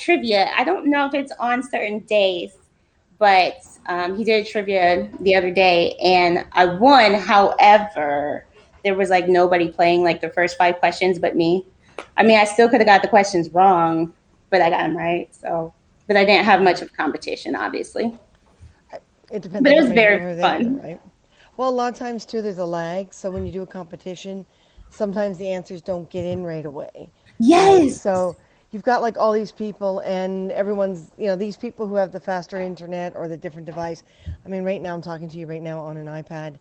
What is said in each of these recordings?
trivia. I don't know if it's on certain days, but he did trivia the other day and I won. However, there was like nobody playing like the first 5 questions but me. I mean, I still could have got the questions wrong, but I got them right. So, but I didn't have much of competition, obviously. It depends But on it how was many very are there, fun. right? Well, a lot of times too, there's a lag. So when you do a competition, sometimes the answers don't get in right away, right? Yes. So you've got like all these people, and everyone's, these people who have the faster internet or the different device. I mean, right now I'm talking to you right now on an iPad,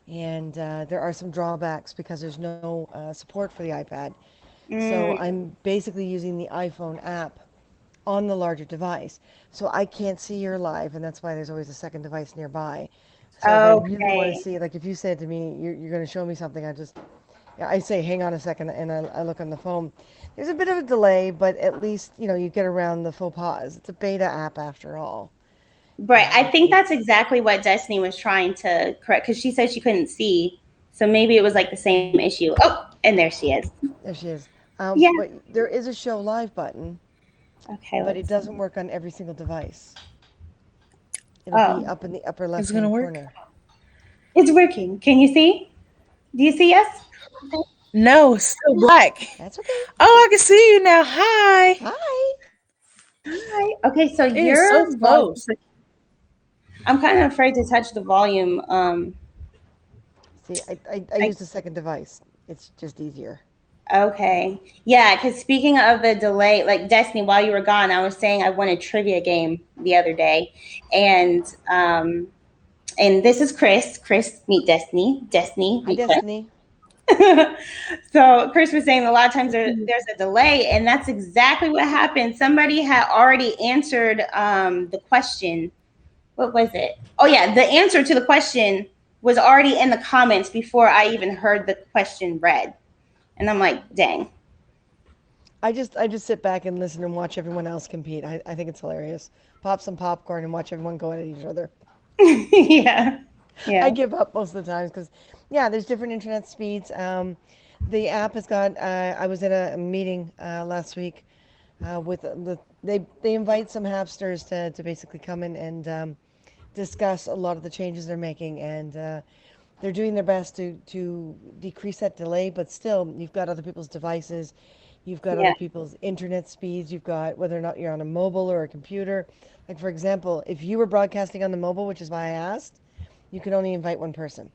and there are some drawbacks because there's no support for the iPad. So Mm, I'm basically using the iPhone app on the larger device. So I can't see your live, and that's why there's always a second device nearby. So if I really want to okay. see, like if you said to me, you're going to show me something, yeah, I say, hang on a second, and I look on the phone. There's a bit of a delay, but at least, you get around the faux pas. It's a beta app after all. Right. I think It's that's exactly what Destiny was trying to correct because she said she couldn't see. So maybe it was like the same issue. Oh, and there she is. There she is. Yeah. But there is a show live button, Okay, but it let's doesn't see. work on every single device. It'll be Oh, up in the upper Is it gonna left-hand work? corner. it's working. Can you see? Do you see us? No, it's still black. That's okay. Oh, I can see you now. Hi. Hi. Hi. Okay, so It is so your volume. close. I'm kind of afraid to touch the volume. See, I I, used a second device. It's just easier. okay. Yeah, because speaking of the delay, like Destiny, while you were gone, I was saying I won a trivia game the other day, and and this is Chris. Chris, meet Destiny. Destiny, Hi, meet Chris. Destiny. So Chris was saying a lot of times there's a delay, and that's exactly what happened. Somebody had already answered the question. What was it? Oh yeah, the answer to the question was already in the comments before I even heard the question read, and I'm like, dang. I just sit back and listen and watch everyone else compete. I think it's hilarious. Pop some popcorn and watch everyone go at each other. Yeah, I yeah, give up most of the times because, yeah, there's different internet speeds. The app has got. I was at a meeting last week with they invite some Hapsters to basically come in and discuss a lot of the changes they're making, and they're doing their best to decrease that delay. But still, you've got other people's devices, you've got yeah. other people's internet speeds, you've got whether or not you're on a mobile or a computer. Like for example, if you were broadcasting on the mobile, which is why I asked, you could only invite one person.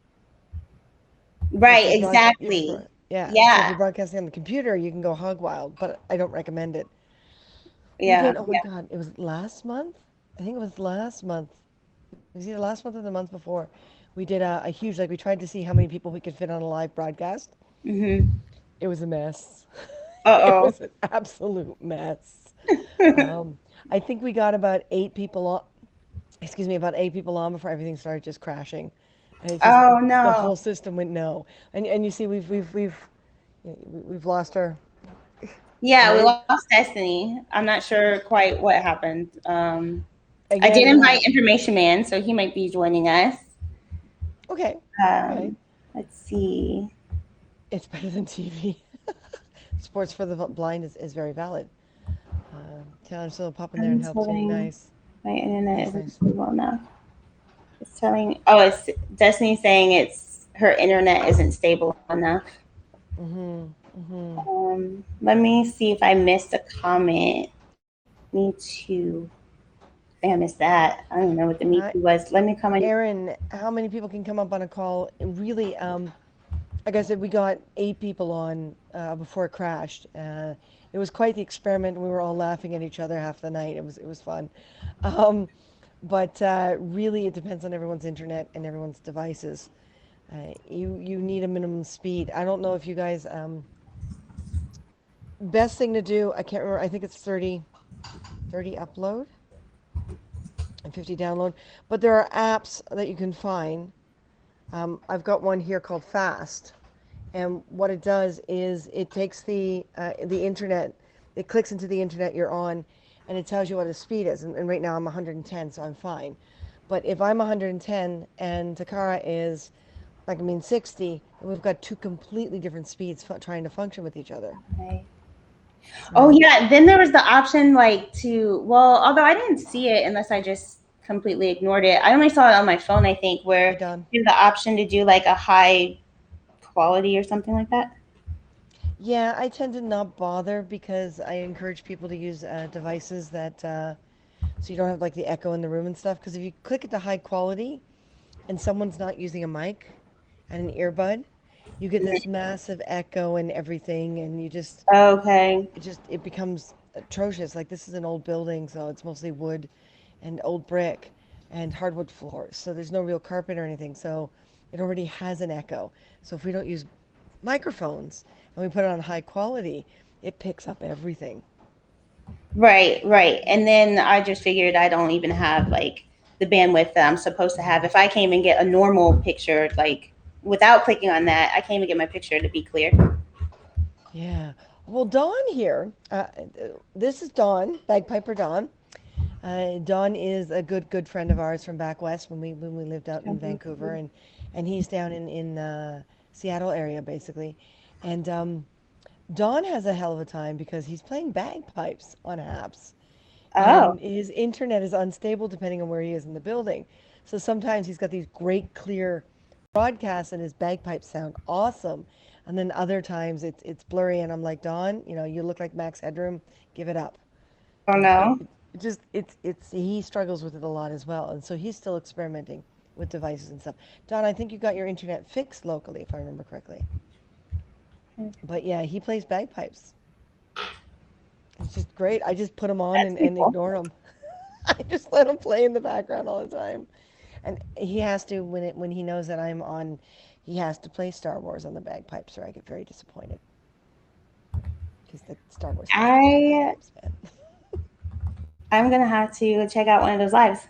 If Right, you're exactly. yeah. So if Yeah, you're broadcasting on the computer, you can go hog wild, but I don't recommend it. We yeah, did. Oh my yeah. God! It was last month. I think it was last month. It was either last month or the month before. We did a huge, like, we tried to see how many people we could fit on a live broadcast. Mhm. It was a mess. It Uh was an absolute mess. Um, I think we got about 8 people on, excuse me, about 8 people on before everything started just crashing. And it just, oh the no. whole system went no. And you see, we've lost our, Yeah, we hello? lost Destiny. I'm not sure quite what happened. I did Again, invite Information Man, so he might be joining us. okay, okay. Let's see. It's better than TV. Sports for the blind is very valid. Challenge still pop in there and I'm help too. telling Nice. my internet Nice, isn't nice. stable enough. It's telling. Oh, it's Destiny saying it's her internet isn't stable enough. Mm-hmm. Mm-hmm. Let me see if I missed a comment. Me too. I think I missed that. I don't even know what the me too was. Let me comment. Aaron, how many people can come up on a call? Really, like I said, we got 8 people on before it crashed. It was quite the experiment. We were all laughing at each other half the night. It was fun. Um, but really, it depends on everyone's internet and everyone's devices. You need a minimum speed. I don't know if you guys. Best thing to do. I can't remember. I think it's 30 upload and 50 download. But there are apps that you can find. I've got one here called Fast, and what it does is it takes the internet, it clicks into the internet you're on, and it tells you what the speed is. And right now I'm 110, so I'm fine. But if I'm 110 and Takara is, like, I mean, 60, we've got two completely different speeds trying to function with each other. Okay. Oh Right. yeah, then there was the option like to, well, although I didn't see it unless I just completely ignored it. I only saw it on my phone, I think, Hey, where Don. you have the option to do like a high quality or something like that. Yeah, I tend to not bother because I encourage people to use devices that so you don't have like the echo in the room and stuff. Because if you click it to high quality and someone's not using a mic and an earbud, you get this massive echo and everything, and Okay. it becomes atrocious. Like this is an old building, so it's mostly wood and old brick and hardwood floors. So there's no real carpet or anything. So it already has an echo. So if we don't use microphones and we put it on high quality, it picks up everything. Right, right. And then I just figured I don't even have like the bandwidth that I'm supposed to have. If I came and get a normal picture, like without clicking on that, I can't even get my picture to be clear. Yeah. Well, Dawn here. This is Dawn, Bagpiper Dawn. Dawn is a good friend of ours from back west when we lived out in Vancouver, and he's down in Seattle area basically, and Dawn has a hell of a time because he's playing bagpipes on apps, Oh, and his internet is unstable depending on where he is in the building. So sometimes he's got these great clear broadcasts and his bagpipes sound awesome. And then other times it's blurry and I'm like, Dawn, you look like Max Headroom, give it up. oh And no. it just it's he struggles with it a lot as well. And so he's still experimenting with devices and stuff. Dawn, I think you got your internet fixed locally if I remember correctly. But yeah, he plays bagpipes. It's just great. I just put him on That's and people. ignore him. I just let him play in the background all the time. And he has to when he knows that I'm on, he has to play Star Wars on the bagpipes, or I get very disappointed. He's the Star Wars I bagpipes fan. I'm gonna have to check out one of those lives.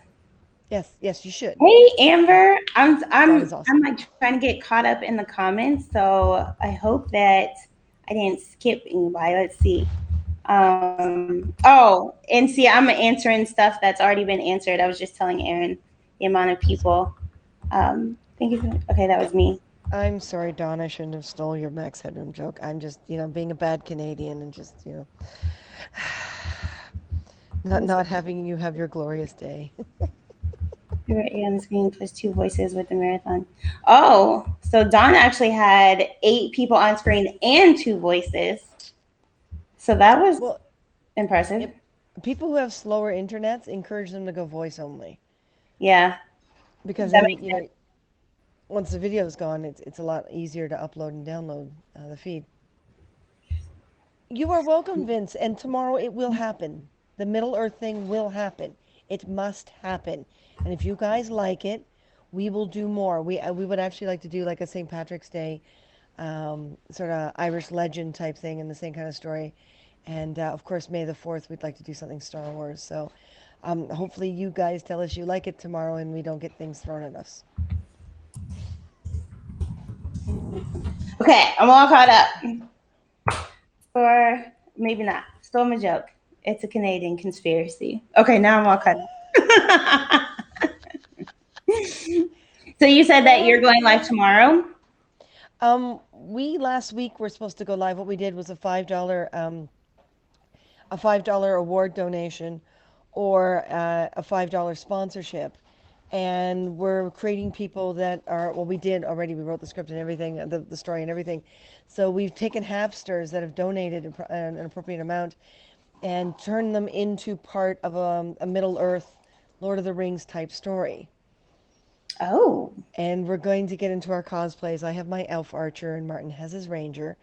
Yes, yes, you should. Hey Uh, Amber, Dawn is I'm awesome. like trying to get caught up in the comments, so I hope that I didn't skip anybody. Let's see. Oh, and see, I'm answering stuff that's already been answered. I was just telling Aaron the amount of people. Thank you. Okay, that was me. I'm sorry, Dawn. I shouldn't have stole your Max Headroom joke. I'm just, being a bad Canadian and just, not having you have your glorious day. You were on the screen plus two voices with the marathon. Oh, so Don actually had 8 people on screen and 2 voices. So that was Well, impressive. yep. People who have slower internets, encourage them to go voice only Yeah, because that then makes sense. once the video is gone, it's a lot easier to upload and download the feed. You are welcome, Vince. And tomorrow it will happen. The Middle Earth thing will happen. It must happen. And if you guys like it, we will do more. We would actually like to do like a St. Patrick's Day, sort of Irish legend type thing and the same kind of story. And of course, May the 4th, we'd like to do something Star Wars. So hopefully, you guys tell us you like it tomorrow and we don't get things thrown at us. Okay, I'm all caught up. Or maybe not. Stole my joke. It's a Canadian conspiracy. Okay, now I'm all caught up. So you said that you're going live Okay. tomorrow? We last week were supposed to go live. What we did was a $5 award donation or a $5 sponsorship. And we're creating people that are, well, we did already. We wrote the script and everything, the story and everything. So we've taken Hapsters that have donated an appropriate amount and turned them into part of a Middle Earth, Lord of the Rings type story. Oh, And we're going to get into our cosplays. I have my elf archer and Martin has his ranger.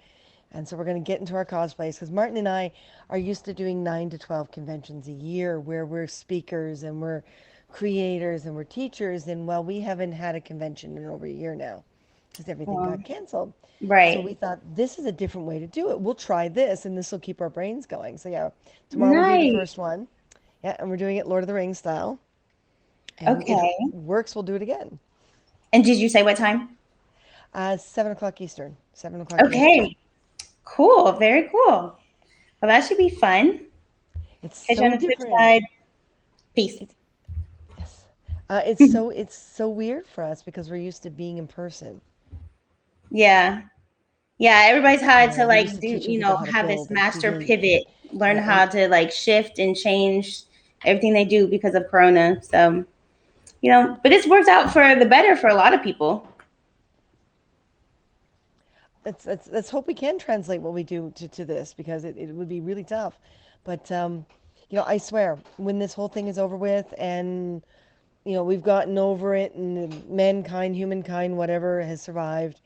And so we're going to get into our cosplays because Martin and I are used to doing 9 to 12 conventions a year where we're speakers and we're creators and we're teachers. And well, we haven't had a convention in over a year now because everything got canceled. So we right. thought this is a different way to do it. We'll try this and this will keep our brains going. So yeah, tomorrow will be the Nice. first one. Yeah, and we're doing it Lord of the Rings style. And if it Okay. works, we'll do it again. And did you say what time? 7 o'clock Eastern. 7 o'clock EST. Okay. Cool. Very cool. Well, that should be fun. It's Catch you on so the flip different. side. Peace. It's yes. It's so weird for us because we're used to being in person. Yeah. Yeah, everybody's had to We're used like to do, teaching people how to have build this and master 3D. pivot, learn Yeah, how to like shift and change everything they do because of Corona. So, but it's worked out for the better for a lot of people. let's hope we can translate what we do to this, because it would be really tough. But I swear, when this whole thing is over with, and we've gotten over it, and mankind, humankind, whatever has survived,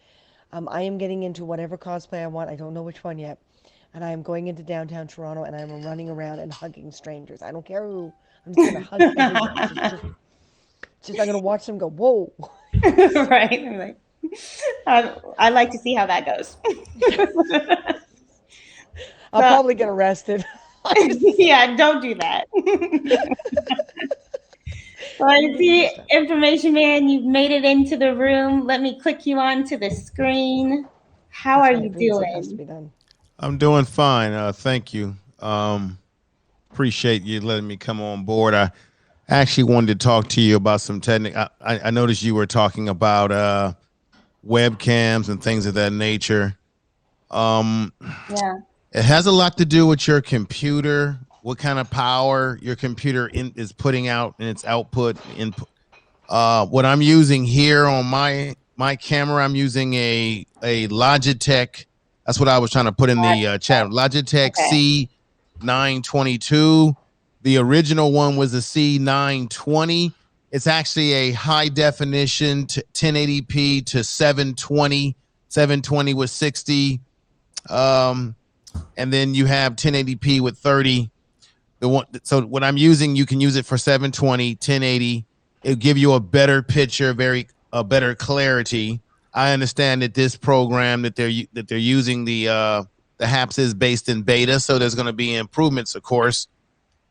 I am getting into whatever cosplay I want. I don't know which one yet. And I am going into downtown Toronto, and I'm running around and hugging strangers. I don't care who. I'm just going to hug everyone. Just I'm going to watch them go, whoa. Right. I'm like, I'd like to see how that goes. I'll So, probably get arrested. yeah, don't do that. Well, I Wouldn't be the see first time. information man, you've made it into the room. Let me click you onto the screen. How That's are right. you It really has to doing? be done. I'm doing fine. Thank you. Appreciate you letting me come on board. I actually wanted to talk to you about some technical. I noticed you were talking about webcams and things of that nature. Um, Yeah. it has a lot to do with your computer, what kind of power your computer is putting out in its output input. What I'm using here on my camera, I'm using a Logitech. That's what I was trying to put in the chat. Logitech Okay. C922. The original one was the C920. It's actually a high definition to 1080p to 720. 720 with 60. And then you have 1080p with 30. The one, so what I'm using, you can use it for 720, 1080. It'll give you a better picture, a better clarity. I understand that this program that they're using, the HAPS, is based in beta, so there's going to be improvements, of course,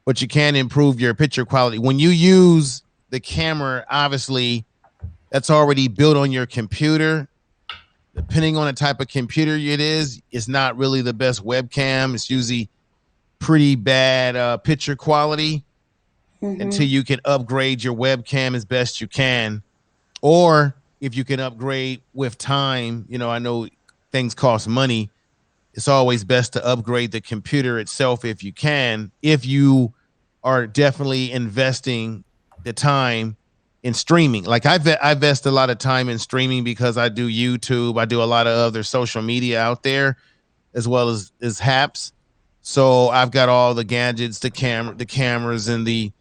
but you can improve your picture quality when you use the camera. Obviously, that's already built on your computer. Depending on the type of computer it is, it's not really the best webcam. It's usually pretty bad picture quality until you can upgrade your webcam as best you can. Or if you can upgrade with time, I know things cost money. It's always best to upgrade the computer itself if you can, if you are definitely investing the time in streaming. Like I invest a lot of time in streaming because I do YouTube. I do a lot of other social media out there, as well as HAPS. So I've got all the gadgets, the cameras, and the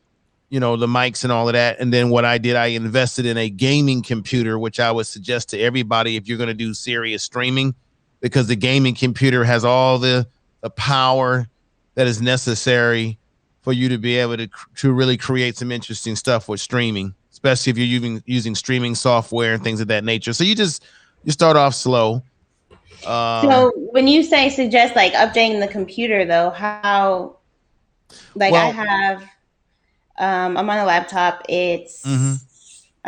mics and all of that. And then what I did, I invested in a gaming computer, which I would suggest to everybody if you're going to do serious streaming, because the gaming computer has all the power that is necessary for you to be able to really create some interesting stuff with streaming, especially if you're using streaming software and things of that nature. So you start off slow. So when you say suggest like updating the computer, though, how? Like I have, I'm on a laptop. It's I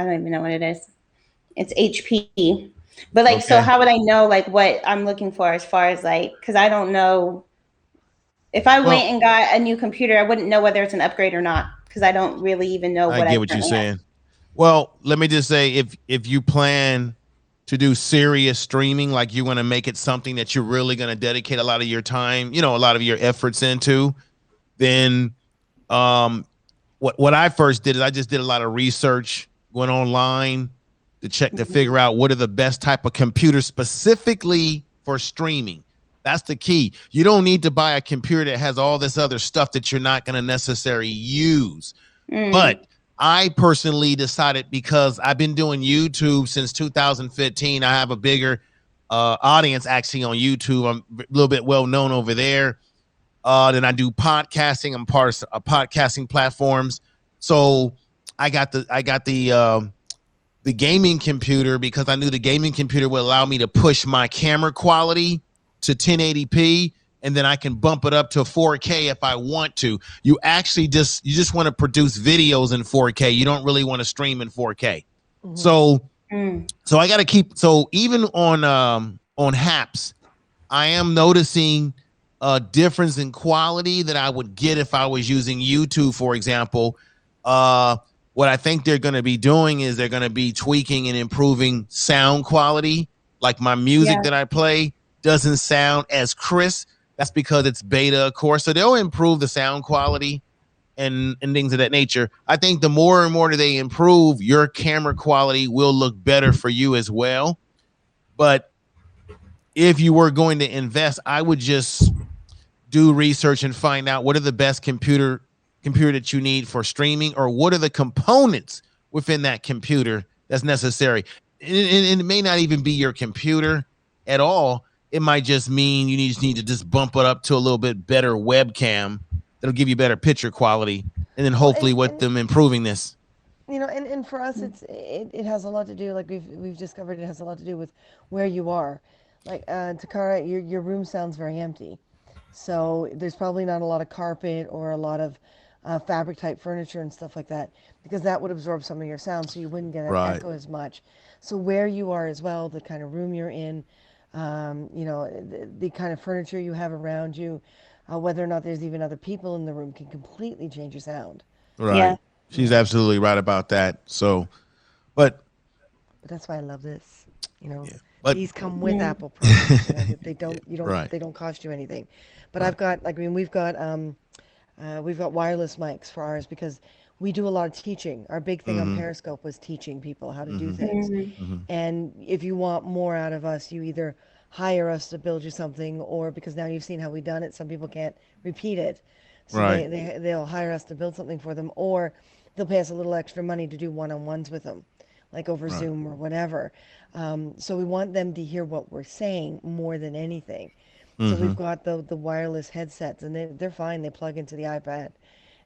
don't even know what it is. It's HP. But like, so how would I know like what I'm looking for as far as like, because I don't know. If I went and got a new computer, I wouldn't know whether it's an upgrade or not, because I don't really even know what I get what you're saying. Well, let me just say, if you plan to do serious streaming, like you want to make it something that you're really going to dedicate a lot of your time, a lot of your efforts into, then what I first did is I just did a lot of research, went online to figure out what are the best type of computers specifically for streaming. That's the key. You don't need to buy a computer that has all this other stuff that you're not going to necessarily use. But I personally decided, because I've been doing YouTube since 2015, I have a bigger audience actually on YouTube. I'm a little bit well known over there. Then I do podcasting. I'm part of podcasting platforms. So I got the gaming computer because I knew the gaming computer would allow me to push my camera quality to 1080p, and then I can bump it up to 4K if I want to. You just want to produce videos in 4K. You don't really want to stream in 4K. So I got to keep. So even on HAPS, I am noticing a difference in quality that I would get if I was using YouTube, for example. What I think they're going to be doing is they're going to be tweaking and improving sound quality, like my music that I play. doesn't sound as crisp. That's because it's beta, of course. So they'll improve the sound quality and things of that nature. I think the more and more they improve, your camera quality will look better for you as well. But if you were going to invest, I would just do research and find out what are the best computer that you need for streaming, or what are the components within that computer that's necessary. And it may not even be your computer at all. It might just mean you just need to just bump it up to a little bit better webcam that'll give you better picture quality, and then hopefully with them improving this. You know, and for us, it has a lot to do, like we've discovered, it has a lot to do with where you are. Like Takara, your room sounds very empty, so there's probably not a lot of carpet or a lot of fabric type furniture and stuff like that, because that would absorb some of your sound, so you wouldn't get an echo as much. So where you are as well, the kind of room you're in, you know, the kind of furniture you have around you, whether or not there's even other people in the room can completely change your sound. Right. Yeah. She's absolutely right about that. So, but that's why I love this. You know, but these come with Apple products. You know, they don't. Right. They don't cost you anything. But I've got, like, I mean, we've got wireless mics for ours because we do a lot of teaching. Our big thing on Periscope was teaching people how to do things. And if you want more out of us, you either hire us to build you something, or because now you've seen how we've done it, some people can't repeat it. So they'll hire us to build something for them, or they'll pay us a little extra money to do one-on-ones with them, like over Zoom or whatever. So we want them to hear what we're saying more than anything. So we've got the wireless headsets, and they're fine. They plug into the iPad,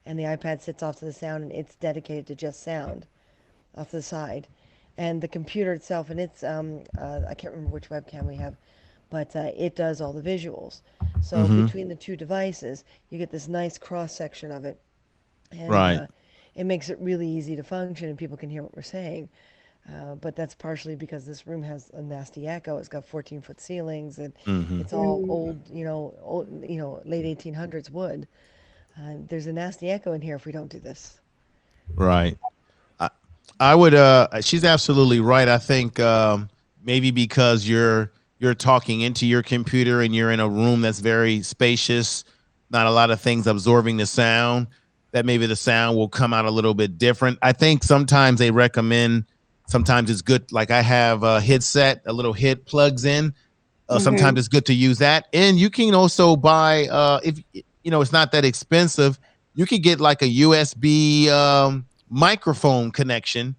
and the iPad sits off to the sound, and it's dedicated to just sound off to the side. And the computer itself, and it's, I can't remember which webcam we have, but it does all the visuals. So between the two devices, you get this nice cross-section of it. And it makes it really easy to function, and people can hear what we're saying. But that's partially because this room has a nasty echo. It's got 14-foot ceilings, and it's all old, late 1800s wood. There's a nasty echo in here if we don't do this. Right. I would. She's absolutely right. I think maybe because you're talking into your computer and you're in a room that's very spacious, not a lot of things absorbing the sound, that maybe the sound will come out a little bit different. I think sometimes they recommend. Sometimes it's good. Like I have a headset, a little head plugs in. Sometimes it's good to use that. And you can also buy, if you know, it's not that expensive. You can get like a USB microphone connection,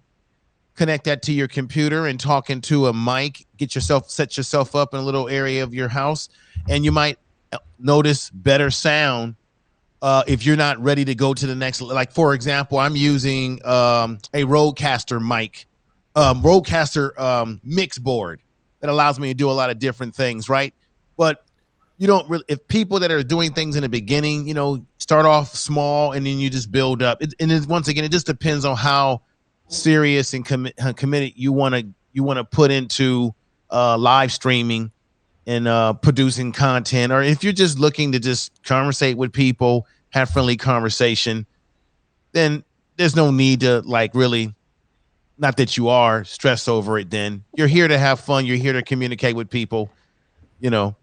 connect that to your computer and talk into a mic, set yourself up in a little area of your house. And you might notice better sound if you're not ready to go to the next. Like, for example, I'm using a Rodecaster mic. Rodecaster mix board that allows me to do a lot of different things, right? But you don't really, if people that are doing things in the beginning, you know, start off small and then you just build up. Once again, it just depends on how serious and committed you want to put into live streaming and producing content, or if you're just looking to just conversate with people, have friendly conversation, then there's no need to like really. Not that you are stressed over it. Then you're here to have fun. You're here to communicate with people. You know,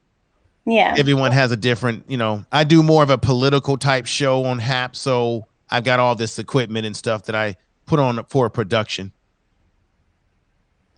everyone has a different, you know, I do more of a political type show on HAP. So I've got all this equipment and stuff that I put on for production.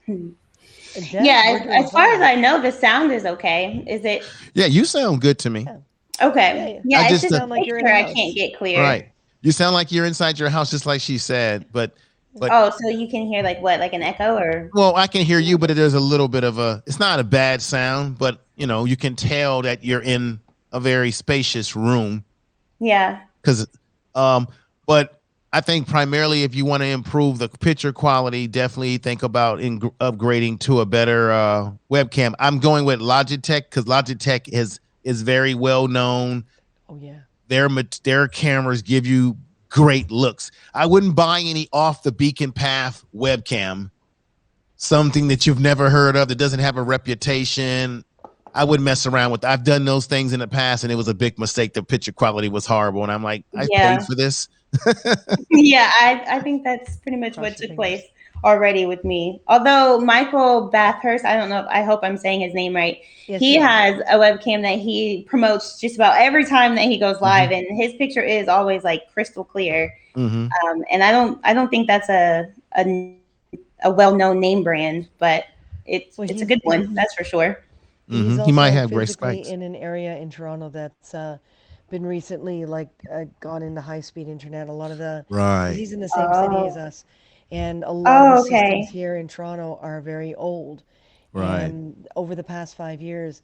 Yeah. As far as I know, the sound is okay. Is it? Yeah. You sound good to me. Yeah. Okay. Yeah. I just just sound like you're in a house. I can't get clear. Right. You sound like you're inside your house, just like she said, but so you can hear like what, like an echo or? Well, I can hear you, but there's a little bit of it's not a bad sound, but you know, you can tell that you're in a very spacious room. Yeah. But I think primarily if you want to improve the picture quality, definitely think about upgrading to a better webcam. I'm going with Logitech because Logitech is very well known. Oh yeah. Their cameras give you great looks. I wouldn't buy any off the beacon path webcam, something that you've never heard of that doesn't have a reputation. I wouldn't mess around with. I've done those things in the past, and it was a big mistake. The picture quality was horrible, and I'm like, I paid for this. Yeah, I think that's pretty much what took place. already with me. Although Michael Bathurst, I don't know, I hope I'm saying his name right. Yes, He you are. has a webcam that he promotes just about every time that he goes live, and his picture is always like crystal clear. Mm-hmm. And I don't think that's a well-known name brand, but Well, it's a good one, that's for sure. he's Mm-hmm. He might also have great physically spikes. in an area in Toronto that's been recently gone into high speed internet. A lot of the because Right. he's in the same city as Oh, us, and a lot of the oh, systems okay. here in Toronto are very old. Right. And over the past 5 years,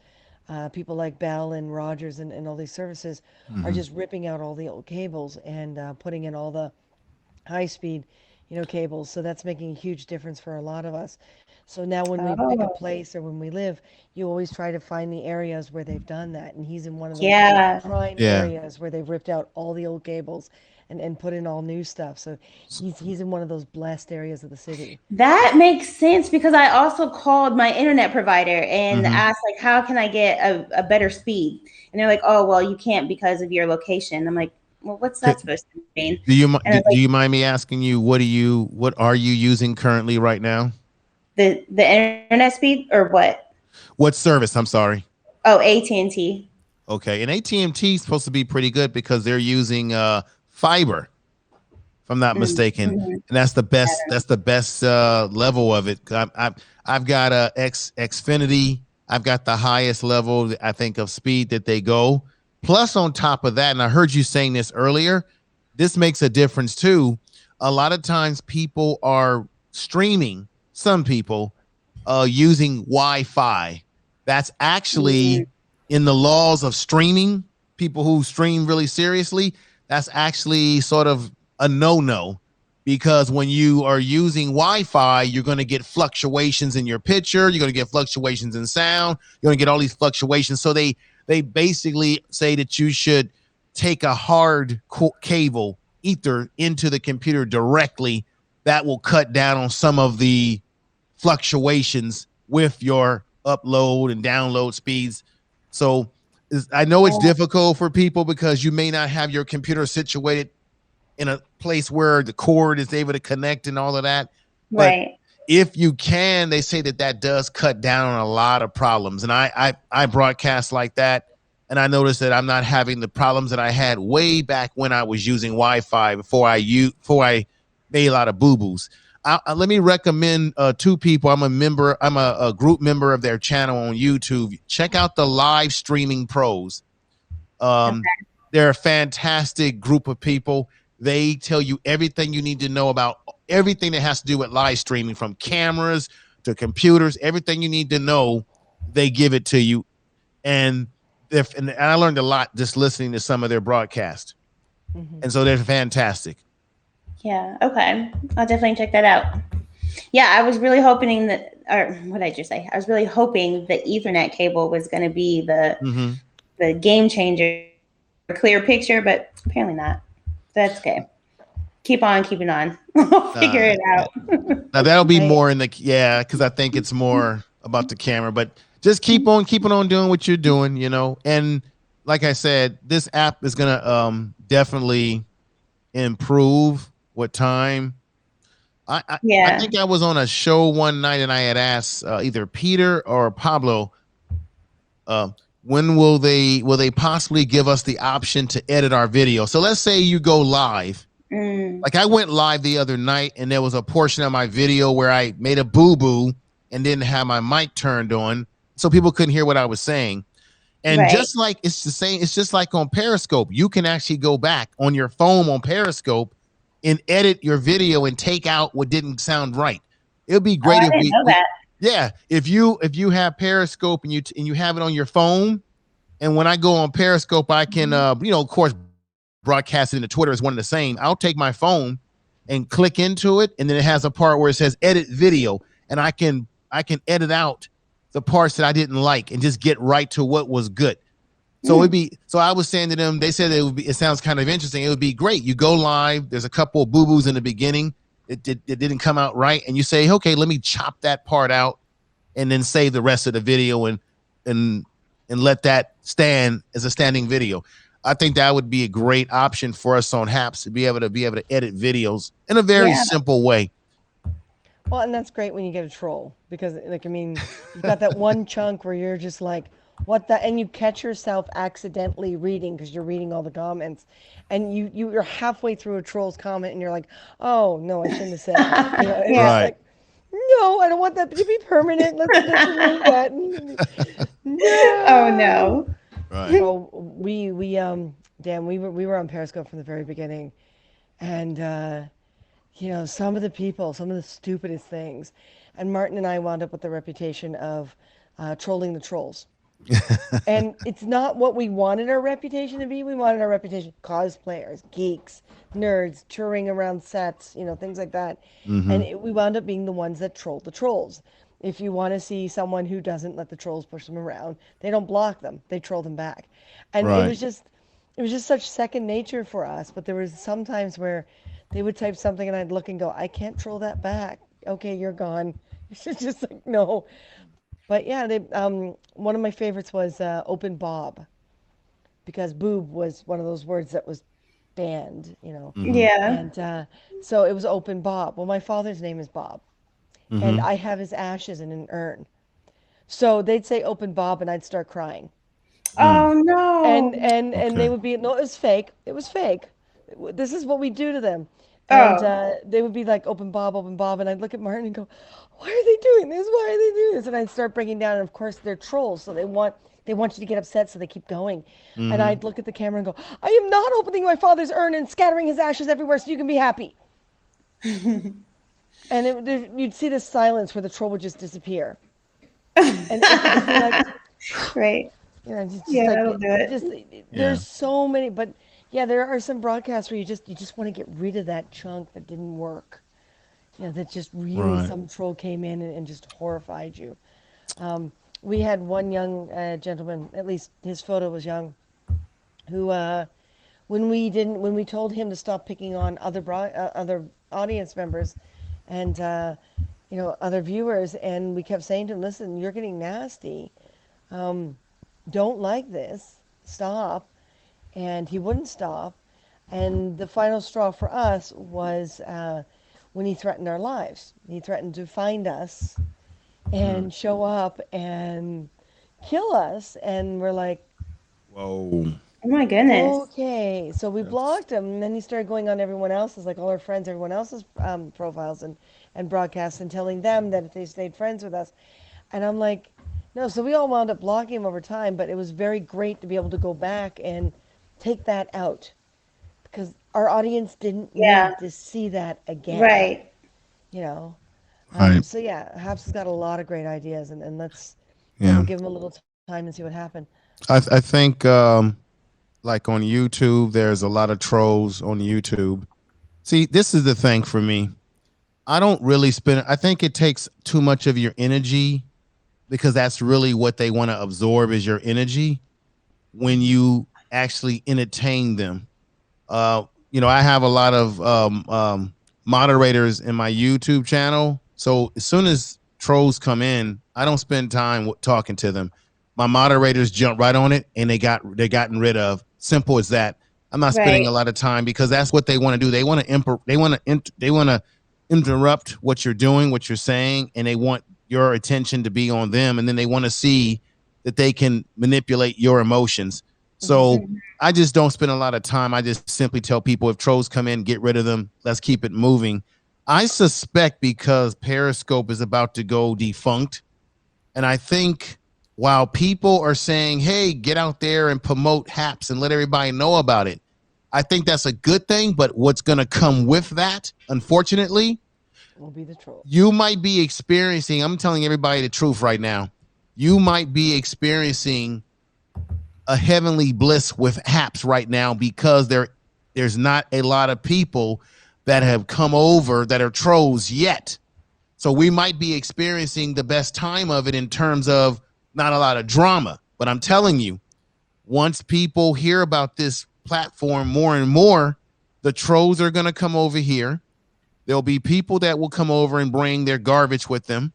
people like Bell and Rogers and all these services are Mm-hmm. just ripping out all the old cables and putting in all the high speed, cables. So that's making a huge difference for a lot of us. So now when we pick a Oh, place or when we live, you always try to find the areas where they've done that. And he's in one of those yeah. prime Yeah. areas where they've ripped out all the old cables and put in all new stuff. So he's in one of those blessed areas of the city. That makes sense because I also called my internet provider and Mm-hmm. asked like how can I get a better speed? And they're like, "Oh, well, you can't because of your location." I'm like, "Well, what's that supposed to mean?" And it's Do like you mind me asking you what are you using currently right now? the internet speed or what? What service? I'm sorry. Oh, AT&T. Okay, and AT&T is supposed to be pretty good because they're using fiber, if I'm not mistaken, Mm-hmm. and that's the best. That's the best level of it. I've got a Xfinity. I've got the highest level I think of speed that they go. Plus, on top of that, and I heard you saying this earlier, this makes a difference too. A lot of times, people are streaming. Some people using Wi-Fi. That's actually in the laws of streaming. People who stream really seriously, that's actually sort of a no-no because when you are using Wi-Fi, you're going to get fluctuations in your picture. You're going to get fluctuations in sound. You're going to get all these fluctuations. So they basically say that you should take a hard cable ether into the computer directly. That will cut down on some of the fluctuations with your upload and download speeds. So I know it's difficult for people because you may not have your computer situated in a place where the cord is able to connect and all of that. But Right. if you can, they say that does cut down on a lot of problems. And I broadcast like that, and I noticed that I'm not having the problems that I had way back when I was using Wi-Fi before I made a lot of boo-boos. Let me recommend two people. I'm a member. I'm a group member of their channel on YouTube. Check out the Live Streaming Pros. They're a fantastic group of people. They tell you everything you need to know about everything that has to do with live streaming, from cameras to computers. Everything you need to know, they give it to you. And I learned a lot just listening to some of their broadcasts. And so they're fantastic. Yeah. Okay. I'll definitely check that out. Yeah, I was really hoping that, or what did I just say? I was really hoping the Ethernet cable was going to be the game changer, clear picture, but apparently not. That's okay. Keep on keeping on. I'll figure it out. Now that'll be more in the because I think it's more about the camera, but just keep on keeping on doing what you're doing, And like I said, this app is gonna definitely improve with time. I think I was on a show one night and I had asked either Peter or Pablo, when will they possibly give us the option to edit our video? So let's say you go live. Like I went live the other night and there was a portion of my video where I made a boo-boo and didn't have my mic turned on, so people couldn't hear what I was saying. And just like it's the same, it's just like on Periscope. You can actually go back on your phone on Periscope and edit your video and take out what didn't sound right. It would be great if we know that. if you have Periscope and you have it on your phone, and when I go on Periscope, I can of course broadcast it into Twitter is one of the same. I'll take my phone and click into it, and then it has a part where it says edit video, and I can edit out the parts that I didn't like and just get right to what was good. So I was saying to them, they said it sounds kind of interesting. It would be great. You go live, there's a couple of boo-boos in the beginning. It didn't come out right. And you say, okay, let me chop that part out and then save the rest of the video and let that stand as a standing video. I think that would be a great option for us on Haps to be able to edit videos in a very simple way. Well, and that's great when you get a troll because, like, I mean, you've got that one chunk where you're just like, what the, and you catch yourself accidentally reading because you're reading all the comments, and you're halfway through a troll's comment and you're like, oh no, I shouldn't have said that, you know, and Yeah. it's Right. like, no, I don't want that to be permanent. Let's remove that. Oh No. no. Right. Oh, Dan, we were on Periscope from the very beginning, and you know, some of the people, some of the stupidest things. And Martin and I wound up with the reputation of trolling the trolls. And it's not what we wanted our reputation to be. We wanted our reputation cosplayers, geeks, nerds, touring around sets, you know, things like that. Mm-hmm. And we wound up being the ones that troll the trolls. If you want to see someone who doesn't let the trolls push them around, they don't block them, they troll them back. And Right. it was just such second nature for us. But there was some times where they would type something and I'd look and go, I can't troll that back. Okay, you're gone. It's just like, no. But yeah, one of my favorites was open bob because boob was one of those words that was banned, you know. Mm-hmm. Yeah. And so it was open bob. Well, my father's name is Bob, and Mm-hmm. I have his ashes in an urn. So they'd say open bob, and I'd start crying. Mm. Oh And no. they Okay. would be, no, it was fake. It was fake. This is what we do to them. And Oh. they would be like open Bob, and I'd look at Martin and go, why are they doing this? Why are they doing this? And I'd start breaking down, and of course they're trolls, so they want you to get upset, so they keep going. And Mm-hmm. I'd look at the camera and go, I am not opening my father's urn and scattering his ashes everywhere, so you can be happy. And you'd see this silence where the troll would just disappear, and it would be like, Right. you know, it's just Yeah, like that'll do it. Yeah. there's so many, but yeah, there are some broadcasts where you just want to get rid of that chunk that didn't work. You know, that just really Right. some troll came in and just horrified you. We had one young gentleman, at least his photo was young, who when we told him to stop picking on other audience members and you know, other viewers, and we kept saying to him, listen, you're getting nasty. Um, don't like this. Stop. And he wouldn't stop. And the final straw for us was when he threatened our lives. He threatened to find us Mm. and show up and kill us. And we're like, Whoa. Oh my goodness. okay. So we That's blocked him. And then he started going on everyone else's, like all our friends, everyone else's profiles and broadcasts and telling them that if they stayed friends with us. And I'm like, no. So we all wound up blocking him over time. But it was very great to be able to go back and take that out because our audience didn't Yeah. need to see that again, Right. you know. right. So yeah, Haps has got a lot of great ideas, and let's we'll Yeah. give him a little time and see what happened. I think like on YouTube, there's a lot of trolls on YouTube. See, this is the thing for me. I don't really spend. I think it takes too much of your energy because that's really what they want to absorb is your energy when you actually entertain them. You know, I have a lot of moderators in my YouTube channel. So as soon as trolls come in, I don't spend time talking to them. My moderators jump right on it, and they're gotten rid of. Simple as that. I'm not spending Right. a lot of time because that's what they want to do. They want to interrupt what you're doing, what you're saying, and they want your attention to be on them, and then they want to see that they can manipulate your emotions. So Mhm. I just don't spend a lot of time. I just simply tell people if trolls come in, get rid of them. Let's keep it moving. I suspect because Periscope is about to go defunct, and I think while people are saying, hey, get out there and promote HAPS and let everybody know about it, I think that's a good thing. But what's going to come with that, unfortunately, Will be the troll. you might be experiencing, I'm telling everybody the truth right now, you might be experiencing a heavenly bliss with HAPS right now because there's not a lot of people that have come over that are trolls yet. So we might be experiencing the best time of it in terms of not a lot of drama. But I'm telling you, once people hear about this platform more and more, the trolls are going to come over here. There'll be people that will come over and bring their garbage with them.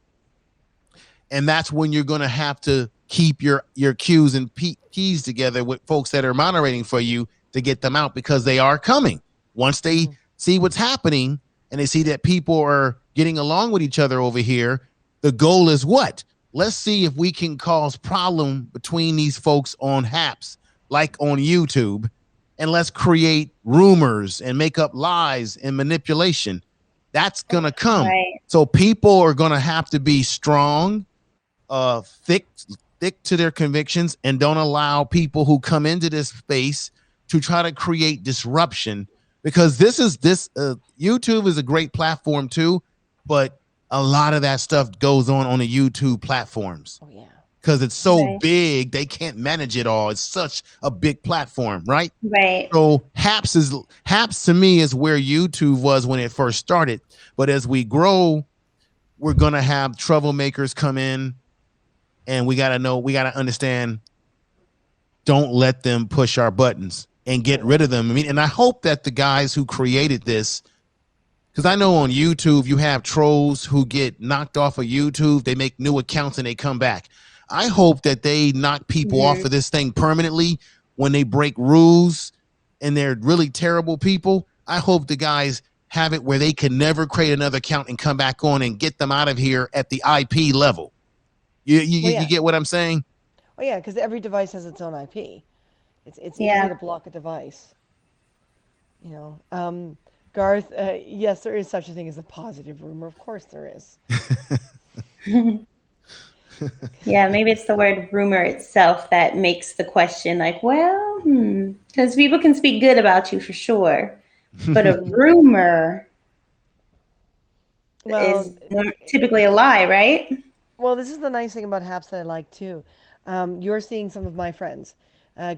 And that's when you're going to have to keep your Q's and P's together with folks that are moderating for you to get them out because they are coming. Once they see what's happening, and they see that people are getting along with each other over here, the goal is what? Let's see if we can cause problem between these folks on Haps, like on YouTube, and let's create rumors and make up lies and manipulation. That's gonna come. Right. So people are gonna have to be strong, thick to their convictions, and don't allow people who come into this space to try to create disruption, because this YouTube is a great platform too, but a lot of that stuff goes on the YouTube platforms Oh yeah. because it's so Right. big they can't manage it all. It's such a big platform, right? Right. So Haps to me is where YouTube was when it first started. But as we grow, we're gonna have troublemakers come in, and we gotta understand. Don't let them push our buttons and get rid of them. I mean, and I hope that the guys who created this, because I know on YouTube you have trolls who get knocked off of YouTube. They make new accounts and they come back. I hope that they knock people off of this thing permanently when they break rules and they're really terrible people. I hope the guys have it where they can never create another account and come back on and get them out of here at the IP level. You get what I'm saying? Oh yeah, because every device has its own IP. It's easy Yeah. to block a device. Garth, yes, there is such a thing as a positive rumor. Of course there is. Yeah, maybe it's the word rumor itself that makes the question like, well, because people can speak good about you for sure, but a rumor Well, is typically a lie, right? well, this is the nice thing about Haps that I like too. You're seeing some of my friends.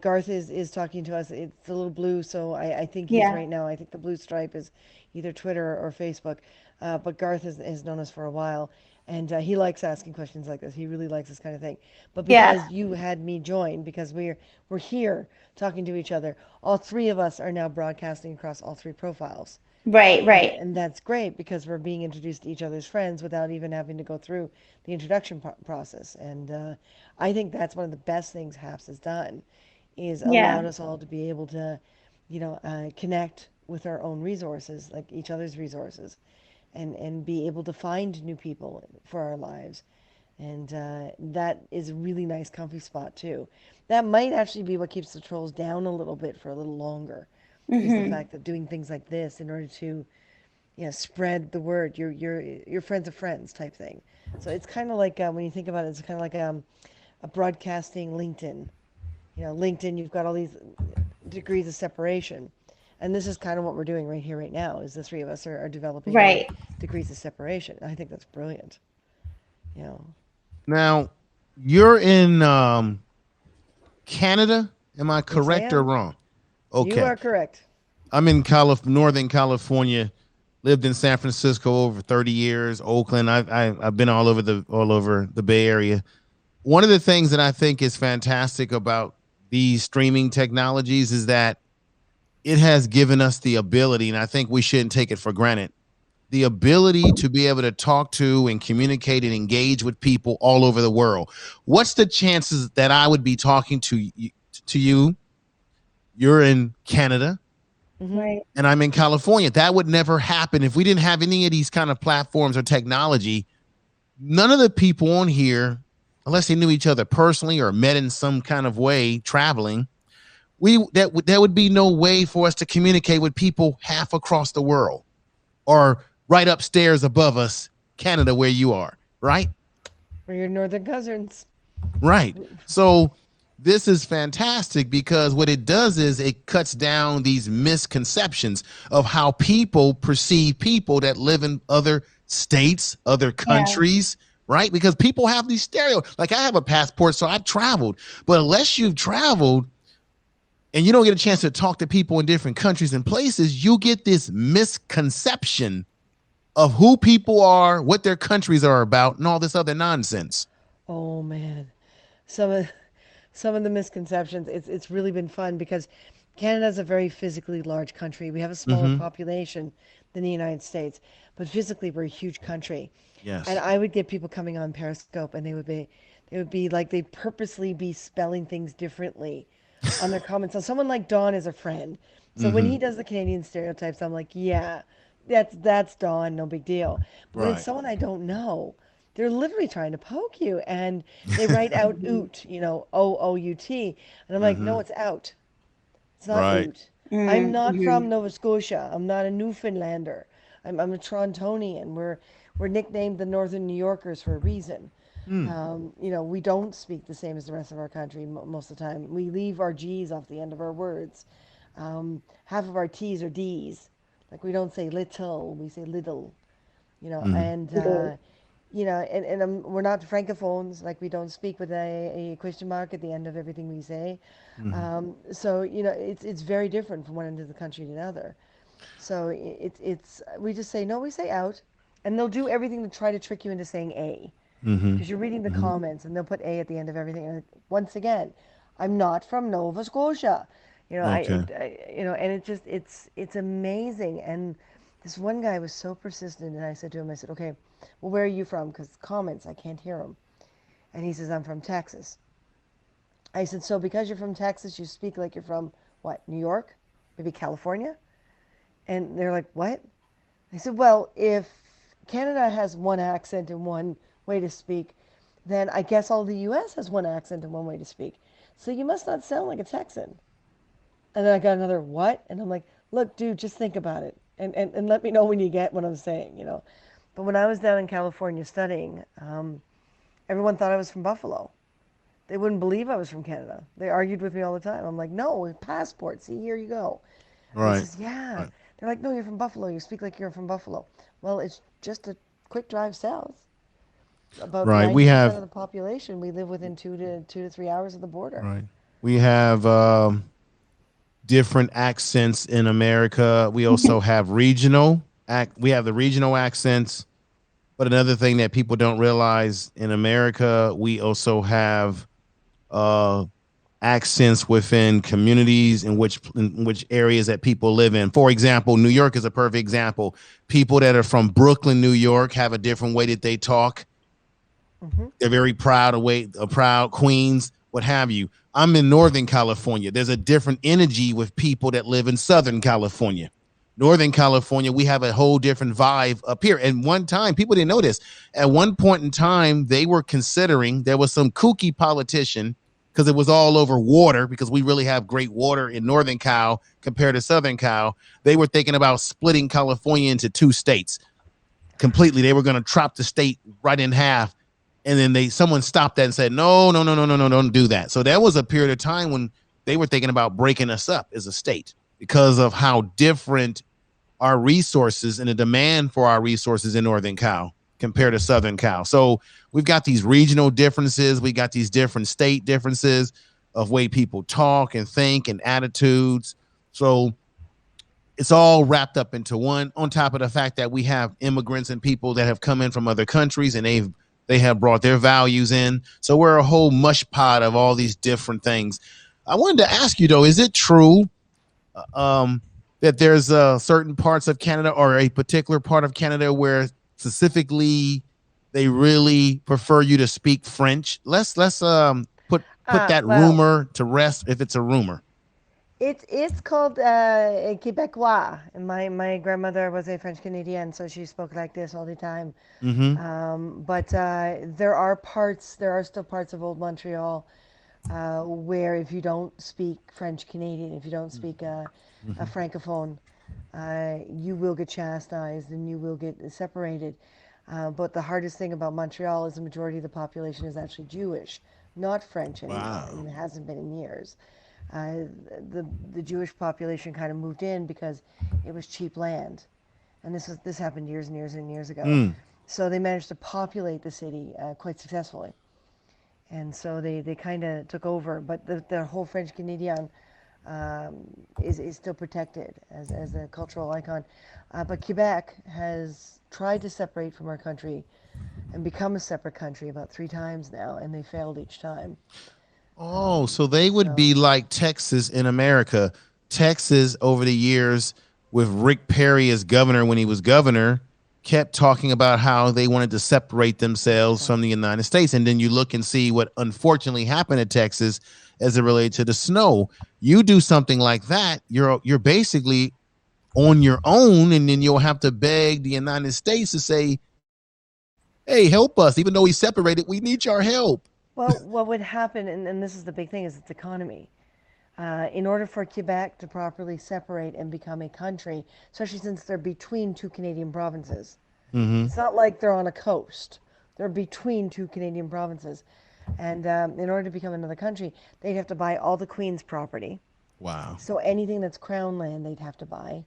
Garth is talking to us. It's a little blue, so I think he's Yeah. right now. I think the blue stripe is either Twitter or Facebook. But Garth has known us for a while, and he likes asking questions like this. He really likes this kind of thing. But Yeah. because you had me join, because we're here talking to each other, all three of us are now broadcasting across all three profiles. Right, And, right. and that's great because we're being introduced to each other's friends without even having to go through the introduction process. And I think that's one of the best things HAPS has done, is Yeah. allowed us all to be able to, connect with our own resources, like each other's resources, and be able to find new people for our lives. And that is a really nice, comfy spot too. That might actually be what keeps the trolls down a little bit for a little longer, is the fact that doing things like this in order to, spread the word, your friends of friends type thing. So it's kind of like when you think about it, it's kind of like a broadcasting LinkedIn. LinkedIn, you've got all these degrees of separation, and this is kind of what we're doing right here, right now. Is the three of us are developing our Right. degrees of separation. I think that's brilliant. You know, Now, you're in Canada. Am I yes, I correct or am. wrong? You Okay. are correct. I'm in Northern California. Lived in San Francisco over 30 years. Oakland. I've been all over the Bay Area. One of the things that I think is fantastic about these streaming technologies is that it has given us the ability, and I think we shouldn't take it for granted, the ability to be able to talk to and communicate and engage with people all over the world. What's the chances that I would be talking to you? You're in Canada Hmm. Right. and I'm in California. That would never happen if we didn't have any of these kind of platforms or technology. None of the people on here, unless they knew each other personally or met in some kind of way traveling, there would be no way for us to communicate with people half across the world or right upstairs above us, Canada, where you are, right? We're your northern cousins. Right. So this is fantastic because what it does is it cuts down these misconceptions of how people perceive people that live in other states, other Yeah. countries, right? Because people have these like I have a passport, so I've traveled, but unless you've traveled and you don't get a chance to talk to people in different countries and places, you get this misconception of who people are, what their countries are about, and all this other nonsense. Oh man, some of some of the misconceptions. It's really been fun because Canada is a very physically large country. We have a smaller Mm-hmm. population than the United States, but physically we're a huge country. And Yes. I would get people coming on Periscope, and they would be like they purposely be spelling things differently on their comments. So someone like Don is a friend. So when Mm-hmm. he does the Canadian stereotypes, I'm like, yeah, That's Dawn, no big deal. But when it's Right. someone I don't know, they're literally trying to poke you, and they write out oot, OOUT, and I'm like, Mm-hmm. no, it's out. It's not Right. oot. I'm not Mm-hmm. from Nova Scotia. I'm not a Newfoundlander. I'm a Torontonian. We're nicknamed the Northern New Yorkers for a reason. Mm. We don't speak the same as the rest of our country most of the time. We leave our G's off the end of our words. Half of our T's are D's. Like we don't say little, we say little. Mm-hmm. And we're not francophones. Like we don't speak with a question mark at the end of everything we say. Mm-hmm. So it's very different from one end of the country to another. So it's we just say no, we say out, and they'll do everything to try to trick you into saying a, Mm-hmm. because you're reading the Mm-hmm. comments and they'll put a at the end of everything. And once again, I'm not from Nova Scotia. Okay. And it's amazing. And this one guy was so persistent, and I said to him, I said, okay, well, where are you from? Because comments, I can't hear them. And he says, I'm from Texas. I said, so because you're from Texas, you speak like you're from what, New York? Maybe California? And they're like, what? I said, well, if Canada has one accent and one way to speak, then I guess all the US has one accent and one way to speak. So you must not sound like a Texan. And then I got another what? And I'm like, look, dude, just think about it. And let me know when you get what I'm saying. But when I was down in California studying, everyone thought I was from Buffalo. They wouldn't believe I was from Canada. They argued with me all the time. I'm like, no, passport. See, here you go. And he Right. says, yeah. Right. They're like, no, you're from Buffalo. You speak like you're from Buffalo. Well, it's just a quick drive south. About Right. We 90% have of the population, we live within 2 to 3 hours of the border. right. We have different accents in America. We also have regional act. We have the regional accents. But another thing that people don't realize in America, we also have uh, accents within communities in which areas that people live in. For example, New York is a perfect example. People that are from Brooklyn, New York, have a different way that they talk. Hmm. They're very proud of proud Queens, what have you. I'm in Northern California. There's a different energy with people that live in Southern California. Northern California, we have a whole different vibe up here. And one time, people didn't know this. At one point in time, they were considering there was some kooky politician because it was all over water because we really have great water in Northern Cal compared to Southern Cal. They were thinking about splitting California into two states completely. They were going to chop the state right in half, and then someone stopped that and said, no, no, no, no, no, no, don't do that. So there was a period of time when they were thinking about breaking us up as a state because of how different our resources and the demand for our resources in Northern Cal compared to Southern Cal. So we've got these regional differences. We got these different state differences of way people talk and think and attitudes. So it's all wrapped up into one, on top of the fact that we have immigrants and people that have come in from other countries, and they have brought their values in. So we're a whole mush pot of all these different things. I wanted to ask you though, is it true that there's certain parts of Canada or a particular part of Canada where specifically they really prefer you to speak French? Let's put that Well, rumor to rest if it's a rumor. it's called Quebecois. And my grandmother was a French Canadian, so she spoke like this all the time. Mm-hmm. But there are still parts of Old Montreal where if you don't speak French Canadian, if you don't speak a Mm-hmm. francophone, you will get chastised and you will get separated. But the hardest thing about Montreal is the majority of the population is actually Jewish, not French anymore, Wow. and it hasn't been in years. Uh, the Jewish population kind of moved in because it was cheap land, and this happened years and years and years ago. Mm. So they managed to populate the city quite successfully, and so they kind of took over. But the whole French Canadian is still protected as a cultural icon. But Quebec has tried to separate from our country and become a separate country about 3 times now, and they failed each time. Oh, so they would So be like Texas in America. Texas, over the years, with Rick Perry as governor when he was governor, kept talking about how they wanted to separate themselves exactly. from the United States. And then you look and see what unfortunately happened to Texas as it related to the snow. You do something like that, you're basically on your own, and then you'll have to beg the United States to say, hey, help us. Even though we separated, we need your help. Well, what would happen, and this is the big thing, is its economy. In order for Quebec to properly separate and become a country, especially since they're between two Canadian provinces, Mm-hmm. it's not like they're on a coast. They're between two Canadian provinces. And in order to become another country, they'd have to buy all the Queen's property. Wow. So anything that's crown land, they'd have to buy.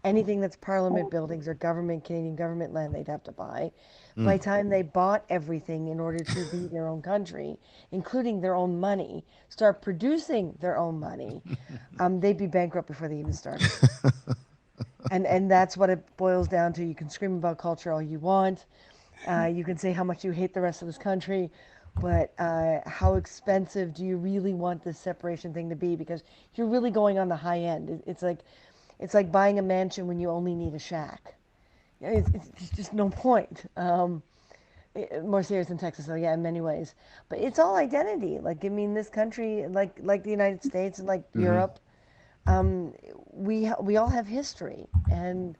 Anything that's parliament buildings or government, Canadian government land, they'd have to buy. By the time they bought everything in order to be their own country, including their own money, start producing their own money, they'd be bankrupt before they even started. And that's what it boils down to. You can scream about culture all you want. You can say how much you hate the rest of this country, but how expensive do you really want this separation thing to be? Because you're really going on the high end. It's like buying a mansion when you only need a shack. It's just no point. More serious in Texas, though, yeah, in many ways. But it's all identity. Like, I mean, this country, like the United States and like Europe, we all have history, and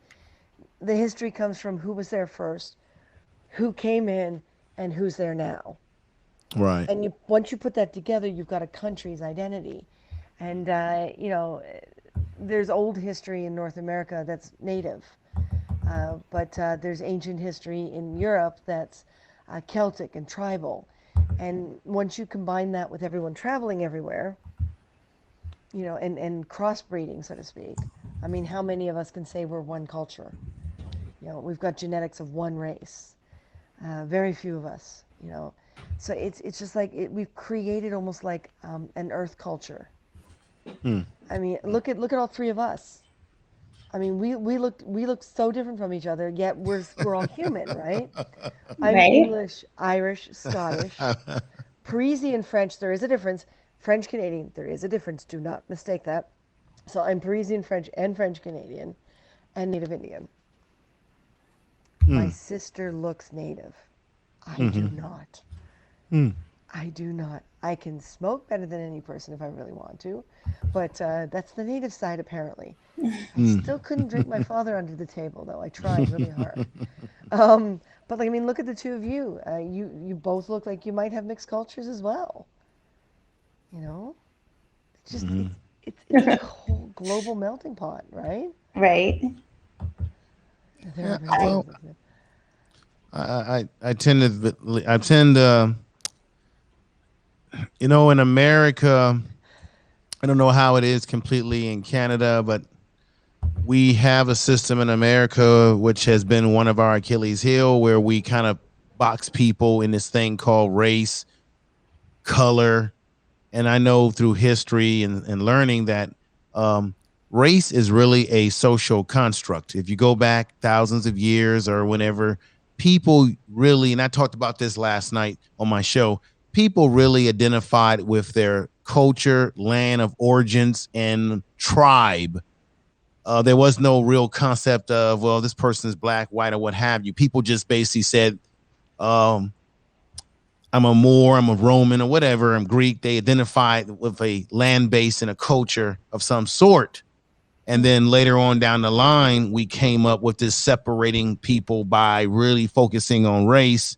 the history comes from who was there first, who came in, and who's there now. Right. And once you put that together, you've got a country's identity. And there's old history in North America that's native, but there's ancient history in Europe that's Celtic and tribal. And once you combine that with everyone traveling everywhere, and crossbreeding, so to speak. I mean, how many of us can say we're one culture? We've got genetics of one race. Very few of us, So it's just like we've created almost like an Earth culture. I mean, look at all three of us. I mean, we look so different from each other, yet we're all human, right? I'm Right. English, Irish, Scottish, Parisian, French. There is a difference. French Canadian. There is a difference. Do not mistake that. So I'm Parisian, French, and French Canadian, and Native Indian. My sister looks Native. I do not. I do not. I can smoke better than any person if I really want to, but that's the Native side apparently. I still couldn't drink my father under the table though. I tried really hard. But like, I mean, look at the two of you. You both look like you might have mixed cultures as well. It's just it's a whole global melting pot, right? Right. There Yeah, are well, I tend to in America, I don't know how it is completely in Canada, but we have a system in America which has been one of our Achilles heel, where we kind of box people in this thing called race, color. And I know through history and learning that race is really a social construct. If you go back thousands of years or whenever, people really, and I talked about this last night on my show, people really identified with their culture, land of origins, and tribe. There was no real concept of, well, this person is black, white, or what have you. People just basically said, I'm a Moor, I'm a Roman, or whatever, I'm Greek. They identified with a land base and a culture of some sort. And then later on down the line, we came up with this separating people by really focusing on race,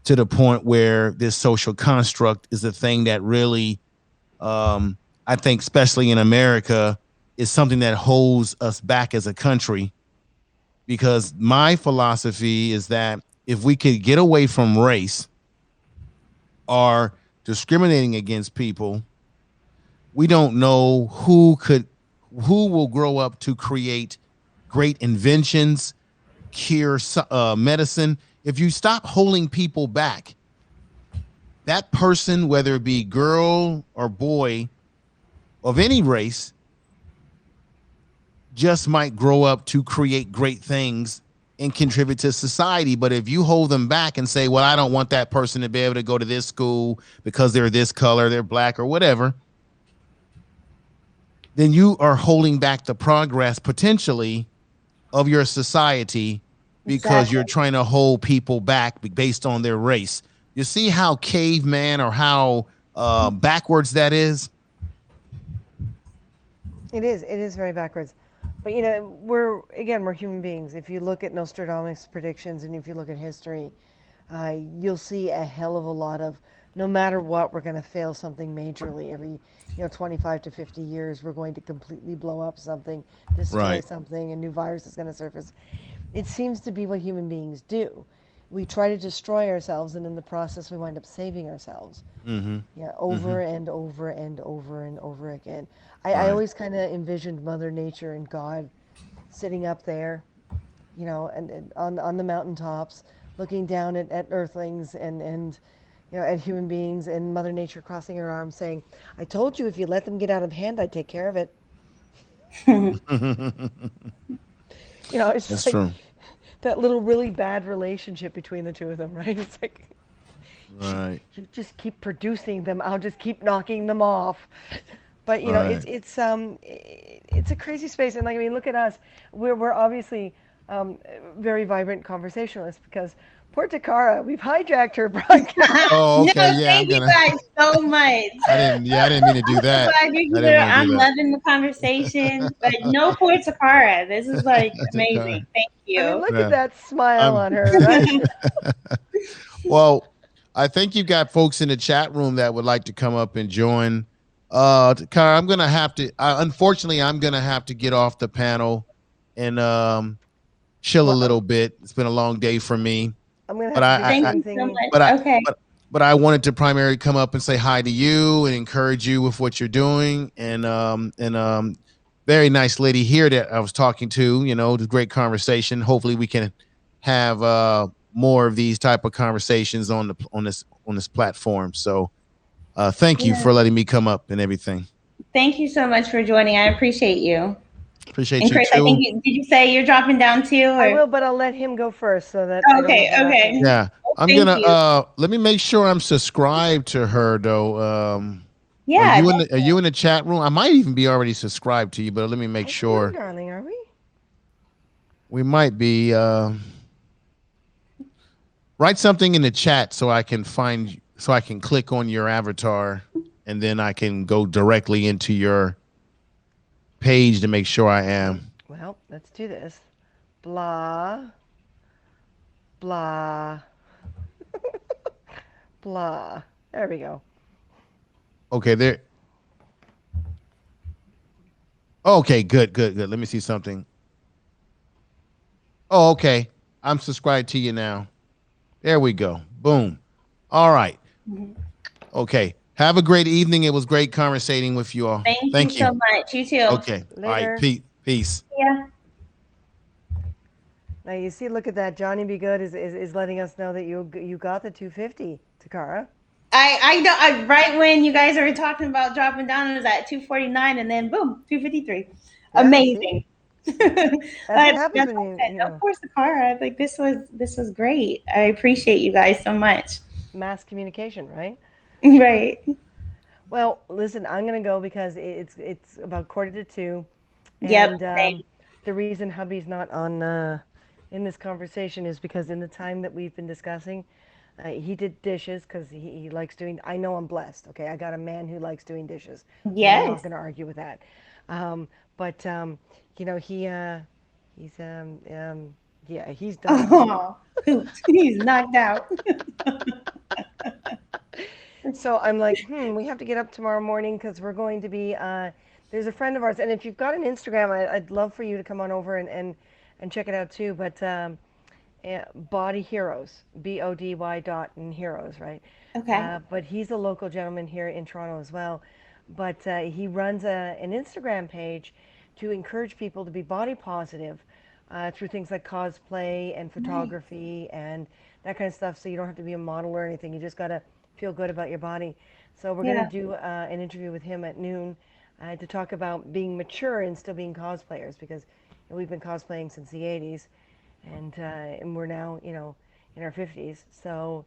to the point where this social construct is the thing that really, I think, especially in America, is something that holds us back as a country. Because my philosophy is that if we could get away from race or discriminating against people, we don't know who will grow up to create great inventions, cure medicine. If you stop holding people back, that person, whether it be girl or boy of any race, just might grow up to create great things and contribute to society. But if you hold them back and say, well, I don't want that person to be able to go to this school because they're this color, they're black or whatever, then you are holding back the progress potentially of your society, because you're trying to hold people back based on their race. You see how caveman or how backwards that is? It is very backwards. But we're human beings. If you look at Nostradamus' predictions and if you look at history, you'll see a hell of a lot of, no matter what, we're going to fail something majorly every 25 to 50 years. We're going to completely blow up something, destroy Right. something, a new virus is going to surface. It seems to be what human beings do. We try to destroy ourselves, and in the process we wind up saving ourselves. Mm-hmm. Yeah, Mm-hmm. over and over and over and over again. I Right. always kind of envisioned Mother Nature and God sitting up there, and on the mountaintops, looking down at earthlings and at human beings, and Mother Nature crossing her arms, saying, "I told you if you let them get out of hand, I'd take care of it." It's That's like true. that little really bad relationship between the two of them, right? It's like, Right. you just keep producing them, I'll just keep knocking them off. But Right. it's a crazy space, and like, I mean, look at us. We're obviously very vibrant conversationalists because poor Takara, we've hijacked her broadcast. Oh, No, okay. Yeah, I'm thank you gonna. guys so much. I didn't. Yeah, I didn't mean to do I'm so that. glad I you're didn't here. want to I'm do loving the conversation. But no poor Takara. This is like that. amazing. Thank I mean, you. look at Yeah. that smile I'm on her, right? well. I think you've got folks in the chat room that would like to come up and join. Kara, I'm gonna have to. Unfortunately, I'm gonna have to get off the panel and chill a Well, little bit. It's been a long day for me, I'm gonna but have to do the Thank same you so thing. but I, much. Okay. but I wanted to primarily come up and say hi to you and encourage you with what you're doing. And very nice lady here that I was talking to. The great conversation. Hopefully, we can have more of these type of conversations on this platform. So, thank you Yeah. for letting me come up and everything. Thank you so much for joining. I appreciate you. Appreciate And you Chris, I think too. did you say you're dropping down too, I or will, but I'll let him go first so that I don't okay, overlap. okay. Yeah, I'm Thank gonna you. let me make sure I'm subscribed to her though. Are Yeah, you in the chat room? I might even be already subscribed to you, but let me make I don't know, sure. darling, are we? We might be. Write something in the chat so I can so I can click on your avatar, and then I can go directly into your page to make sure I am. Well, let's do this. Blah, blah, blah. There we go. Okay, there. Okay, good, good, good. Let me see something. Oh, okay. I'm subscribed to you now. There we go. Boom. All right. Okay. Have a great evening. It was great conversating with you all. thank you Thank you. so much. You too. Okay. All right. Later. Peace. Yeah. Now you see, look at that. Johnny Be Good is letting us know that you got the 250, Takara. I know. Right when you guys were talking about dropping down, it was at 249, and then boom, 253. Yeah, see, Amazing. that's what That's happens when what I said. Of you course, the car. Like this was great. I appreciate you guys so much. mass communication, right? Right. Well, listen, I'm gonna go because it's about quarter to two, Yep. and Same. the reason hubby's not on in this conversation is because in the time that we've been discussing, he did dishes because he likes doing. I know I'm blessed. Okay, I got a man who likes doing dishes. I'm not Yes. going to argue with that. But he's yeah, he's done. Oh, he's knocked out. So I'm like, we have to get up tomorrow morning because we're going to be. There's a friend of ours, and if you've got an Instagram, I'd love for you to come on over and check it out too. But Body Heroes, BODY dot and Heroes, right? Okay. But he's a local gentleman here in Toronto as well. But he runs an Instagram page to encourage people to be body positive through things like cosplay and Nice. photography and that kind of stuff. So you don't have to be a model or anything. You just got to feel good about your body. So we're going to Yeah. do an interview with him at noon to talk about being mature and still being cosplayers because we've been cosplaying since the 80s and we're now, in our 50s. So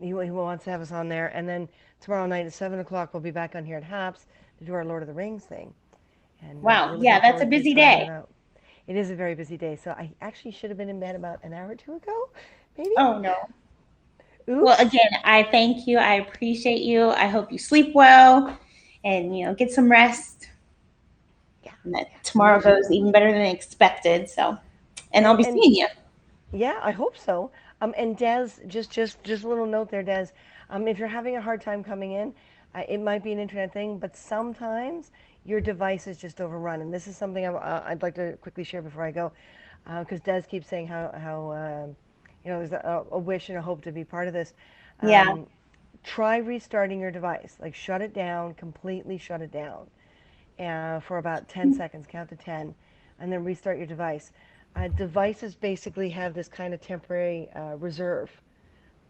he wants to have us on there. And then tomorrow night at 7 o'clock, we'll be back on here at Haps to do our Lord of the Rings thing. And Wow. we're Yeah, looking that's a forward to busy trying that day. out. It is a very busy day. So I actually should have been in bed about an hour or two ago, maybe. Oh no. Well, Oops. again, I thank you. I appreciate you. I hope you sleep well and get some rest. Yeah. And that tomorrow goes even better than expected. So, and I'll be And seeing you. yeah, I hope so. And Des, just a little note there, Des. If you're having a hard time coming in, it might be an internet thing, but sometimes your device is just overrun. And this is something I'd like to quickly share before I go, because Des keeps saying how there's a wish and a hope to be part of this. Yeah. Try restarting your device. Like shut it down, completely shut it down for about 10 seconds, count to 10, and then restart your device. Devices basically have this kind of temporary reserve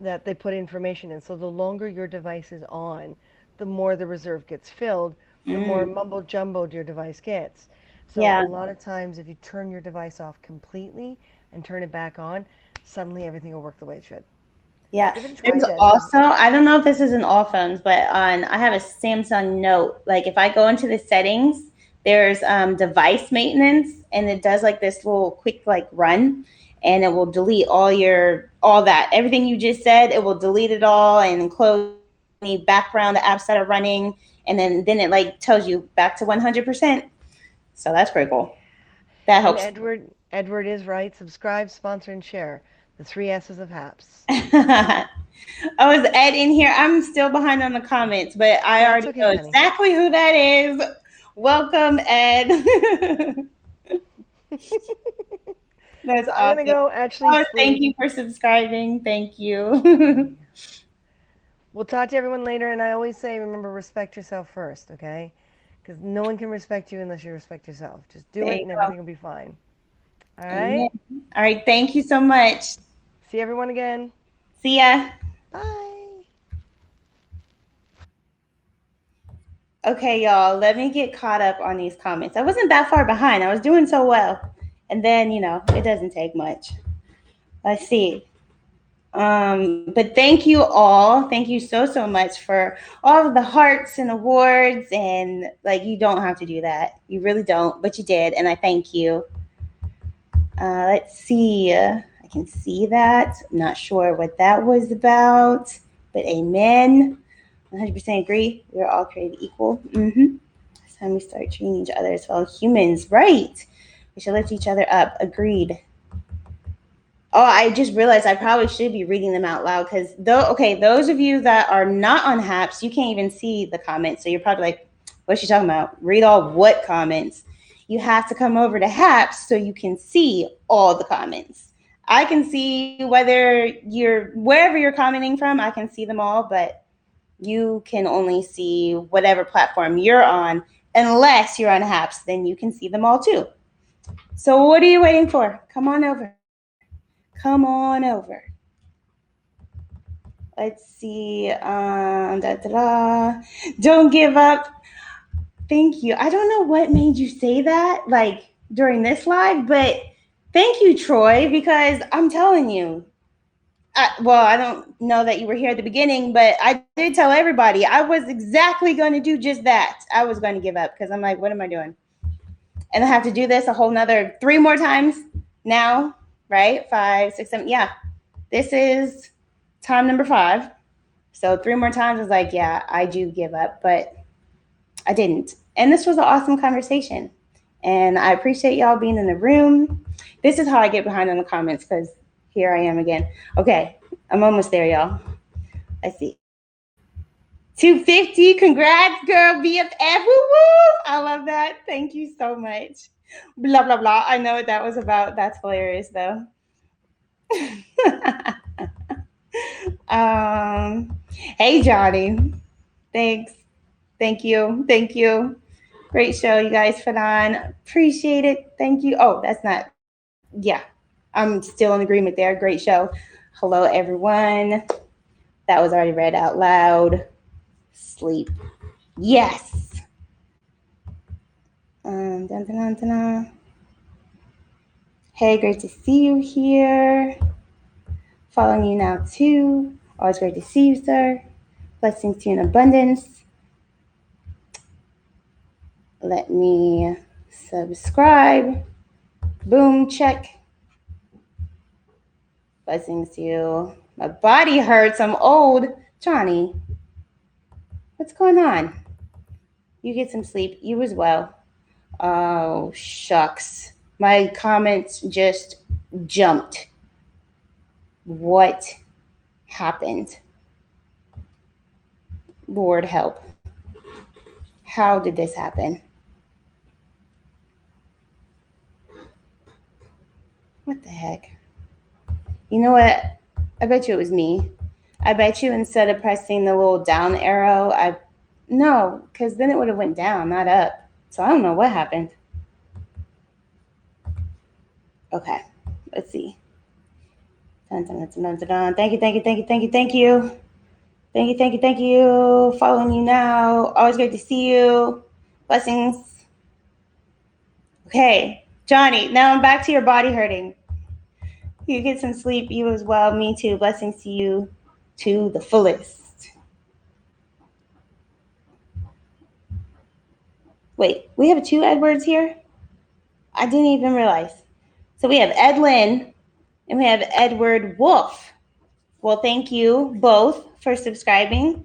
that they put information in. So the longer your device is on, the more the reserve gets filled, the more Mm. mumbo jumboed your device gets. So a Yeah. lot of times, if you turn your device off completely and turn it back on, suddenly everything will work the way it should. Yeah. Give it a try, There's Des, because also, I don't know if this is in all phones, but on I have a Samsung Note. Like if I go into the settings, there's device maintenance and it does like this little quick like run and it will delete all that. Everything you just said, it will delete it all and close any background apps that are running and then it like tells you back to 100%. So that's pretty cool. That and helps. Edward is right. Subscribe, sponsor, and share. The three S's of HAPS. Oh, is Ed in here? I'm still behind on the comments, but I That's already okay, know honey. exactly who that is. Welcome, Ed. That's So I'm gonna awesome. go actually Oh, thank sleep. you for subscribing. Thank you. We'll talk to everyone later, and I always say, remember, respect yourself first, okay? Because no one can respect you unless you respect yourself. Just do There it, you and go. everything will be fine. All Amen. right? All right. Thank you so much. See everyone again. See ya. Bye. Okay, y'all. Let me get caught up on these comments. I wasn't that far behind. I was doing so well. And then, it doesn't take much. Let's see. But thank you all. Thank you so much for all of the hearts and awards. And like, you don't have to do that. You really don't, but you did. And I thank you. Let's see. I can see that. I'm not sure what that was about, but amen. 100% agree. We're all created equal. It's time we start treating each other as fellow humans. Right. We should lift each other up. Agreed. Oh, I just realized I probably should be reading them out loud because those of you that are not on Haps, you can't even see the comments. So you're probably like, what's she talking about? Read all what comments? You have to come over to Haps so you can see all the comments. I can see whether wherever you're commenting from, I can see them all, but you can only see whatever platform you're on unless you're on Haps, then you can see them all too. So what are you waiting for? Come on over. Come on over. Let's see. Don't give up. Thank you. I don't know what made you say that, like during this live, but thank you, Troy, because I'm telling you. I don't know that you were here at the beginning, but I did tell everybody I was exactly going to do just that. I was going to give up because I'm like, what am I doing? And I have to do this a whole nother 3 more times now, right? 5, 6, 7. Yeah. This is time number 5. So 3 more times, I was like, yeah, I do give up, but I didn't. And this was an awesome conversation. And I appreciate y'all being in the room. This is how I get behind on the comments because here I am again. Okay, I'm almost there, y'all. Let's see. 250. Congrats, girl. BFF. Woo woo. I love that. Thank you so much. Blah, blah, blah. I know what that was about. That's hilarious, though. Hey, Johnny. Thanks. Thank you. Thank you. Great show you guys put on. Appreciate it. Thank you. Oh, that's not, yeah. I'm still in agreement there. Great show. Hello, everyone. That was already read out loud. Sleep. Yes. Dun, dun, dun, dun. Hey, great to see you here. Following you now, too. Always great to see you, sir. Blessings to you in abundance. Let me subscribe. Boom, check. Blessings to you. My body hurts. I'm old. Johnny, what's going on? You get some sleep. You as well. Oh, shucks. My comments just jumped. What happened? Lord help. How did this happen? What the heck? You know what? I bet you it was me. I bet you instead of pressing the little down arrow, no, because then it would have went down, not up. So I don't know what happened. Okay, let's see. Dun, dun, dun, dun, dun, dun. Thank you, thank you, thank you, thank you, thank you. Thank you, thank you, thank you. Following you now. Always great to see you. Blessings. Okay, Johnny, now I'm back to your body hurting. You get some sleep, you as well. Me too. Blessings to you to the fullest. Wait, we have two Edwards here? I didn't even realize. So we have Ed Lynn and we have Edward Wolf. Well, thank you both for subscribing.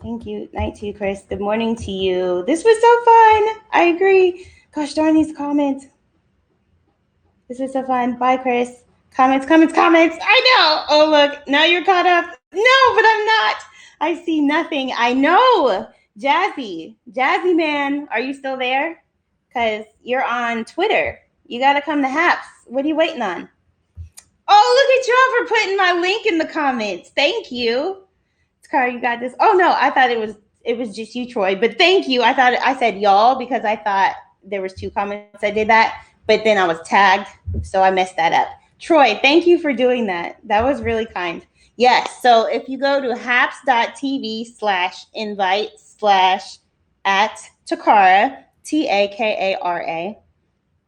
Thank you. Night to you, Chris. Good morning to you. This was so fun. I agree. Gosh darn these comments. This was so fun. Bye, Chris. Comments, comments, comments. I know. Oh, look. Now you're caught up. No, but I'm not. I see nothing. I know. Jazzy. Jazzy man, are you still there? Because you're on Twitter. You got to come to Haps. What are you waiting on? Oh, look at y'all for putting my link in the comments. Thank you. Takara, you got this. Oh no, I thought it was just you, Troy. But thank you. I thought I said y'all because I thought there was two comments. I did that, but then I was tagged, so I messed that up. Troy, thank you for doing that. That was really kind. Yes. So if you go to haps.tv/invite/ @Takara TAKARA,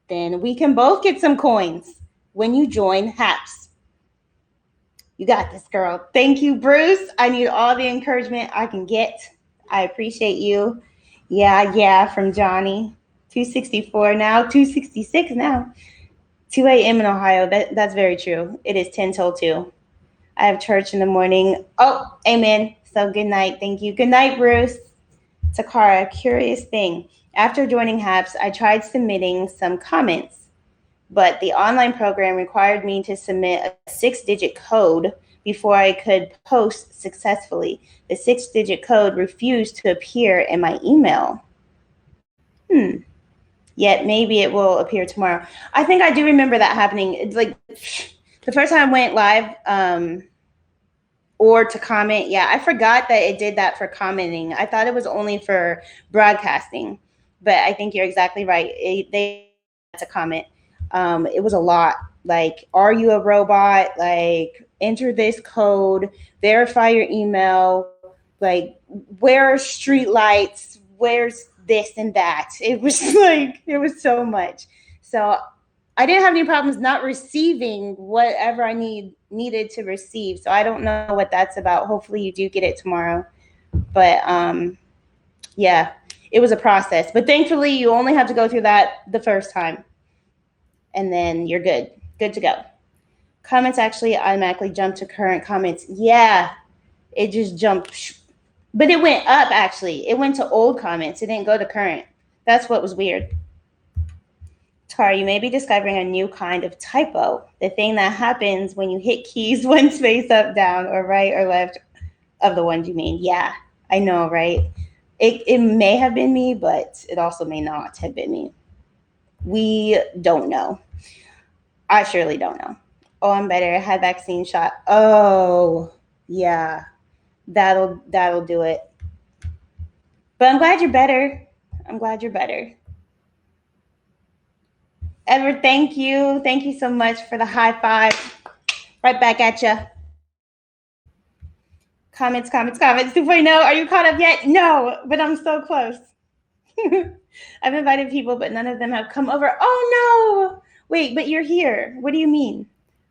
then we can both get some coins when you join Haps. You got this, girl. Thank you, Bruce. I need all the encouragement I can get. I appreciate you. Yeah, from Johnny. 264 now, 266 now. 2 a.m. in Ohio. That's very true. It is 10 till 2. I have church in the morning. Oh, amen. So good night. Thank you. Good night, Bruce. Takara, curious thing. After joining HAPS, I tried submitting some comments, but the online program required me to submit a 6-digit code before I could post successfully. The 6-digit code refused to appear in my email. Yet maybe it will appear tomorrow. I think I do remember that happening. It's like the first time I went live or to comment. Yeah, I forgot that it did that for commenting. I thought it was only for broadcasting, but I think you're exactly right. They to comment. It was a lot. Like, are you a robot? Like, enter this code, verify your email. Like, where are street lights? Where's this and that? It was like, it was so much. So I didn't have any problems not receiving whatever I needed to receive. So I don't know what that's about. Hopefully you do get it tomorrow. But yeah, it was a process. But thankfully you only have to go through that the first time. And then you're good to go. Comments actually automatically jump to current comments. Yeah, it just jumped. But it went up, actually. It went to old comments. It didn't go to current. That's what was weird. Tara, you may be discovering a new kind of typo. The thing that happens when you hit keys one space up, down, or right or left of the ones you mean. Yeah, I know, right? It may have been me, but it also may not have been me. We don't know. I surely don't know. Oh, I'm better. I had vaccine shot. Oh, yeah. That'll do it. But I'm glad you're better. I'm glad you're better. Edward, thank you. Thank you so much for the high five. Right back at you. Comments 2.0. Are you caught up yet? No, but I'm so close. I've invited people, but none of them have come over. Oh, no. Wait, but you're here. What do you mean?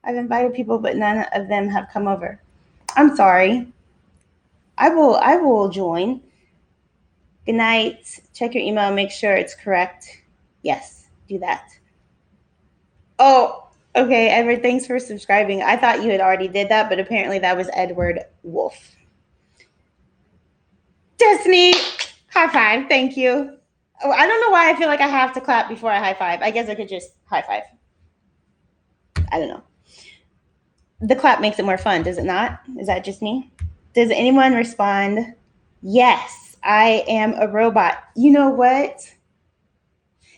I've invited people, but none of them have come over. I'm sorry. I will join. Good night. Check your email. Make sure it's correct. Yes, do that. Oh, okay, Edward, thanks for subscribing. I thought you had already did that, but apparently that was Edward Wolf. Destiny, High five. Thank you. Oh, I don't know why I feel like I have to clap before I high five. I guess I could just high five. I don't know. The clap makes it more fun, does it not? Is that just me? Does anyone respond? Yes, I am a robot. You know what?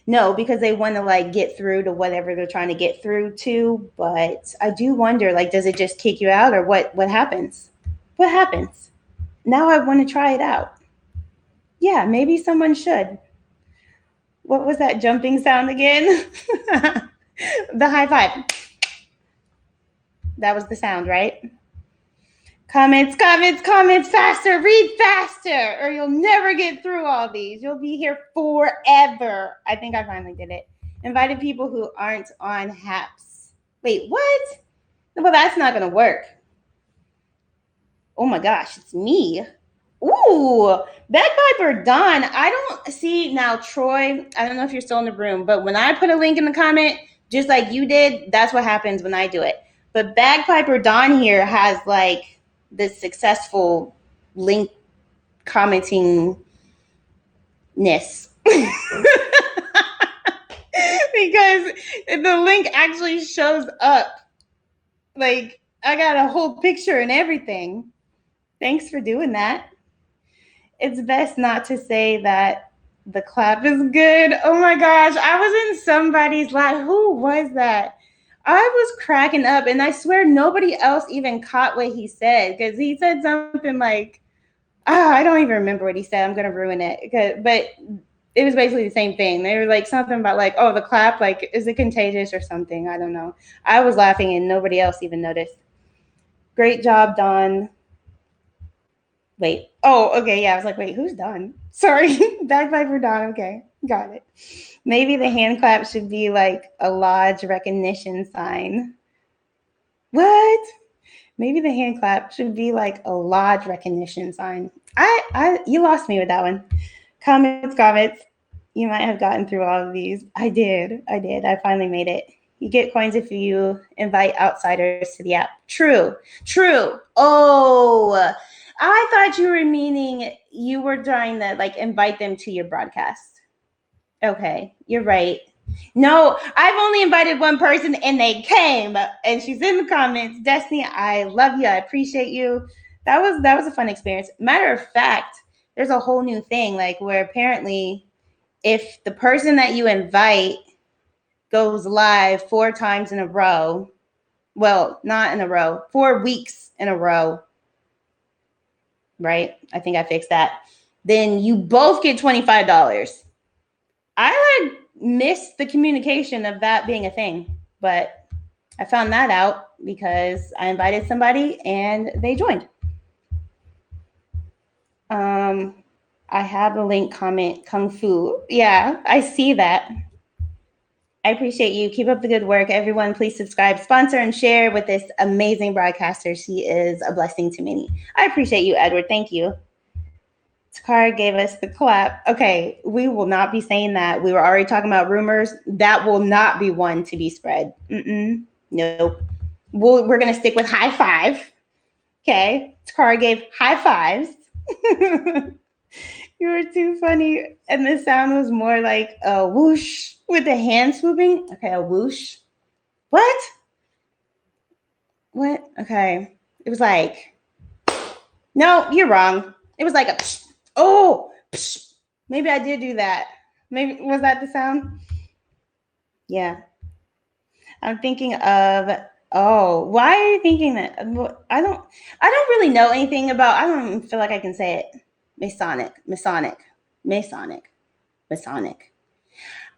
No, because they want to like get through to whatever they're trying to get through to. But I do wonder, like, does it just kick you out, or what happens? What happens? Now I want to try it out. Yeah, maybe someone should. What was that jumping sound again? The high five. That was the sound, right? Comments, comments, comments, faster, read faster, or you'll never get through all these. You'll be here forever. I think I finally did it. Invited people who aren't on HAPS. Wait, what? Well, that's not going to work. Oh my gosh, it's me. Ooh, Bagpiper Don. I don't see now, Troy. I don't know if you're still in the room, but when I put a link in the comment, just like you did, that's what happens when I do it. But Bagpiper Don here has like this successful link commenting ness. Because the link actually shows up. Like, I got a whole picture and everything. Thanks for doing that. It's best not to say that the clap is good. Oh my gosh, I was in somebody's live. Who was that? I was cracking up, and I swear nobody else even caught what he said, because he said something like, I don't even remember what he said. I'm going to ruin it. But it was basically the same thing. They were like something about like, oh, the clap, like, is it contagious or something? I don't know. I was laughing and nobody else even noticed. Great job, Don. Wait. Oh, okay. Yeah. I was like, wait, who's Don? Sorry. Bagpiper Don. Okay. Got it. Maybe the hand clap should be like a lodge recognition sign. What? Maybe the hand clap should be like a lodge recognition sign. You lost me with that one. Comments. You might have gotten through all of these. I did. I finally made it. You get coins if you invite outsiders to the app. True. Oh, I thought you were meaning you were trying to like invite them to your broadcast. Okay, you're right. No, I've only invited one person and they came, and she's in the comments. Destiny, I love you. I appreciate you. That was a fun experience. Matter of fact, there's a whole new thing like where apparently if the person that you invite goes live 4 times in a row, well, not in a row, 4 weeks in a row, right? I think I fixed that. Then you both get $25. I like missed the communication of that being a thing, but I found that out because I invited somebody and they joined. I have the link comment Kung Fu. Yeah, I see that. I appreciate you. Keep up the good work. Everyone, please subscribe, sponsor, and share with this amazing broadcaster. She is a blessing to many. I appreciate you, Edward. Thank you. Takara gave us the clap. Okay, we will not be saying that. We were already talking about rumors. That will not be one to be spread. Nope. We're going to stick with high five. Okay, Takara gave high fives. You were too funny. And the sound was more like a whoosh with the hand swooping. Okay, a whoosh. What? Okay. It was like, no, you're wrong. It was like a psh. Oh, psh. Maybe I did do that. Maybe, was that the sound? Yeah. I'm thinking of, why are you thinking that? I don't really know anything about, I don't feel like I can say it. Masonic.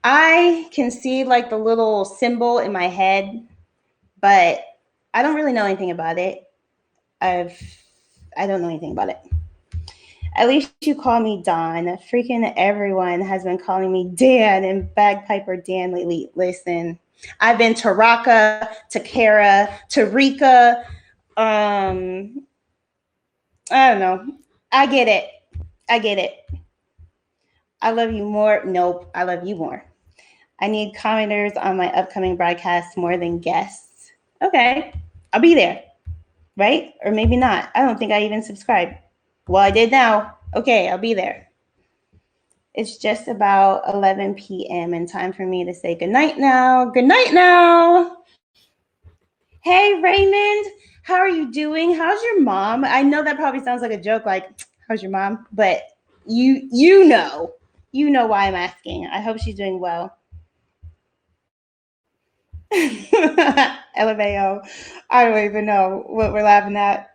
I can see like the little symbol in my head, but I don't really know anything about it. I don't know anything about it. At least you call me Don. Freaking everyone has been calling me Dan and Bagpiper Dan lately. Listen, I've been Taraka, Takara, Tarika. I don't know. I get it. I love you more. Nope, I love you more. I need commenters on my upcoming broadcast more than guests. Okay, I'll be there. Right? Or maybe not. I don't think I even subscribed. Well, I did now. Okay, I'll be there. It's just about 11 p.m. and time for me to say goodnight now. Good night now. Hey, Raymond. How are you doing? How's your mom? I know that probably sounds like a joke, like, how's your mom? But you know why I'm asking. I hope she's doing well. LMAO. I don't even know what we're laughing at.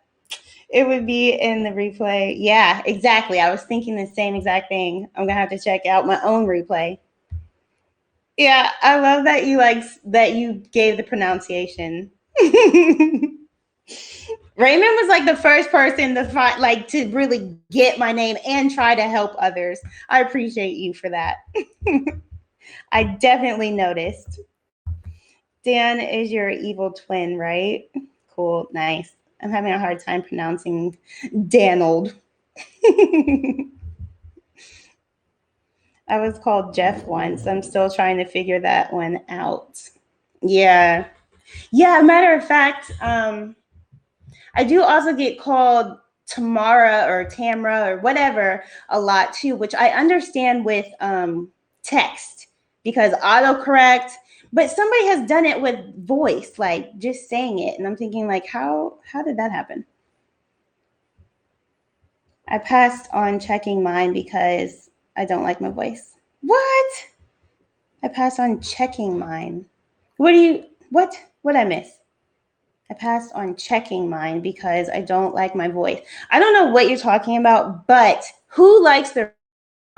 It would be in the replay. Yeah, exactly. I was thinking the same exact thing. I'm gonna have to check out my own replay. Yeah, I love that you gave the pronunciation. Raymond was like the first person to find, like, to really get my name and try to help others. I appreciate you for that. I definitely noticed. Dan is your evil twin, right? Cool, nice. I'm having a hard time pronouncing Danold. I was called Jeff once. I'm still trying to figure that one out. Yeah. Yeah, matter of fact, I do also get called Tamara or Tamra or whatever a lot too, which I understand with text because autocorrect, but somebody has done it with voice, like just saying it. And I'm thinking, like, how did that happen? I passed on checking mine because I don't like my voice. What? I passed on checking mine. What I miss? I passed on checking mine because I don't like my voice. I don't know what you're talking about, but who likes their,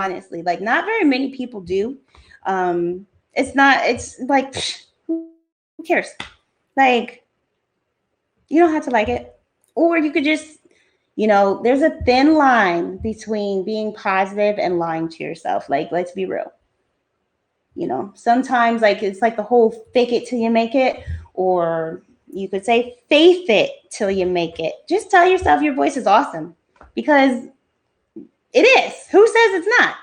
honestly? Like, not very many people do. It's like, who cares? Like, you don't have to like it. Or you could just, there's a thin line between being positive and lying to yourself. Like, let's be real. Sometimes, like, it's like the whole fake it till you make it, or you could say faith it till you make it. Just tell yourself your voice is awesome, because it is. Who says it's not?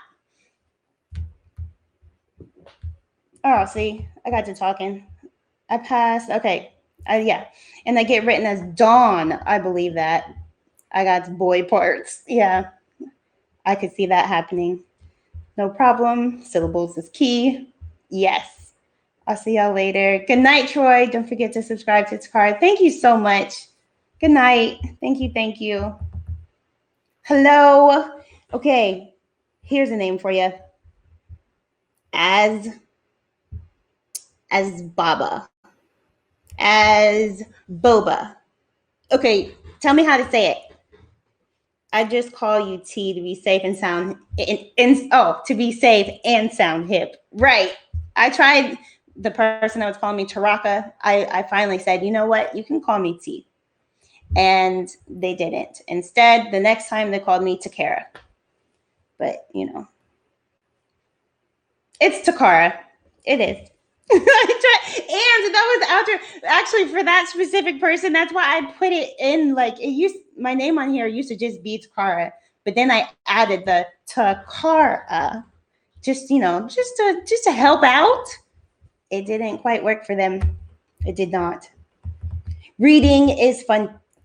Oh, see, I got to talking. I passed. Okay. Yeah. And I get written as Dawn. I believe that. I got boy parts. Yeah. I could see that happening. No problem. Syllables is key. Yes. I'll see y'all later. Good night, Troy. Don't forget to subscribe to Takara. Thank you so much. Good night. Thank you. Thank you. Hello. Okay. Here's a name for you. As Baba. As Boba. Okay. Tell me how to say it. I just call you T to be safe and sound to be safe and sound hip. Right. I tried the person that was calling me Taraka. I finally said, you know what? You can call me T. And they didn't. Instead, the next time they called me Takara. But, it's Takara. It is. And that was after, actually, for that specific person, that's why I put it in, like, my name on here used to just be Takara, but then I added the Takara, just to help out. It didn't quite work for them. It did not. Reading is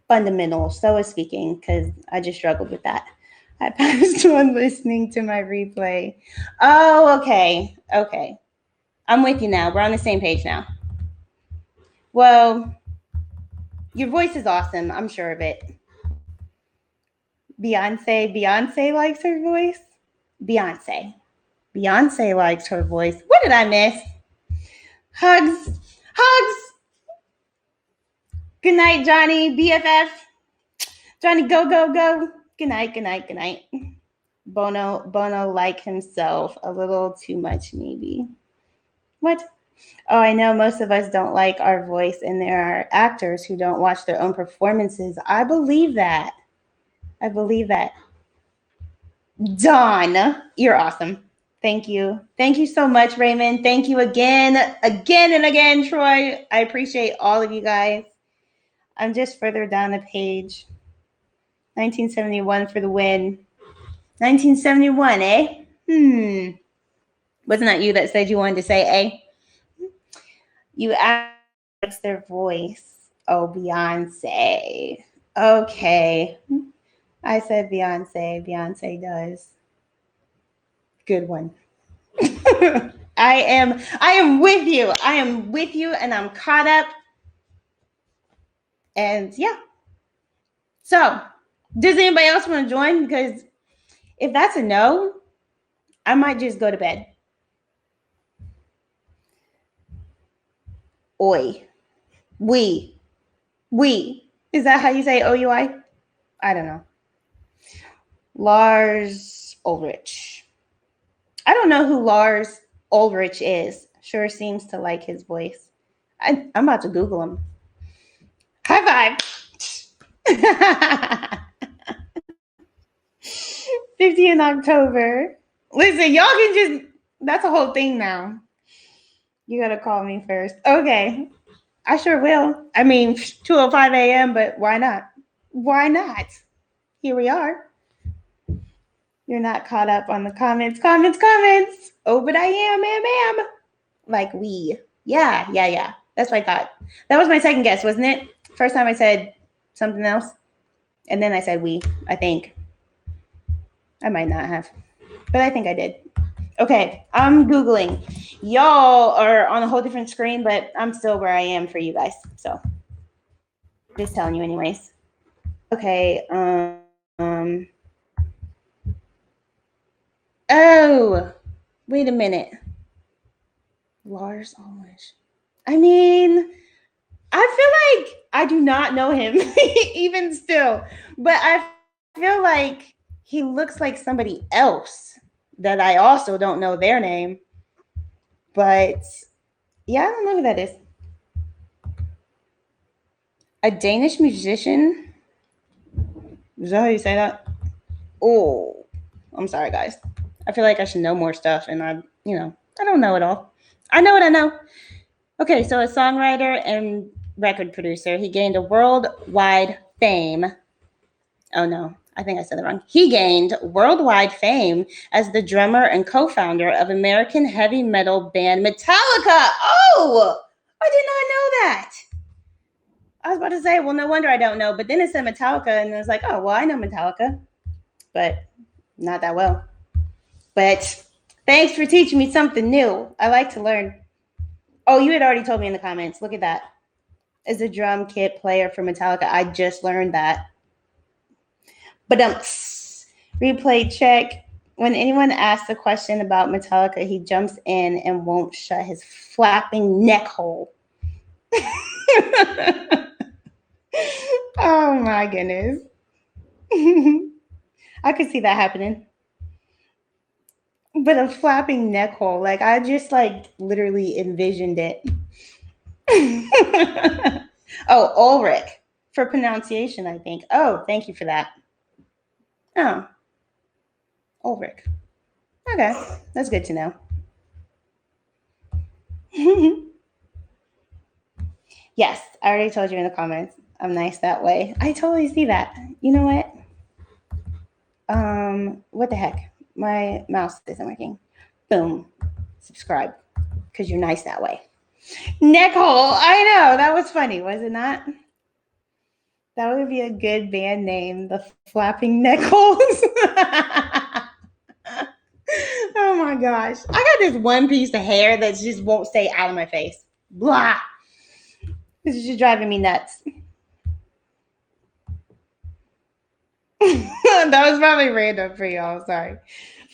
fundamental, so is speaking, because I just struggled with that. I passed on listening to my replay. Oh, okay. I'm with you now. We're on the same page now. Well, your voice is awesome. I'm sure of it. Beyonce likes her voice. Beyonce likes her voice. What did I miss? Hugs. Good night, Johnny. BFF. Johnny, go. Good night. Bono like himself. A little too much, maybe. What? Oh, I know most of us don't like our voice, and there are actors who don't watch their own performances. I believe that. Dawn, you're awesome. Thank you. Thank you so much, Raymond. Thank you again and again, Troy. I appreciate all of you guys. I'm just further down the page. 1971 for the win. 1971, eh? Wasn't that you that said you wanted to say eh? You asked their voice. Oh, Beyonce. Okay. I said Beyonce. Beyonce does. Good one. I am with you. I am with you, and I'm caught up. And yeah. So, does anybody else want to join? Because if that's a no, I might just go to bed. Oi. We. Is that how you say OUI? I don't know. Lars Ulrich. I don't know who Lars Ulrich is. Sure seems to like his voice. I'm about to Google him. High five. 50 in October. Listen, y'all can just, that's a whole thing now. You gotta call me first. Okay. I sure will. I mean, 2:05 a.m., but why not? Why not? Here we are. You're not caught up on the comments. Oh, but I am, ma'am. Like we. Yeah. That's what I thought. That was my second guess, wasn't it? First time I said something else. And then I said we, I think. I might not have, but I think I did. Okay, I'm Googling. Y'all are on a whole different screen, but I'm still where I am for you guys. So just telling you anyways. Okay, oh, wait a minute. Lars Ulrich. I mean, I feel like I do not know him, even still, but I feel like he looks like somebody else that I also don't know their name. But yeah, I don't know who that is. A Danish musician? Is that how you say that? Oh, I'm sorry, guys. I feel like I should know more stuff, and I don't know it all. I know what I know. Okay, so a songwriter and record producer. He gained a worldwide fame. Oh no, I think I said that wrong. He gained worldwide fame as the drummer and co-founder of American heavy metal band Metallica. Oh, I did not know that. I was about to say, well, no wonder I don't know. But then it said Metallica, and I was like, oh, well, I know Metallica, but not that well. But thanks for teaching me something new. I like to learn. Oh, you had already told me in the comments. Look at that. As a drum kit player for Metallica, I just learned that. But replay check. When anyone asks a question about Metallica, he jumps in and won't shut his flapping neck hole. Oh my goodness. I could see that happening. But a flapping neck hole, like I just like literally envisioned it. Oh, Ulrich for pronunciation, I think. Oh, thank you for that. Oh, Ulrich. Okay, that's good to know. Yes, I already told you in the comments. I'm nice that way. I totally see that. You know what? What the heck? My mouse isn't working. Boom. Subscribe because you're nice that way. Neck hole. I know. That was funny, was it not? That would be a good band name, the Flapping Neck Holes. Oh my gosh. I got this one piece of hair that just won't stay out of my face. Blah. This is just driving me nuts. That was probably random for y'all. Sorry.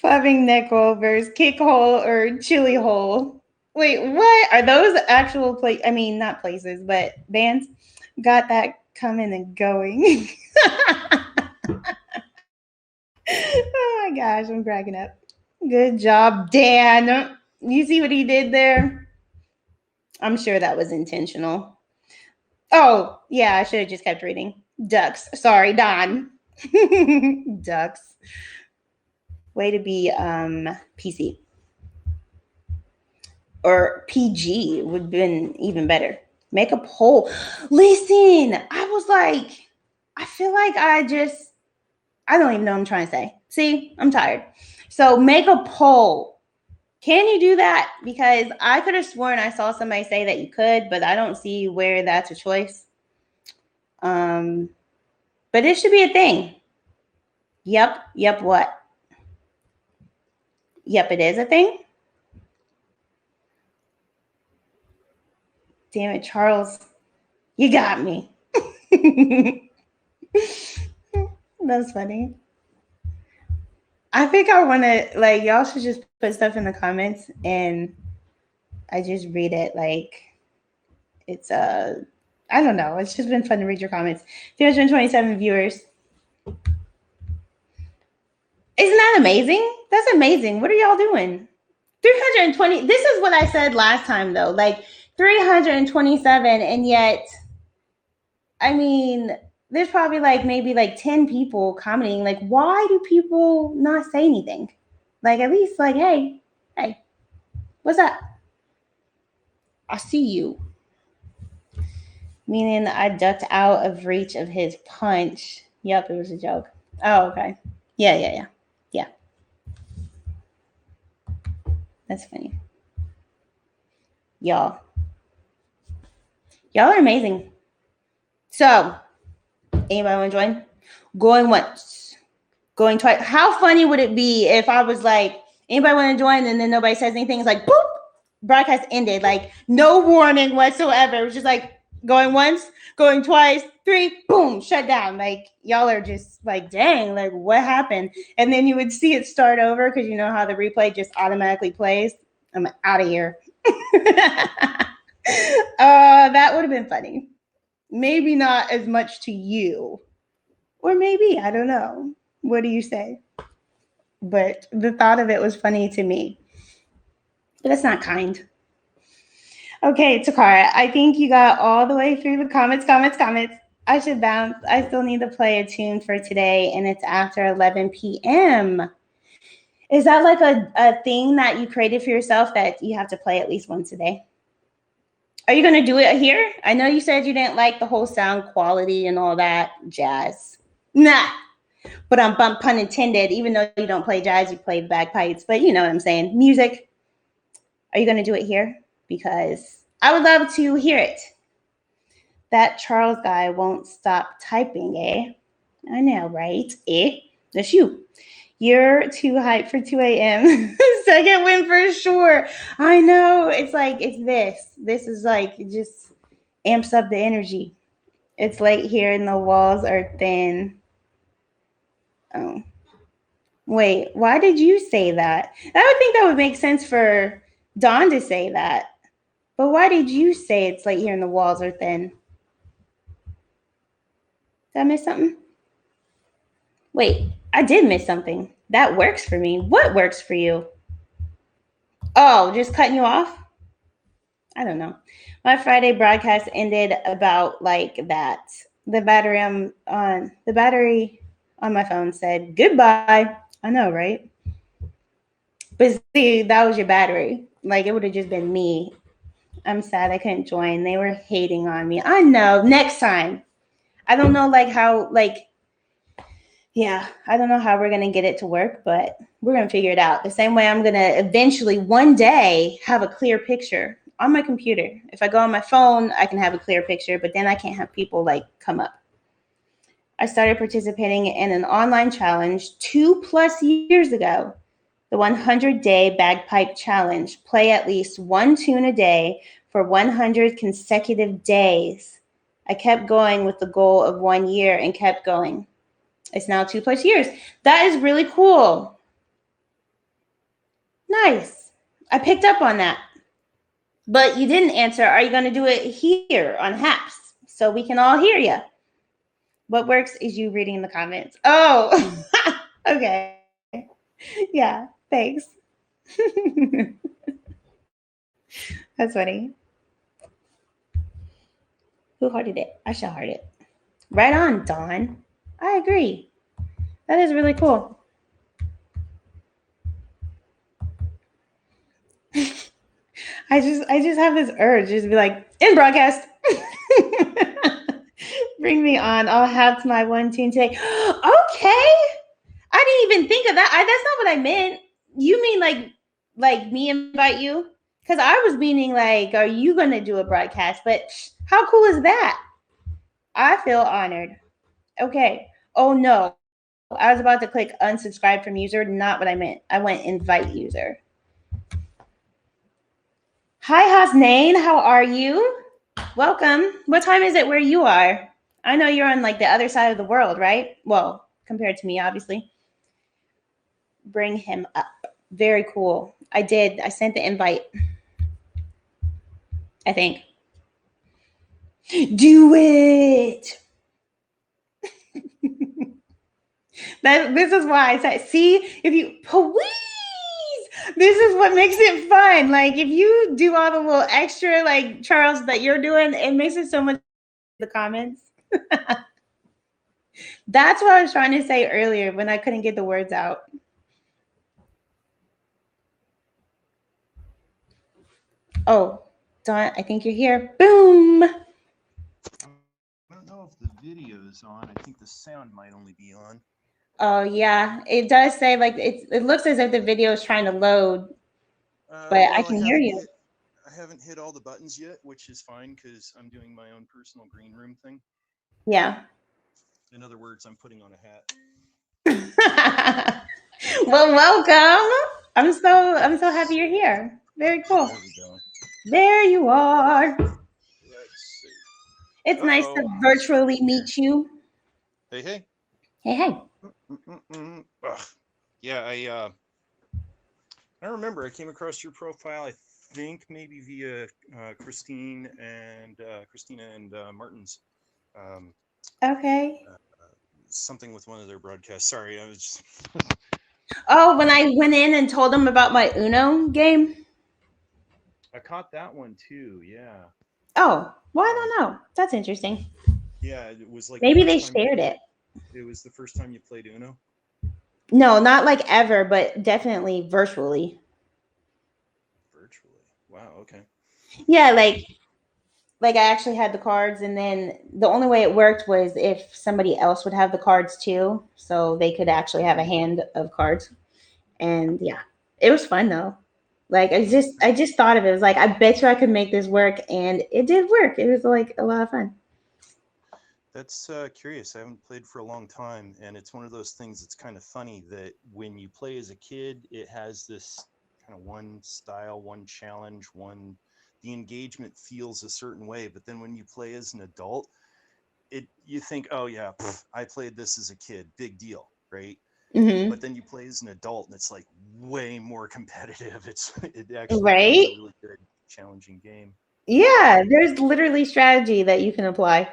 Flapping neck hole versus kick hole or chili hole. Wait, what are those actual I mean, not places, but bands. Got that coming and going. Oh my gosh, I'm cracking up. Good job, Dan. You see what he did there? I'm sure that was intentional. Oh, yeah, I should have just kept reading. Ducks. Sorry, Don. Ducks. Way to be PC. Or PG would have been even better. Make a poll. Listen, I was like, I feel like I don't even know what I'm trying to say. See, I'm tired. So make a poll. Can you do that? Because I could have sworn I saw somebody say that you could, but I don't see where that's a choice. But it should be a thing. Yep, what? Yep, it is a thing. Damn it, Charles. You got me. That's funny. I think I want to, like, y'all should just put stuff in the comments and I just read it. Like, it's, I don't know. It's just been fun to read your comments. 327 viewers. Isn't that amazing? That's amazing. What are y'all doing? 320. This is what I said last time, though. Like, 327, and yet, I mean, there's probably like maybe like 10 people commenting. Like, why do people not say anything? Like, at least, like, hey, what's up? I see you. Meaning I ducked out of reach of his punch. Yep, it was a joke. Oh, okay. Yeah. That's funny. Y'all are amazing. So, anybody want to join? Going once, going twice. How funny would it be if I was like, anybody want to join, and then nobody says anything? It's like, boop, broadcast ended. Like, no warning whatsoever. It was just like, going once, going twice, three, boom, shut down. Like, y'all are just like, dang, like, what happened? And then you would see it start over because you know how the replay just automatically plays. I'm out of here. That would have been funny. Maybe not as much to you. Or maybe, I don't know. What do you say? But the thought of it was funny to me. But that's not kind. Okay, Takara, I think you got all the way through the comments. I should bounce. I still need to play a tune for today, and it's after 11 p.m. Is that like a thing that you created for yourself that you have to play at least once a day? Are you going to do it here? I know you said you didn't like the whole sound quality and all that jazz. Nah. But I'm pun intended, even though you don't play jazz, you play the bagpipes. But you know what I'm saying. Music. Are you going to do it here? Because I would love to hear it. That Charles guy won't stop typing, eh? I know, right? That's you. You're too hyped for 2 a.m. Second win for sure. I know. It's like, it's this. This is like, it just amps up the energy. It's late here and the walls are thin. Oh. Wait, why did you say that? I would think that would make sense for Dawn to say that. But why did you say it's late here and the walls are thin? Did I miss something? Wait, I did miss something. That works for me. What works for you? Oh, just cutting you off? I don't know. My Friday broadcast ended about like that. The battery on my phone said goodbye. I know, right? But see, that was your battery. Like, it would have just been me. I'm sad I couldn't join. They were hating on me. I know. Next time. I don't know, like, how, like, yeah, I don't know how we're going to get it to work, but we're going to figure it out. The same way I'm going to eventually one day have a clear picture on my computer. If I go on my phone, I can have a clear picture, but then I can't have people, like, come up. I started participating in an online challenge 2+ years ago. The 100-day bagpipe challenge. Play at least one tune a day for 100 consecutive days. I kept going with the goal of 1 year and kept going. It's now 2+ years. That is really cool. Nice. I picked up on that. But you didn't answer, are you going to do it here on Haps so we can all hear you? What works is you reading the comments. Oh, okay. Yeah. Thanks. That's funny. Who hearted it? I shall heart it. Right on, Dawn. I agree. That is really cool. I just have this urge just to be like, in broadcast. Bring me on. I'll have my one tune today. Okay. I didn't even think of that. That's not what I meant. You mean like me invite you? Because I was meaning like, are you going to do a broadcast? But how cool is that? I feel honored. Okay. Oh, no. I was about to click unsubscribe from user. Not what I meant. I went invite user. Hi, Hasnain. How are you? Welcome. What time is it where you are? I know you're on like the other side of the world, right? Well, compared to me, obviously. Bring him up. Very cool. I did. I sent the invite, I think. Do it. This is why I said, see, if you please, this is what makes it fun. Like if you do all the little extra, like Charles, that you're doing, it makes it so much. The comments. That's what I was trying to say earlier when I couldn't get the words out. Oh, Don, I think you're here. Boom. I don't know if the video is on. I think the sound might only be on. Oh yeah, it does say like it looks as if the video is trying to load, but Well, I can hear you. I haven't hit all the buttons yet, which is fine because I'm doing my own personal green room thing. Yeah. In other words, I'm putting on a hat. Well, welcome. I'm so happy you're here. Very cool. There we go. There you are. Let's see. It's nice to virtually meet you. Hey, hey. Hey, hey. Ugh. Yeah, I don't remember. I came across your profile. I think maybe via Christina and Martin's. Okay. Something with one of their broadcasts. Sorry, I was just. Oh, when I went in and told them about my Uno game. I caught that one too. Yeah. Oh, well, I don't know. That's interesting. Yeah, it was like maybe they shared it. It was the first time you played Uno? No, not like ever, but definitely virtually. Virtually. Wow, okay. Yeah, like I actually had the cards, and then the only way it worked was if somebody else would have the cards too, so they could actually have a hand of cards. And yeah, it was fun though. Like I just thought of it. It was like I bet you I could make this work, and it did work. It was like a lot of fun. That's curious. I haven't played for a long time, and it's one of those things that's kind of funny that when you play as a kid, it has this kind of one style, one challenge, the engagement feels a certain way, but then when you play as an adult, you think, oh yeah, I played this as a kid, big deal, right? Mm-hmm. But then you play as an adult, and it's like way more competitive. It actually right. becomes a really good, challenging game. Yeah, there's literally strategy that you can apply.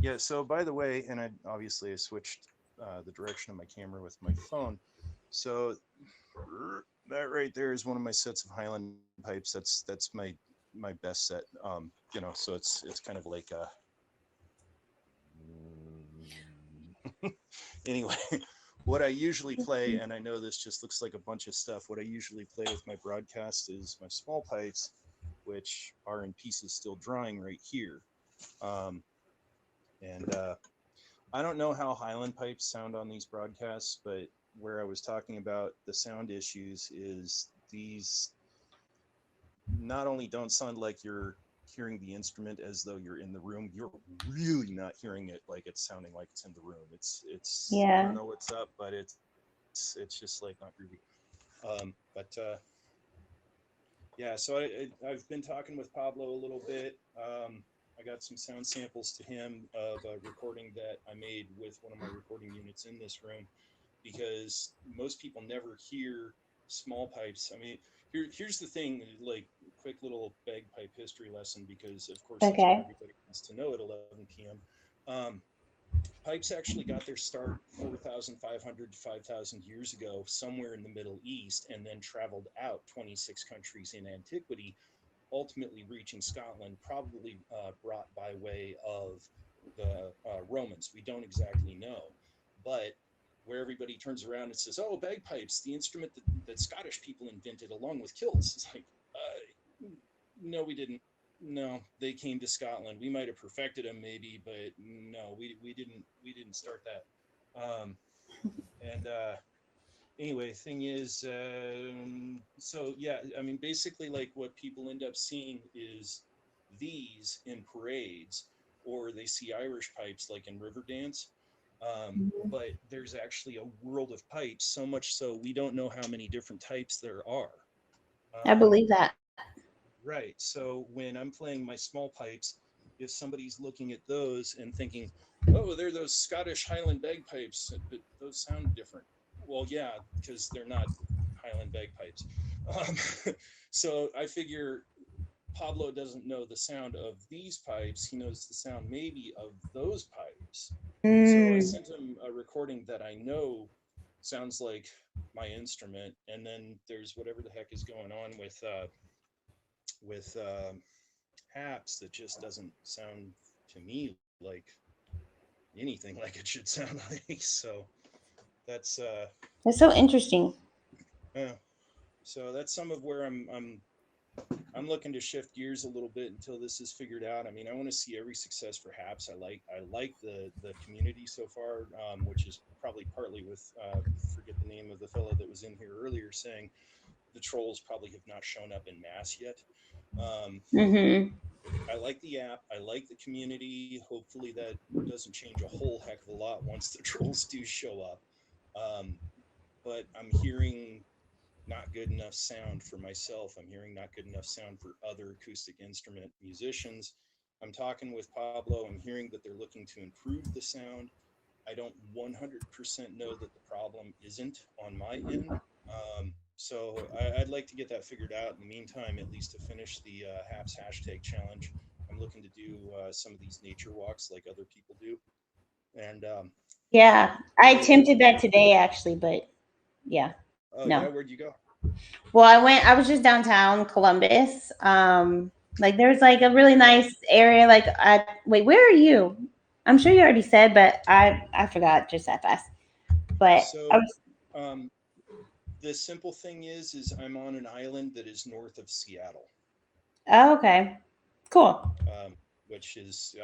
Yeah. So by the way, and I switched the direction of my camera with my phone. So that right there is one of my sets of Highland pipes. That's my best set. So it's kind of like anyway. What I usually play, and I know this just looks like a bunch of stuff. What I usually play with my broadcast is my small pipes, which are in pieces still drying right here. And I don't know how Highland pipes sound on these broadcasts, but where I was talking about the sound issues is these not only don't sound like you're hearing the instrument as though you're in the room, you're really not hearing it like it's sounding like it's in the room. It's Yeah. I don't know what's up, but it's just like not groovy. Yeah, so I've been talking with Pablo a little bit. I got some sound samples to him of a recording that I made with one of my recording units in this room, because most people never hear small pipes. I mean, here's the thing, like quick little bagpipe history lesson, because of course that's what everybody wants to know at 11 p.m. Pipes actually got their start 4,500 to 5,000 years ago, somewhere in the Middle East, and then traveled out 26 countries in antiquity, ultimately reaching Scotland, probably brought by way of the Romans. We don't exactly know, but where everybody turns around and says, "Oh, bagpipes, the instrument that Scottish people invented along with kilts," it's like, no, we didn't. No, they came to Scotland. We might have perfected them, maybe, but no, we didn't start that. And anyway, thing is, so yeah, I mean, basically, like what people end up seeing is these in parades, or they see Irish pipes like in river dance. But there's actually a world of pipes, so much so we don't know how many different types there are. I Um, believe that. right. So when I'm playing my small pipes, if somebody's looking at those and thinking, oh, they're those Scottish Highland bagpipes, but those sound different. Well, yeah, because they're not Highland bagpipes. So I figure Pablo doesn't know the sound of these pipes. He knows the sound maybe of those pipes. So I Mm. sent him a recording that I know sounds like my instrument, and then there's whatever the heck is going on with Haps that just doesn't sound to me like anything like it should sound like. So that's That's so interesting. uh, so that's some of where I'm looking to shift gears a little bit until this is figured out. I mean, I want to see every success for Haps. I like the community so far, which is probably partly with forget the name of the fellow that was in here earlier saying the trolls probably have not shown up in mass yet. Um, Mm-hmm. I like the app. I like the community. Hopefully that doesn't change a whole heck of a lot once the trolls do show up. Um, but I'm hearing not good enough sound for myself. I'm hearing not good enough sound for other acoustic instrument musicians. I'm talking with Pablo. I'm hearing that they're looking to improve the sound. I don't 100% know that the problem isn't on my end. So I'd like to get that figured out. In the meantime, at least to finish the HAPS hashtag challenge, I'm looking to do some of these nature walks like other people do. And Yeah, I really, attempted that today actually, but yeah, oh yeah, no. where'd you go? Well, I was just downtown Columbus. Like there's like a really Oh, nice area. Like, wait, where are you? I'm sure you already said, but I forgot just that fast. But I so was. um, the simple thing is I'm on an island that is north of Seattle, Oh, okay, cool. um, which is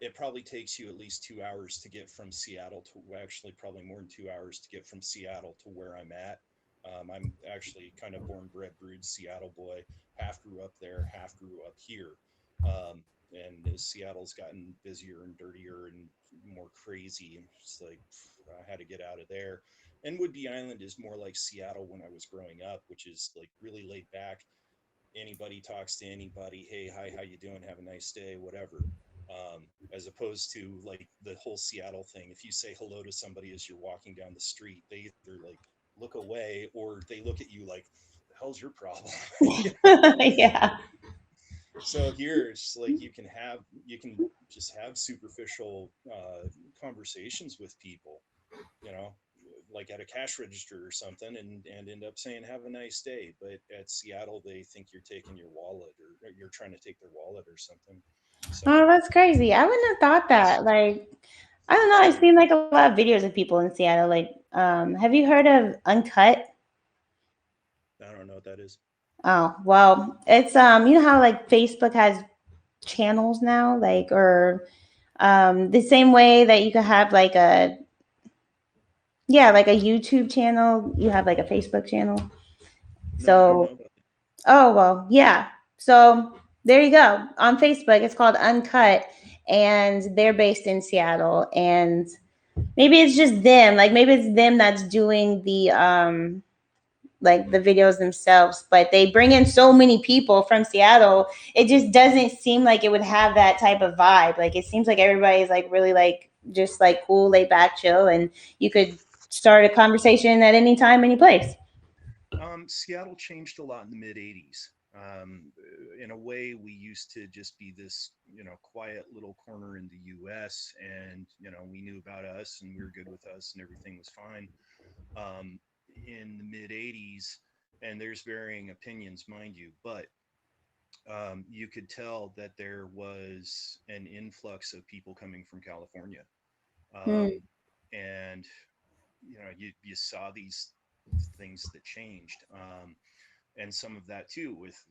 it probably takes you at least 2 hours to get from Seattle to well, actually probably more than 2 hours to get from Seattle to where I'm at. I'm actually kind of born, bred, brewed Seattle boy. Half grew up there, half grew up here. And as Seattle's gotten busier and dirtier and more crazy, and it's like I had to get out of there. And Woodby Island is more like Seattle when I was growing up, which is like really laid back. Anybody talks to anybody. Hey, hi, how you doing? Have a nice day, whatever. As opposed to like the whole Seattle thing. If you say hello to somebody as you're walking down the street, they either like look away or they look at you like, "The hell's your problem?" You know? Yeah. So here it's like you can just have superficial conversations with people, you know, like at a cash register or something, and end up saying have a nice day. But at Seattle, they think you're taking your wallet or you're trying to take their wallet or something. So Oh, that's crazy. I wouldn't have thought yeah, that. Like, I don't know. I've so seen like a lot of videos of people in Seattle. Like, have you heard of Uncut? I don't know what that is. Oh, well, it's you know how like Facebook has channels now, like or the same way that you could have like a yeah, like a YouTube channel, you have like a Facebook channel. No, I don't know So, about that. oh well, yeah. So there you go. On Facebook, it's called Uncut, and they're based in Seattle. And maybe it's just them. Like maybe it's them that's doing the like the videos themselves, but they bring in so many people from Seattle. It just doesn't seem like it would have that type of vibe. Like it seems like everybody's like really like just like cool, laid back, chill, and you could start a conversation at any time, any place. Seattle changed a lot in the mid '80s. In a way, we used to just be this, you know, quiet little corner in the U.S. and we knew about us and we were good with us and everything was fine. Um, in the mid '80s, and there's varying opinions, mind you, but you could tell that there was an influx of people coming from California, Hmm. um, and you saw these things that changed. And some of that too with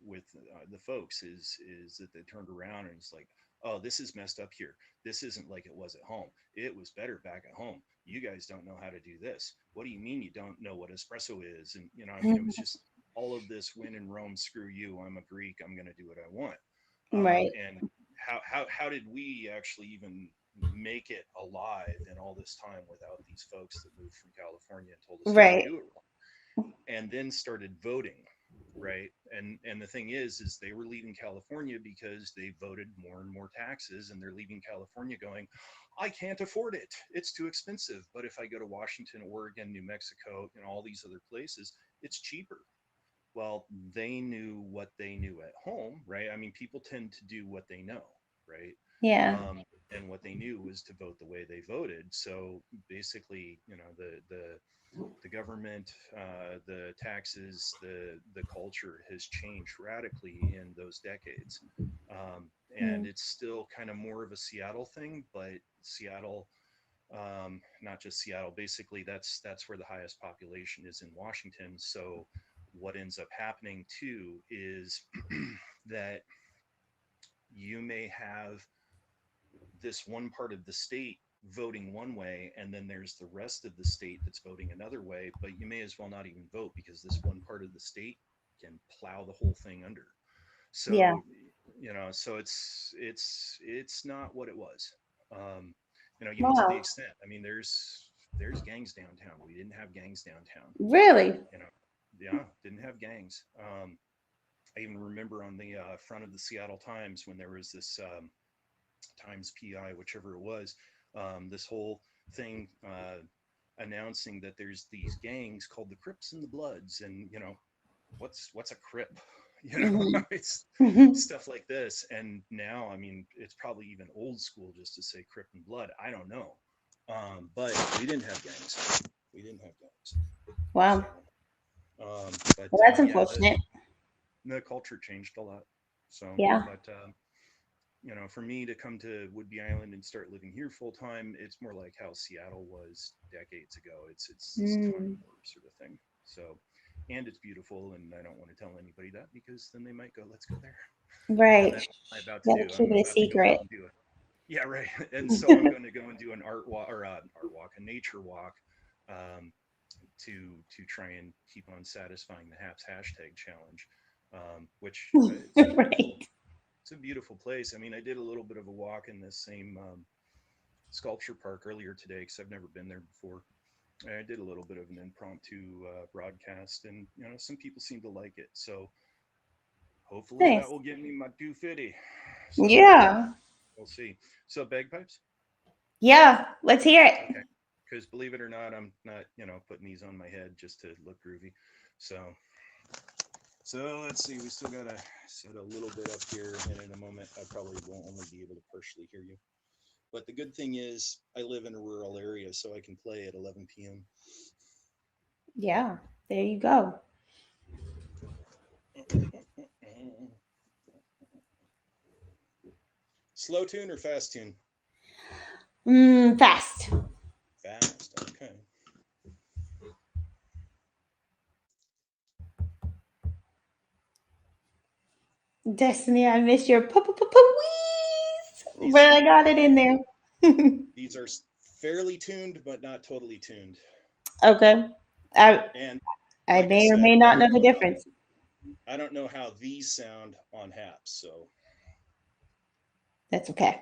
the folks is that they turned around and it's like, oh, this is messed up here. This isn't like it was at home. It was better back at home. You guys don't know how to do this. What do you mean you don't know what espresso is? And I mean, it was just all of this win in Rome, screw you, I'm a Greek, I'm going to do what I want. Right. And how did we actually even make it alive in all this time without these folks that moved from California and told us how to Right. do it wrong, and then started voting, right? And the thing is they were leaving California because they voted more and more taxes, and they're leaving California going, I can't afford it, it's too expensive. But if I go to Washington, Oregon, New Mexico, and all these other places, it's cheaper. Well, they knew what they knew at home, right? I mean, people tend to do what they know, right? Yeah. And what they knew was to vote the way they voted. So basically, the government, the taxes, the culture has changed radically in those decades. And Mm. it's still kind of more of a Seattle thing, but Seattle, not just Seattle, basically that's where the highest population is in Washington. So what ends up happening too is that you may have this one part of the state voting one way, and then there's the rest of the state that's voting another way, but you may as well not even vote because this one part of the state can plow the whole thing under. Yeah. So so it's not what it was. Even to the Wow. extent, I mean, there's gangs downtown. We didn't have gangs downtown. Really? you know yeah, didn't have gangs. I even remember on the front of the Seattle Times when there was this Times PI, whichever it was, this whole thing announcing that there's these gangs called the Crips and the Bloods, and what's a Crip? Hmm. It's stuff like this. And now, I mean, it's probably even old school just to say Crip and Blood. I don't know, but we didn't have gangs. We didn't have gangs. So, Wow. but Well, that's yeah, unfortunate. the culture changed a lot. So, Yeah. but for me to come to Whidbey Island and start living here full time, it's more like how Seattle was decades ago. It's this time Mm. warp sort of thing. So, and it's beautiful, and I don't want to tell anybody that because then they might go, "Let's go there." And Right. that's what I'm about to Gotta do. keep I'm it a about to go out secret. and do it. Yeah, right. And so I'm going to go and do an a nature walk, um, to try and keep on satisfying the HAPS hashtag challenge, which it's a beautiful Right. it's a beautiful place. I mean, I did a little bit of a walk in this same sculpture park earlier today because I've never been there before. I did a little bit of an impromptu broadcast, and some people seem to like it. So hopefully that Nice. will give me my 250. So Yeah. we'll see. So bagpipes, Yeah. Let's hear it. okay? Because believe it or not, I'm not putting these on my head just to look groovy. So let's see. We still gotta set a little bit up here, and in a moment, I probably won't only be able to partially hear you. But the good thing is, I live in a rural area, so I can play at 11 p.m. Yeah. There you go. Slow tune or fast tune? Fast. Fast. Okay. Destiny, I missed your wheeze, These but I got it in there. these are fairly tuned, but not totally tuned. Okay. I And I like I may or said, may not know the difference. I don't know how these sound on HAPS. So That's okay.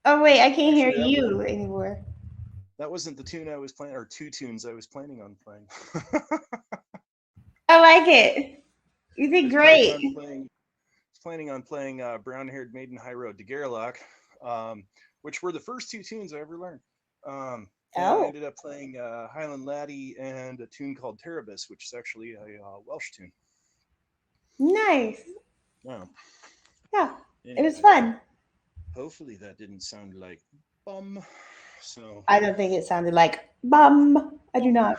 Oh wait, I can't hear Actually, you anymore. that wasn't the tune I was playing, or two tunes I was planning on playing. I like it. You I did was planning great. on playing Brown Haired Maiden High Road to Gareloch, which were the first two tunes I ever learned. And I Oh, ended up playing Highland Laddie and a tune called Terabis, which is actually a Welsh tune. nice. Wow. Yeah, it was Anyway, fun. hopefully that didn't sound like bum. So, I don't think it sounded like bum. I do bum. not.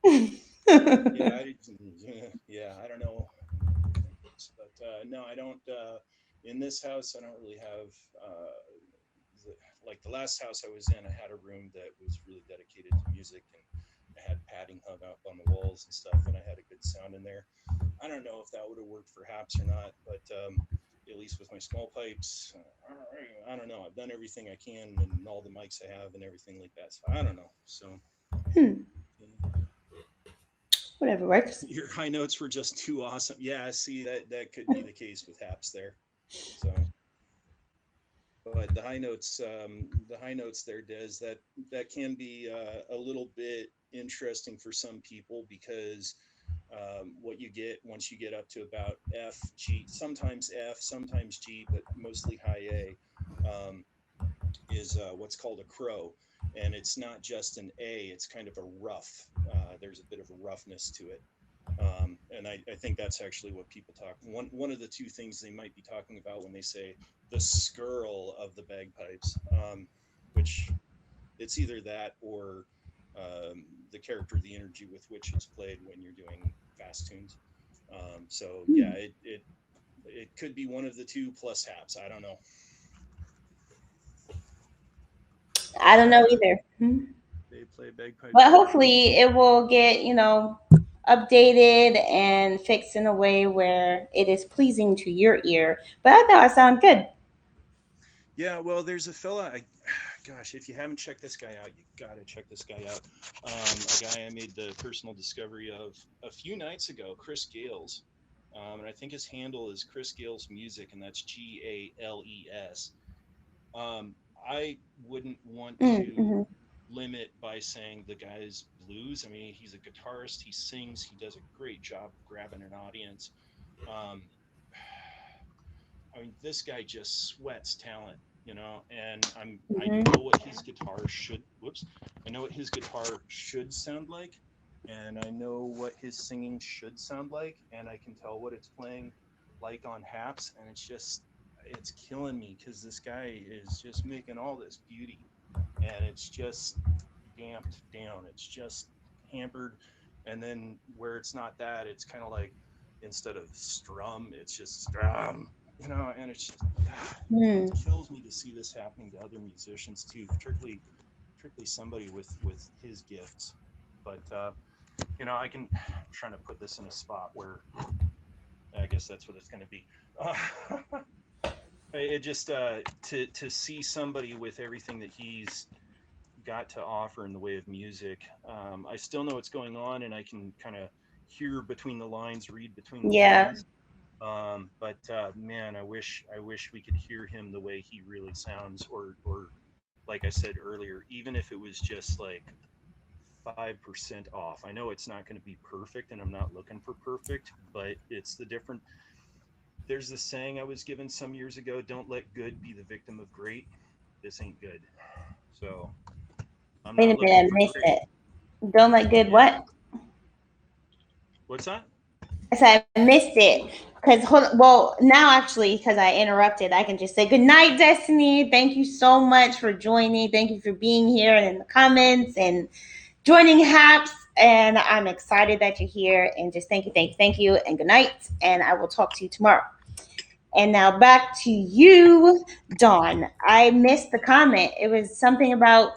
Hmm. Yeah, yeah, I don't know. But no, I don't. In this house, I don't really have. The, like the last house I was in, I had a room that was really dedicated to music, and I had padding hung up on the walls and stuff, and I had a good sound in there. I don't know if that would have worked for Haps or not, but at least with my small pipes, I don't know. I've done everything I can, and all the mics I have, and everything like that. So I don't know. So Whatever works. your high notes were just too awesome. Yeah, see that could be the case with Haps there. So, but the high notes there, Des, that can be a little bit interesting for some people because what you get once you get up to about F, G, sometimes F, sometimes G, but mostly high A, is what's called a crow. And it's not just an A, it's kind of a rough. There's a bit of a roughness to it. And I think that's actually what people talk. One of the two things they might be talking about when they say the skirl of the bagpipes, which it's either that or the character, the energy with which it's played when you're doing fast tunes. So yeah, it could be one of the two plus Haps. I don't know. I But don't know either. Hmm. they play bagpipes But really well. hopefully it will get, updated and fixed in a way where it is pleasing to your ear. But I thought it sounded good. Yeah, well, there's a fella. Gosh, if you haven't checked this guy out, you gotta check this guy out. A guy I made the personal discovery of a few nights ago, Chris Gales, and I think his handle is Chris Gales Music, and that's Gales. Um, I wouldn't want to Mm-hmm. limit by saying the guy's blues. I mean, he's a guitarist, he sings, he does a great job of grabbing an audience. Um, I mean, this guy just sweats talent, and I Mm-hmm. know what his guitar should. Whoops, I know what his guitar should sound like, and I know what his singing should sound like, and I can tell what it's playing like on Haps, and it's killing me because this guy is just making all this beauty, and it's just damped down. It's just hampered, and then where it's not that, it's kind of like instead of strum, it's just strum, and it's just it Mm. kills me to see this happening to other musicians too, particularly somebody with his gifts. But I can I'm trying to put this in a spot where I guess that's what it's going to be. Uh, it just to see somebody with everything that he's got to offer in the way of music. I still know what's going on, and I can kind of hear between the lines, read between the Yeah. lines. But man, I wish we could hear him the way he really sounds, or like I said earlier, even if it was just like 5% off. I know it's not going to be perfect, and I'm not looking for perfect, but it's the different. There's this saying I was given some years ago: "Don't let good be the victim of great." This ain't good, so I'm Wait not a looking minute, I for missed great. it. Don't let good Yeah. what? What's that? I said I missed it. Because, well, now actually, because I interrupted, I can just say good night, Destiny. Thank you so much for joining. Thank you for being here and in the comments and joining Haps. And I'm excited that you're here. And just thank you, and good night. And I will talk to you tomorrow. And now back to you, Dawn. I missed the comment. It was something about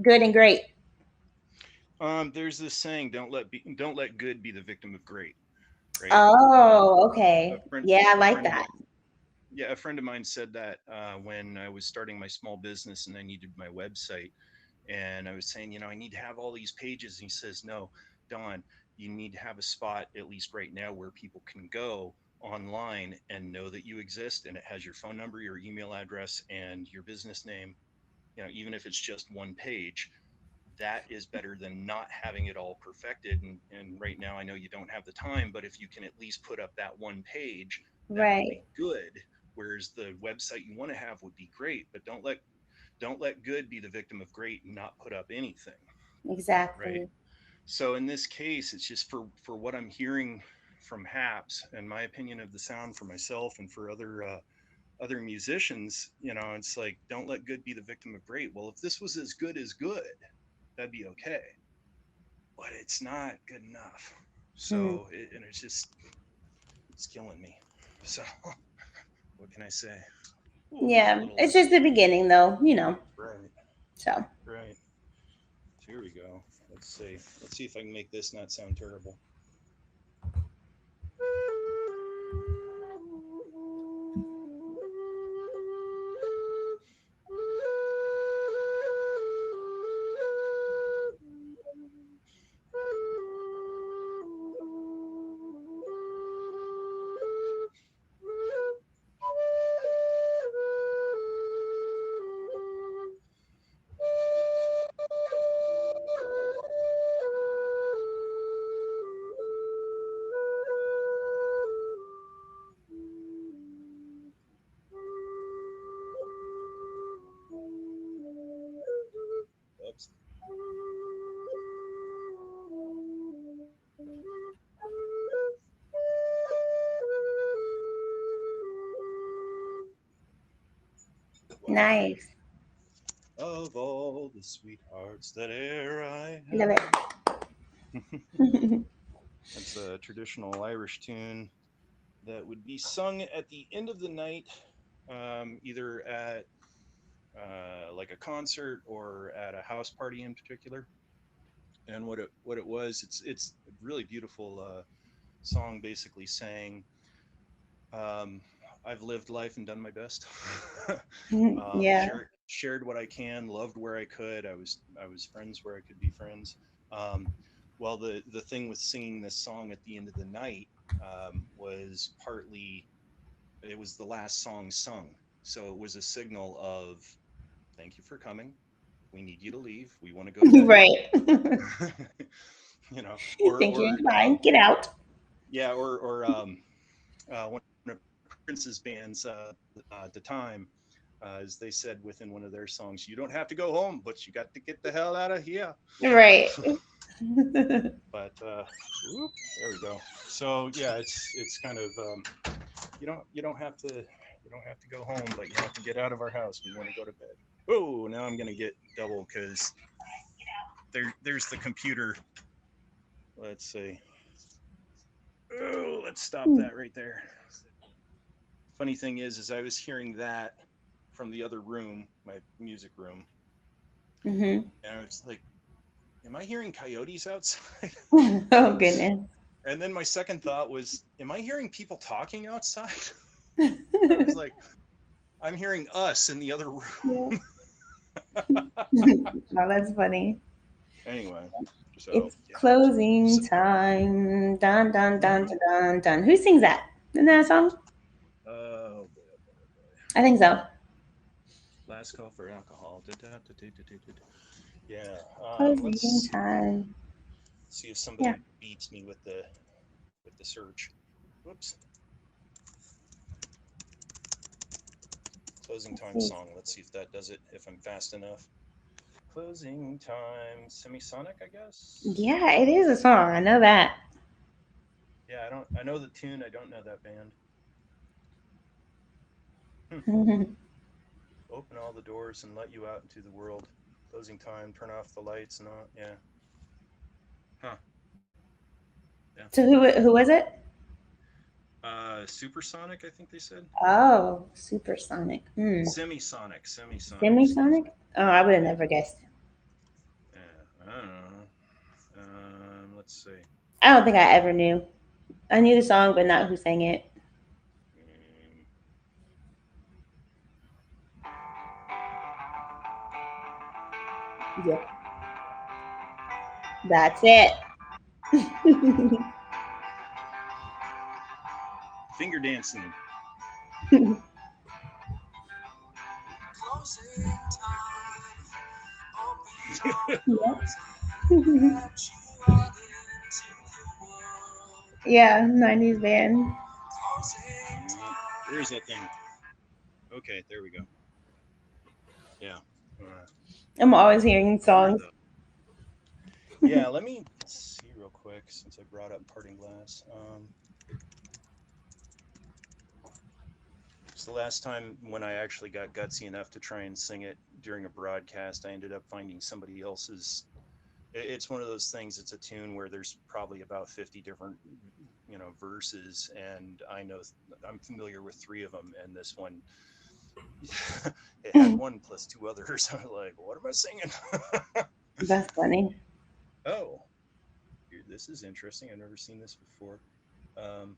good and great. There's this saying: don't let good be the victim of great." Right? Oh, A okay. friend, Yeah, I a like friend of that. mine, yeah, a friend of mine said that when I was starting my small business and I needed my website, and I was saying, I need to have all these pages. And he says, no, Don, you need to have a spot, at least right now, where people can go online and know that you exist, and it has your phone number, your email address, and your business name, even if it's just one page, that is better than not having it all perfected. And right now, I know you don't have the time, but if you can at least put up that one page, that would Right. be good. Whereas the website you want to have would be great, but don't let good be the victim of great and not put up anything, right? Exactly. So in this case, it's just for what I'm hearing from Haps and my opinion of the sound for myself and for other musicians. It's like, don't let good be the victim of great. Well, if this was as good as good, that'd be okay, but it's not good enough. Hmm. And it's killing me. So what can I say? Ooh, Yeah, little it's just the beginning, though. right, So right. Here we go. Let's see if I can make this not sound terrible. Oops. Wow. nice. Of all the sweethearts that e'er I Love it. had. That's a traditional Irish tune that would be sung at the end of the night, either at like a concert or at a house party in particular. And what it was, it's a really beautiful song, basically saying, um, I've lived life and done my best. Yeah. Shared what I can, loved where I could. I was friends where I could be friends. Um, well, the thing with singing this song at the end of the night, was partly, it was the last song sung, so it was a signal of, thank you for coming. We need you to leave. We want to go to bed. Right. Thank you. Or Fine. Get out. yeah, or one of Prince's bands, at the time, as they said within one of their songs, "You don't have to go home, but you got to get the hell out of here." Right. But there we go. So yeah, it's kind of, you don't have to go home, but you have to get out of our house. We want to go to bed. Oh, now I'm gonna get double because there's the computer. Let's see. Oh, let's stop that right there. Funny thing is I was hearing that from the other room, my music room, Hmm. and I was like, "Am I hearing coyotes outside?" Oh goodness. And then my second thought was, "Am I hearing people talking outside?" I was like, "I'm hearing us in the other Yeah. room." Oh, that's funny. Anyway, so It's yeah. closing So, time. Dun dun dun mhm. dun dun dun. Who sings that? Isn't that a song? Oh boy, I think so. last call for alcohol. Da-da-da-da-da-da-da. Yeah. Closing Let's time. see if Yeah. somebody beats me with the search. Whoops. Closing Let's time see. song. Let's see if that does it. If I'm fast enough. Closing time. Semisonic, I guess. Yeah, it is a song. I know that. Yeah, I don't. I know the tune. I don't know that band. Hmm. Open all the doors and let you out into the world. Closing time. Turn off the lights and all. Yeah. Huh. Yeah. So who was it? Supersonic, I think they said. Oh, Supersonic. Semisonic. Semisonic. Excuse Semisonic? me. Oh, I would have Yeah. never guessed. Yeah. I don't know. Let's see. I don't think I ever knew. I knew the song, but not who sang it. Um, Yep, that's it. finger dancing. Yeah, 90s band. Where is that thing? Okay, there we go. Yeah. I'm always hearing Where songs. Yeah, let me see real quick since I brought up Parting Glass. So the last time when I actually got gutsy enough to try and sing it during a broadcast, I ended up finding somebody else's. It's one of those things. It's a tune where there's probably about 50 different, verses, and I'm familiar with 3 of them, and this one, it had one plus 2 others. I'm like, what am I singing? That's funny. Oh, this is interesting. I've never seen this before. Um,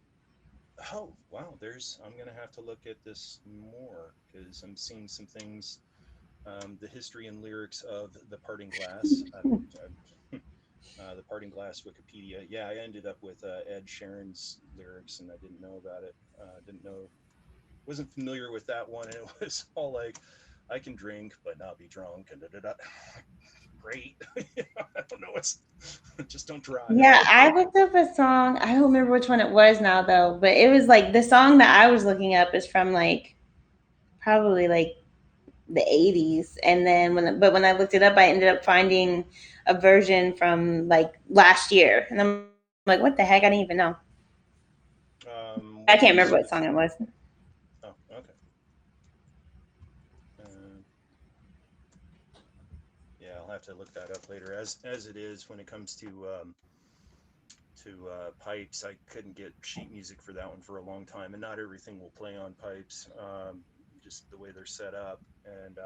oh, wow. I'm going to have to look at this more because I'm seeing some things. The history and lyrics of The Parting Glass. The Parting Glass Wikipedia. Yeah, I ended up with Ed Sheeran's lyrics and I didn't know about it. Didn't know, wasn't familiar with that one. It was all like, I can drink but not be drunk and da da da. Great. I don't know what's, just don't drive. Yeah, I looked up a song. I don't remember which one it was now though, but it was like the song that I was looking up is from like probably like the 80s. And then when I looked it up, I ended up finding a version from like last year. And I'm like, what the heck? I didn't even know. I What can't year is remember it? what song it was. Oh, okay. Uh, yeah, I'll have to look that up later. As it is, when it comes to pipes, I couldn't get sheet music for that one for a long time, and not everything will play on pipes, just the way they're set up. And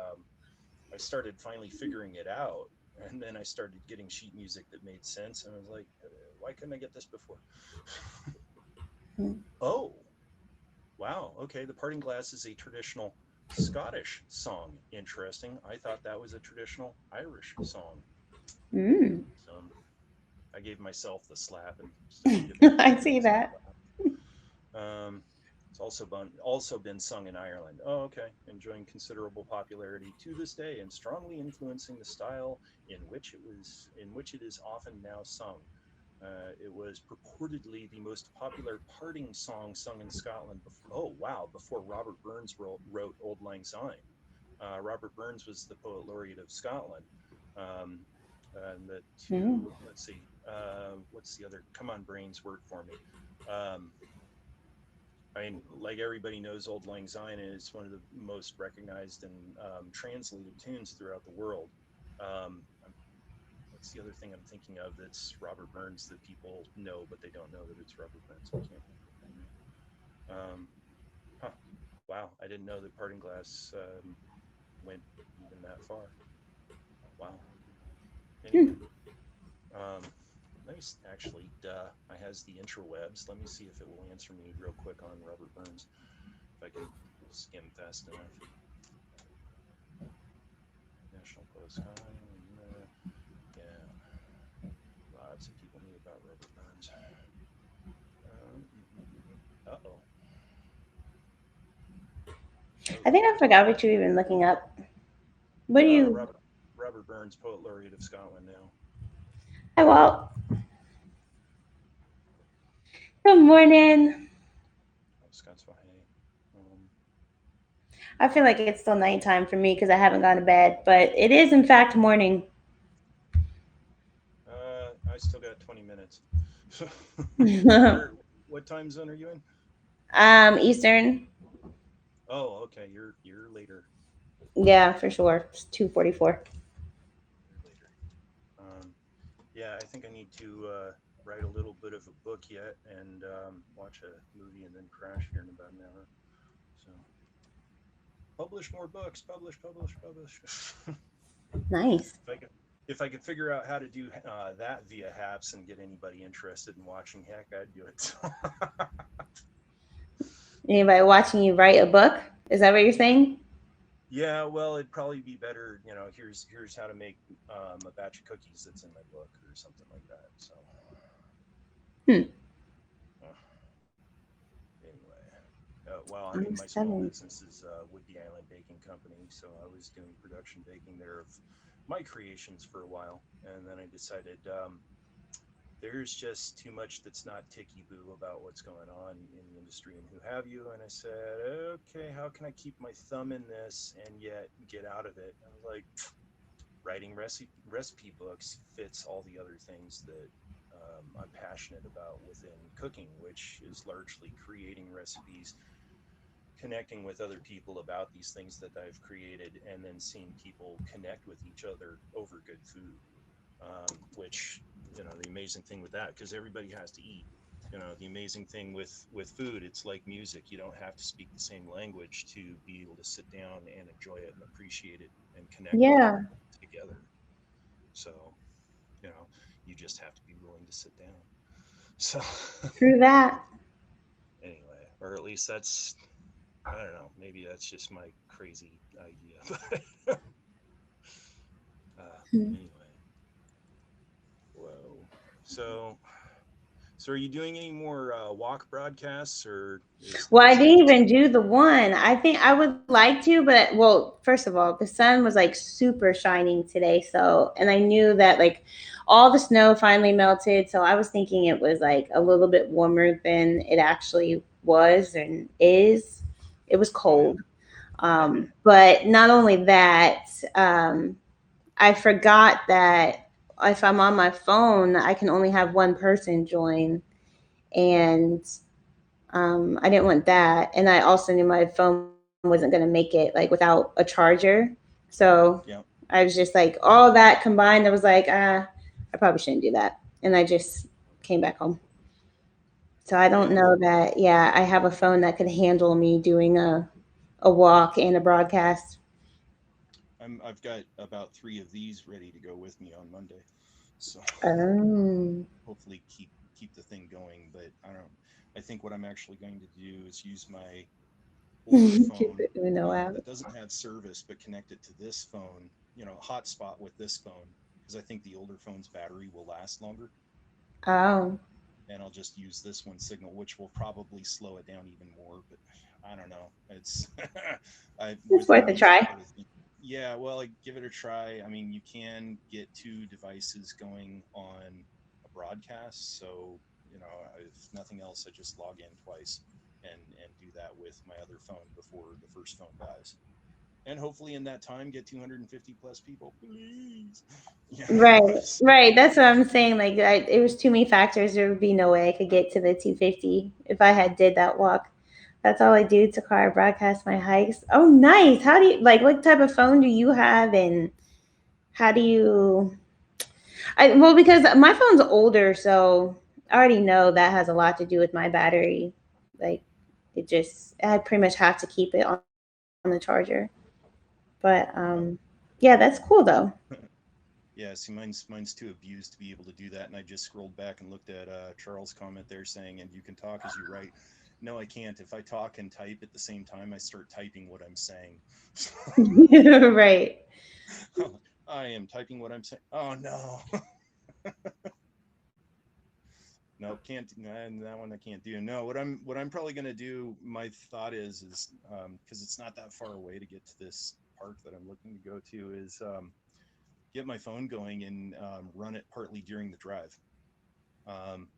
I started finally figuring it out, and then I started getting sheet music that made sense, and I was like, why couldn't I get this before? Oh, wow. Okay, The Parting Glass is a traditional Scottish song. Interesting. I thought that was a traditional Irish song. Mm. So I gave myself the slap instead of giving I everybody see else a that. slap. It's also been sung in Ireland. Oh, okay. Enjoying considerable popularity to this day and strongly influencing the style in which it is often now sung. It was purportedly the most popular parting song sung in Scotland before Robert Burns wrote Old Lang Syne. Robert Burns was the poet laureate of Scotland. Um, and the Mm. two, let's see, what's the other? Come on, brains, word for me. Um, I mean, like everybody knows, Old Lang Syne is one of the most recognized and translated tunes throughout the world. What's the other thing I'm thinking of that's Robert Burns that people know, but they don't know that it's Robert Burns? I can't think of it right now. Huh. Wow, I didn't know that Parting Glass went even that far. Wow. Anyway, um, let me actually, I has the intrawebs. Let me see if it will answer me real quick on Robert Burns, if I can skim fast enough. National Postcard. Yeah, lots of people knew about Robert Burns. Uh-oh. I Okay. think I forgot what you were even looking up. What do you? Robert Burns, poet laureate of Scotland now. Hi, Walt. Good morning. Oh, Scott's Vahey. Um, I feel like it's still nighttime for me because I haven't gone to bed, but it is in fact morning. I still got 20 minutes. What time zone are you in? Eastern. Oh, okay. You're later. Yeah, for sure. It's 2:44. You're later. Um, yeah, I think I need to write a little bit of a book yet and watch a movie and then crash here in about an hour. So publish more books. Publish, publish, publish. Nice. If I could figure out how to do that via Haps and get anybody interested in watching, heck, I'd do it. Anybody watching you write a book? Is that what you're saying? Yeah, well, it'd probably be better. Here's how to make a batch of cookies that's in my book or something like that. So Hmm. uh, anyway, Well, I mean, I'm my small 7. business is Woodby Island Baking Company, so I was doing production baking there of my creations for a while, and then I decided there's just too much that's not ticky boo about what's going on in the industry and who have you. And I said, okay, how can I keep my thumb in this and yet get out of it? I was like, writing recipe books fits all the other things that I'm passionate about within cooking, which is largely creating recipes, connecting with other people about these things that I've created, and then seeing people connect with each other over good food. Which, the amazing thing with that, because everybody has to eat. The amazing thing with food, it's like music. You don't have to speak the same language to be able to sit down and enjoy it and appreciate it and connect with it Yeah, together. So, you know, you just have to be willing to sit down. So, true that. anyway, or at least that's, I don't know, maybe that's just my crazy idea. But Hmm. anyway, whoa. So, so are you doing any more walk broadcasts, or Well, I is that didn't just even do the one. I think I would like to, but well, first of all, the sun was like super shining today. So, and I knew that like all the snow finally melted. So I was thinking it was like a little bit warmer than it actually was and is. It was oh yeah. cold. But not only that, I forgot that if I'm on my phone, I can only have one person join. And I didn't want that, and I also knew my phone wasn't going to make it like without a charger. So Yeah. I was just like all that combined. I was like, I probably shouldn't do that, and I just came back home. So I don't Yeah. know that. Yeah, I have a phone that could handle me doing a walk and a broadcast. I've got about three of these ready to go with me on Monday. So Um, hopefully keep the thing going. But I don't. I think what I'm actually going to do is use my older keep phone it in the out. that doesn't have service, but connect it to this phone. Hotspot with this phone, because I think the older phone's battery will last longer, Oh, and I'll just use this one signal, which will probably slow it down even more. But I don't know. It's I it's with worth a these try. sort of things. Yeah, well, like give it a try. I mean, you can get two devices going on a broadcast, so if nothing else, I just log in twice and do that with my other phone before the first phone dies, and hopefully in that time get 250 plus people, please. Yeah. Right, right. That's what I'm saying. Like, it was too many factors. There would be no way I could get to the 250 if I had did that walk. That's all I do to car broadcast my hikes. Oh, nice. How do you like? What type of phone do you have, and how do you? Well, because my phone's older, so I already know that has a lot to do with my battery. Like, I pretty much have to keep it on the charger. But yeah, that's cool though. Yeah, see, mine's too abused to be able to do that. And I just scrolled back and looked at Charles' comment there saying, "And you can talk as you write." No, I can't. If I talk and type at the same time, I start typing what I'm saying. Right. I am typing what I'm saying. Oh no, no, can't. That one I can't do. No, what I'm probably gonna do. My thought is because it's not that far away to get to this park that I'm looking to go to is get my phone going and run it partly during the drive,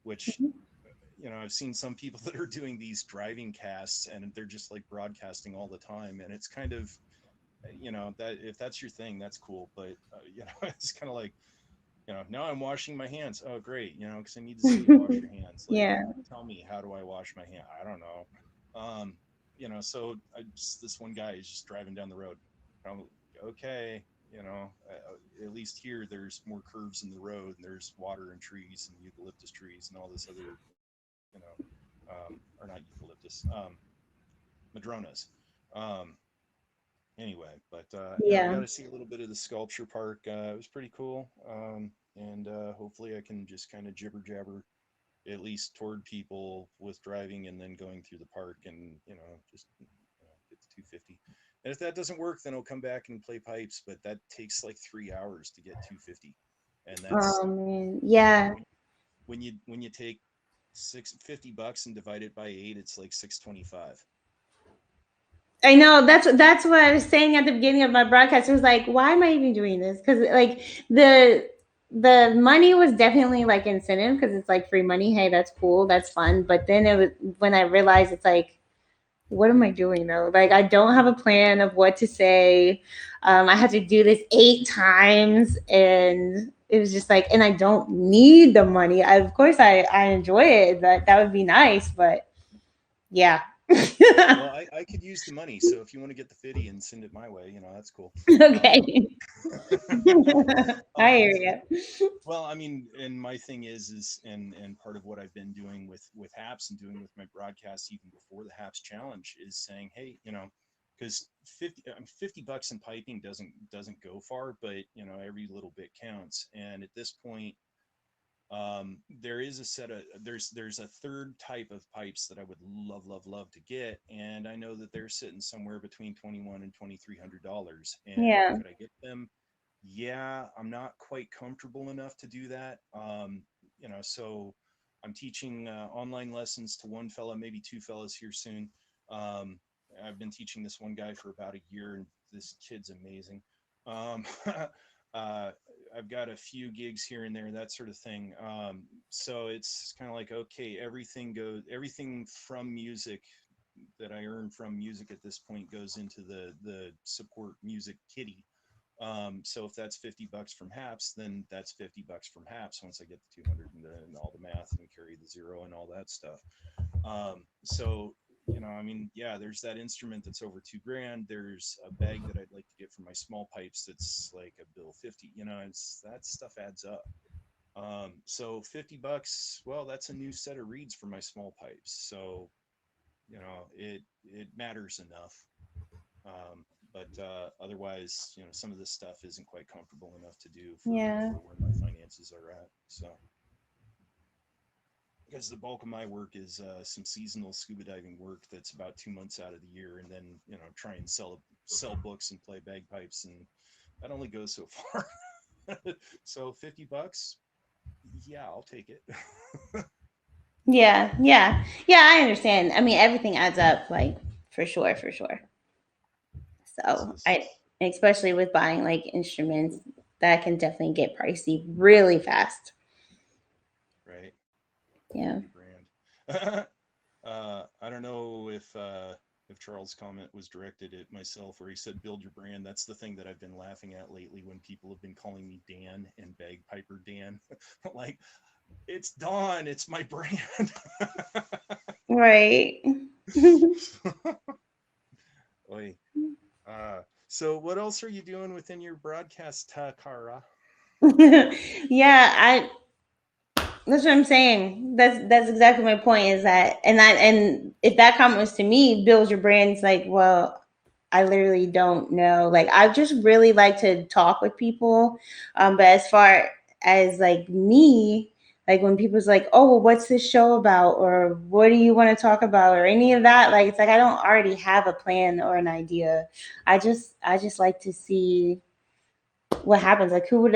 which I've seen some people that are doing these driving casts and they're just like broadcasting all the time, and it's kind of that if that's your thing, that's cool. But it's kind of like now I'm washing my hands. Oh great, because I need to see you wash your hands. Like, Yeah. tell me, how do I wash my hand? I don't know. So this one guy is just driving down the road. I'm okay. At least here there's more curves in the road, and there's water and trees and eucalyptus trees and all this other, or not eucalyptus, madronas. Um, anyway, but I Yeah. got to see a little bit of the sculpture park. It was pretty cool, and hopefully I can just kind of jibber jabber at least toward people with driving and then going through the park, and just get to 250. And if that doesn't work, then I'll come back and play pipes. But that takes like 3 hours to get 250, and that's Oh man. Yeah. when you take $650 and divide it by 8, it's like 625. I know that's what I was saying at the beginning of my broadcast. It was like, why am I even doing this? Because like the the money was definitely like incentive because it's like free money. Hey, that's cool, that's fun. But then it was when I realized it's like, what am I doing though? Like I don't have a plan of what to say. I had to do this 8 times, and it was just like, and I don't need the money. Of course, I enjoy it. That would be nice, but yeah. Well, I could use the money, so if you want to get the 50 and send it my way, that's cool. Okay. Um, I um, hear you. well, I mean, and my thing is, and part of what I've been doing with Haps and doing with my broadcasts even before the Haps challenge is saying, hey, because 50 bucks in piping doesn't go far, but every little bit counts. And at this point, there is a set of there's a third type of pipes that I would love to get, and I know that they're sitting somewhere between $2,100 and $2,300. And Yeah. could I get them? Yeah, I'm not quite comfortable enough to do that. So I'm teaching online lessons to one fella, maybe two fellas here soon. Um, I've been teaching this one guy for about a year, and this kid's amazing. Um, uh, I've got a few gigs here and there, that sort of thing. So it's kind of like, okay, everything from music that I earn from music at this point goes into the support music kitty. So if that's 50 bucks from Haps, then that's 50 bucks from Haps once I get the 200 and all the math and carry the zero and all that stuff. So, I mean, yeah, there's that instrument that's over 2 grand. There's a bag that I'd like to get for my small pipes that's like a bill 50, it's that stuff adds up. So 50 bucks, well, that's a new set of reeds for my small pipes. So, it matters enough. But otherwise, some of this stuff isn't quite comfortable enough to do Yeah. for where my finances are at. So, because the bulk of my work is some seasonal scuba diving work that's about 2 months out of the year, and then try and sell books and play bagpipes, and that only goes so far. So 50 bucks, yeah, I'll take it. Yeah. Yeah. Yeah. I understand. I mean, everything adds up, like for sure, for sure. So So this I, is especially with buying like instruments, that can definitely get pricey really fast. right. Yeah. 30 grand. I don't know if Charles' comment was directed at myself, or he said build your brand. That's the thing that I've been laughing at lately when people have been calling me Dan and Bagpiper Dan. Like, it's Dawn, it's my brand. Right. Oy. So what else are you doing within your broadcast, Kara? Yeah, that's what I'm saying. That's exactly my point. Is that and if that comment was to me, build your brand. It's like, well, I literally don't know. Like, I just really like to talk with people. But as far as like me, like when people's like, oh, well, what's this show about, or what do you want to talk about, or any of that, like it's like I don't already have a plan or an idea. I just like to see what happens. Like who would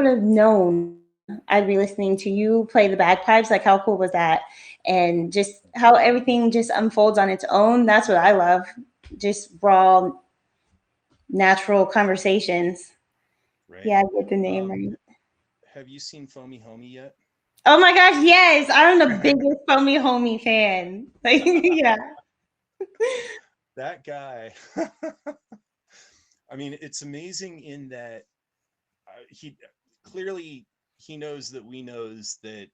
have known I'd be listening to you play the bagpipes? Like how cool was that? And just how everything just unfolds on its own. That's what I love. Just raw, natural conversations. Right. Yeah, I get the name Um, right. have you seen Foamy Homie yet? Oh my gosh, yes. I'm the biggest Foamy Homie fan. Like, yeah. That guy. I mean, it's amazing in that he clearly he knows that we knows that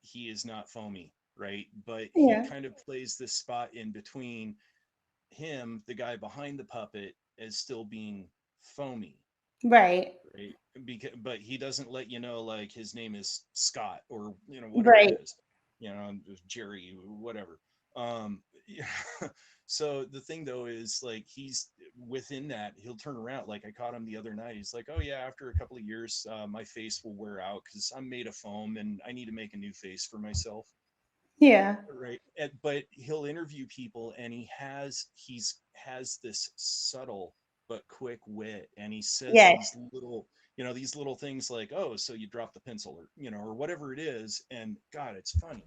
he is not foamy, right? But he Yeah. kind of plays this spot in between him, the guy behind the puppet, as still being foamy, Right. right? Because but he doesn't let you know like his name is Scott or whatever it Right. is, Jerry, whatever. Yeah. So the thing though is like he's within that he'll turn around. Like I caught him the other night. He's like, "Oh yeah, after a couple of years, my face will wear out because I'm made of foam and I need to make a new face for myself." Yeah. Right. But he'll interview people and he's has this subtle but quick wit, and he says Yes. these little things like, oh, so you dropped the pencil, or whatever it is, and God, it's funny.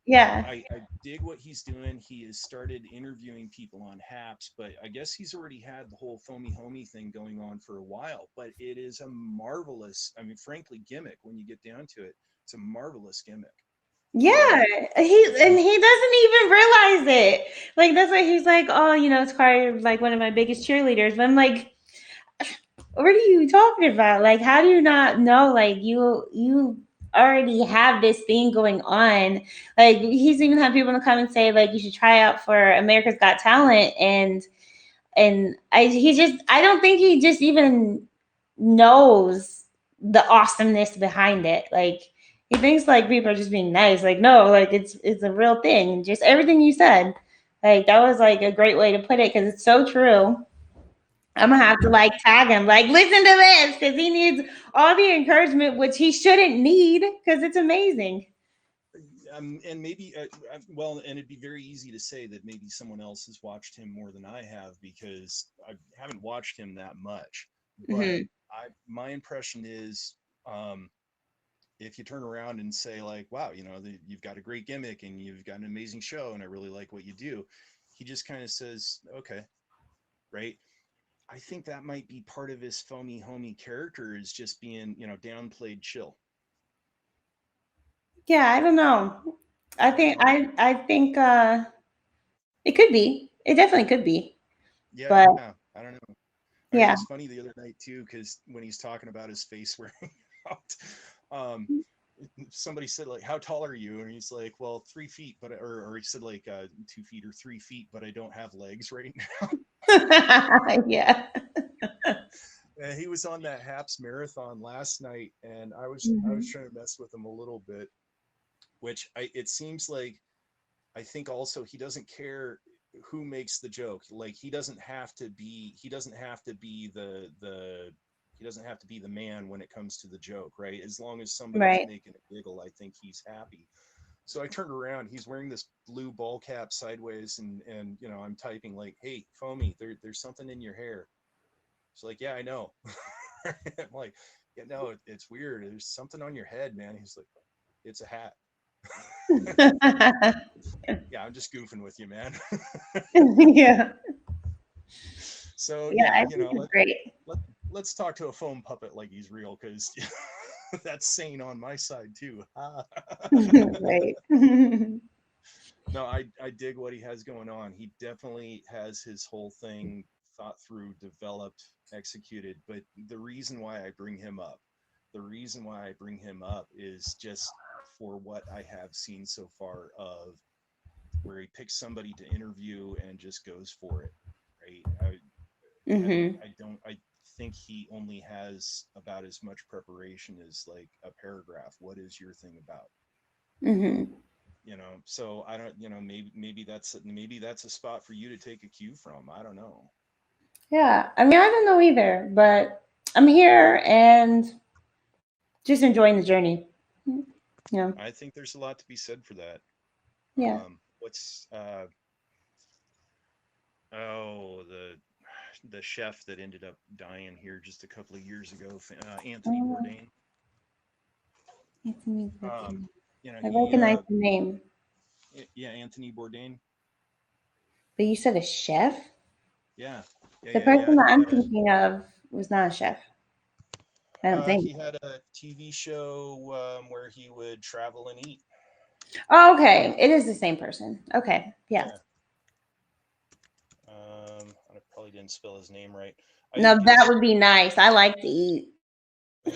Yeah. I dig what he's doing. He has started interviewing people on Haps, but I guess he's already had the whole foamy homie thing going on for a while. But it is a marvelous, I mean, frankly, gimmick when you get down to it. It's a marvelous gimmick. Yeah, he doesn't even realize it. Like that's why he's like, oh, it's Carter, like one of my biggest cheerleaders. But I'm like, what are you talking about? Like, how do you not know? Like, you already have this thing going on. Like, he's even had people in the comments say like you should try out for America's Got Talent, and I don't think he just even knows the awesomeness behind it. Like he thinks like people are just being nice. Like no, like it's a real thing. Just everything you said. Like that was like a great way to put it because it's so true. I'm gonna have to like tag him, like listen to this because he needs all the encouragement, which he shouldn't need because it's amazing. And maybe well, and it'd be very easy to say that maybe someone else has watched him more than I have because I haven't watched him that much. But Hmm. my impression is, if you turn around and say like, wow, you've got a great gimmick and you've got an amazing show and I really like what you do, he just kind of says okay, right? I think that might be part of his foamy homie character, is just being downplayed chill. Yeah, I don't know. I I don't think know. I think it could be. It definitely could be. Yeah, But I don't know. I mean, it yeah. was funny the other night too, because when he's talking about his face wearing out, um, somebody said like, "How tall are you?" And he's like, "Well, 3 feet," but or he said like 2 feet or 3 feet, but I don't have legs right now. Yeah. And he was on that Haps marathon last night, and I was Mhm. trying to mess with him a little bit, which it seems like, I think also he doesn't care who makes the joke. Like he doesn't have to be the man when it comes to the joke, right? As long as somebody's Right. making a giggle, I think he's happy. So I turned around, he's wearing this blue ball cap sideways, and I'm typing like, "Hey, Foamy, there's something in your hair." She's like, "Yeah, I know." I'm like, "Yeah, no, it's weird. There's something on your head, man." He's like, "It's a hat." Yeah, I'm just goofing with you, man. Yeah. So Yeah, yeah, I think it's great. let let's talk to a foam puppet like he's real, because that's sane on my side too. Right. No, I dig what he has going on. He definitely has his whole thing thought through, developed, executed. But the reason why I bring him up is just for what I have seen so far of where he picks somebody to interview and just goes for it. Right. Hmm. I don't I think he only has about as much preparation as like a paragraph. What is your thing about? Hmm. So I don't, maybe that's a spot for you to take a cue from. I don't know. Yeah. I mean, I don't know either, but I'm here and just enjoying the journey. Yeah. I think there's a lot to be said for that. Yeah. What's oh, the chef that ended up dying here just a couple of years ago, Anthony Oh, Bourdain. Anthony um Bourdain. I he recognize the name, yeah, Anthony Bourdain. but you said a chef? Yeah, yeah, The yeah, yeah. person that I'm thinking of was not a chef. I don't think. He had a TV show where he would travel and eat. Oh, okay. It is the same person. Okay. Yeah. Yeah. I probably didn't spell his name right. No, that His would be nice. I like to eat.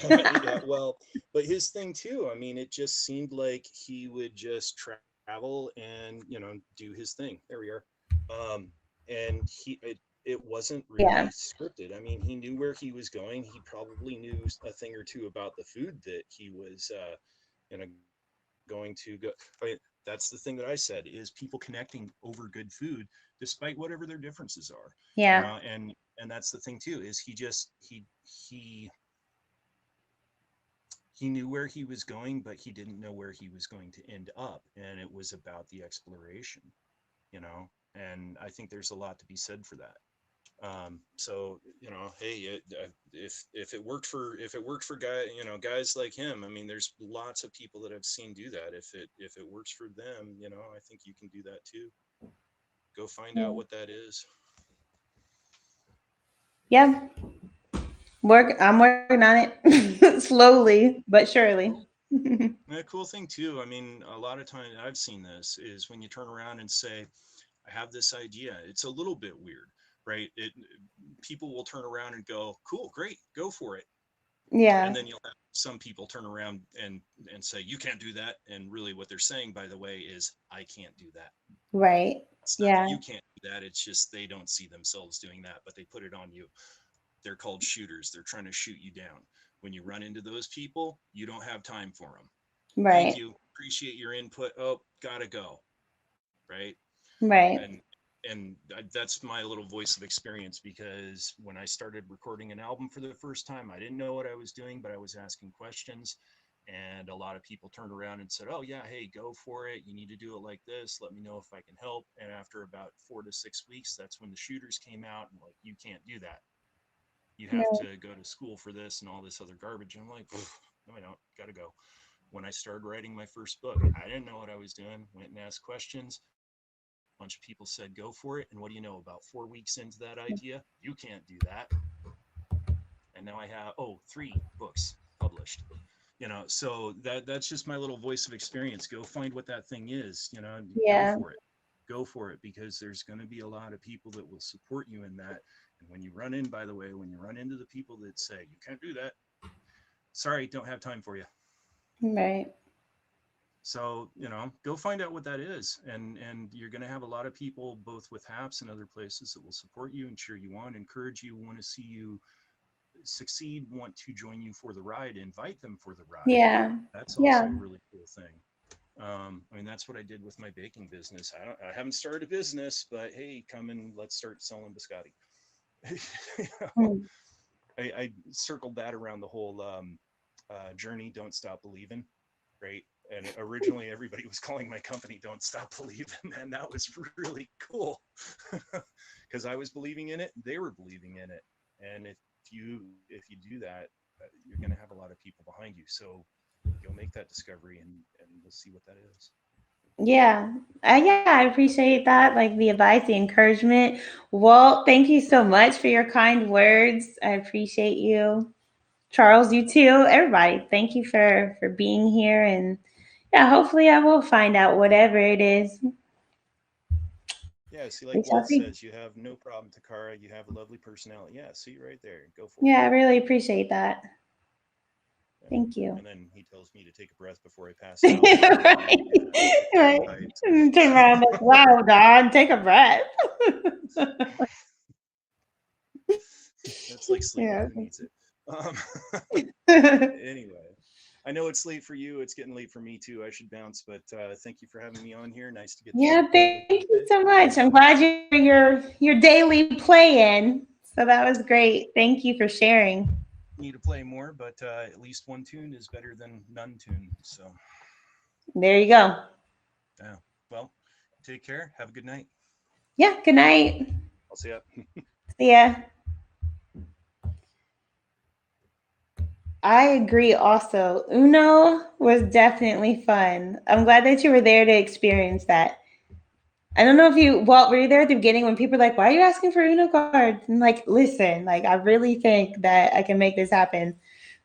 yeah, well, but his thing too. I mean, it just seemed like he would just travel and do his thing. There we are. And it wasn't Yeah. really scripted. I mean, he knew where he was going. He probably knew a thing or two about the food that he was going to go. I mean, that's the thing that I said, is people connecting over good food despite whatever their differences are. Yeah. And that's the thing too, is he he knew where he was going, but he didn't know where he was going to end up, and it was about the exploration. And I think there's a lot to be said for that. So hey, if it worked for guys like him, I mean, there's lots of people that I've seen do that. If it works for them, I think you can do that too. Go find out Yeah. what that is. Yeah. I'm working on it slowly but surely. And the cool thing too, I mean, a lot of times I've seen this is when you turn around and say, I have this idea. It's a little bit weird, right? People will turn around and go, cool, great, go for it. And Yeah. then you'll have some people turn around and say, you can't do that. And really what they're saying, by the way, is I can't do that. Right. It's not that Yeah. you can't do that. It's just they don't see themselves doing that, but they put it on you. They're called shooters. They're trying to shoot you down. When you run into those people, you don't have time for them. Thank Right. you. Appreciate your input. Oh, gotta go. Right. Right. And that's my little voice of experience, because when I started recording an album for the first time, I didn't know what I was doing, but I was asking questions, and a lot of people turned around and said, oh yeah, hey, go for it, you need to do it like this, let me know if I can help. And after about 4 to 6 weeks, that's when the shooters came out and like, you can't do that, you have Right. to go to school for this and all this other garbage. And I'm like, no, I don't, gotta go. When I started writing my first book, I didn't know what I was doing, went and asked questions. A bunch of people said, go for it. And what do you know? About 4 weeks into that idea, you can't do that. And now I have, 3 books published. So that's just my little voice of experience. Go find what that thing is, go Yeah. for it. Go for it, because there's going to be a lot of people that will support you in that. And when you run in, by the way, when you run into the people that say, you can't do that, sorry, don't have time for you. Right. So, go find out what that is. And you're going to have a lot of people, both with HAPS and other places, that will support you and cheer you on, encourage you, want to see you succeed, want to join you for the ride, invite them for the ride. Yeah. That's also Yeah. a really cool thing. I mean, that's what I did with my baking business. I haven't started a business, but hey, come and let's start selling biscotti. you know, Mm. I circled that around the whole journey. Don't stop believing, right? And originally, everybody was calling my company "Don't Stop Believing," and that was really cool because I was believing in it, they were believing in it, and if you do that, you're going to have a lot of people behind you. So you'll make that discovery, and we'll see what that is. Yeah. Yeah, I appreciate that. Like the advice, the encouragement. Walt, thank you so much for your kind words. I appreciate you. Charles, you too. Everybody, thank you for being here. And yeah, hopefully I will find out whatever it is. Yeah, see, We like shall Walt see. says, you have no problem, Takara. You have a lovely personality. Yeah, see right there. Go for it. Yeah, I really appreciate that. Yeah. Thank you. And then he tells me to take a breath before I pass out. So Right. yeah, get very Right. hyped. Turn around like, wow, Don, take a breath. That's like sleeping. Yeah. Who needs it? Um, anyway, I know it's late for you. It's getting late for me too. I should bounce, but thank you for having me on here. Nice to get to Yeah, chat a thank little you bit. so much. I'm glad your daily play-in. So that was great. Thank you for sharing. Need to play more, but at least one tune is better than none tune. So There you go. yeah. Well, take care. Have a good night. Yeah, good night. I'll see ya. See ya. I agree also. Uno was definitely fun. I'm glad that you were there to experience that. I don't know if you, well, were you there at the beginning when people were like, why are you asking for Uno cards? And like, listen, like, I really think that I can make this happen.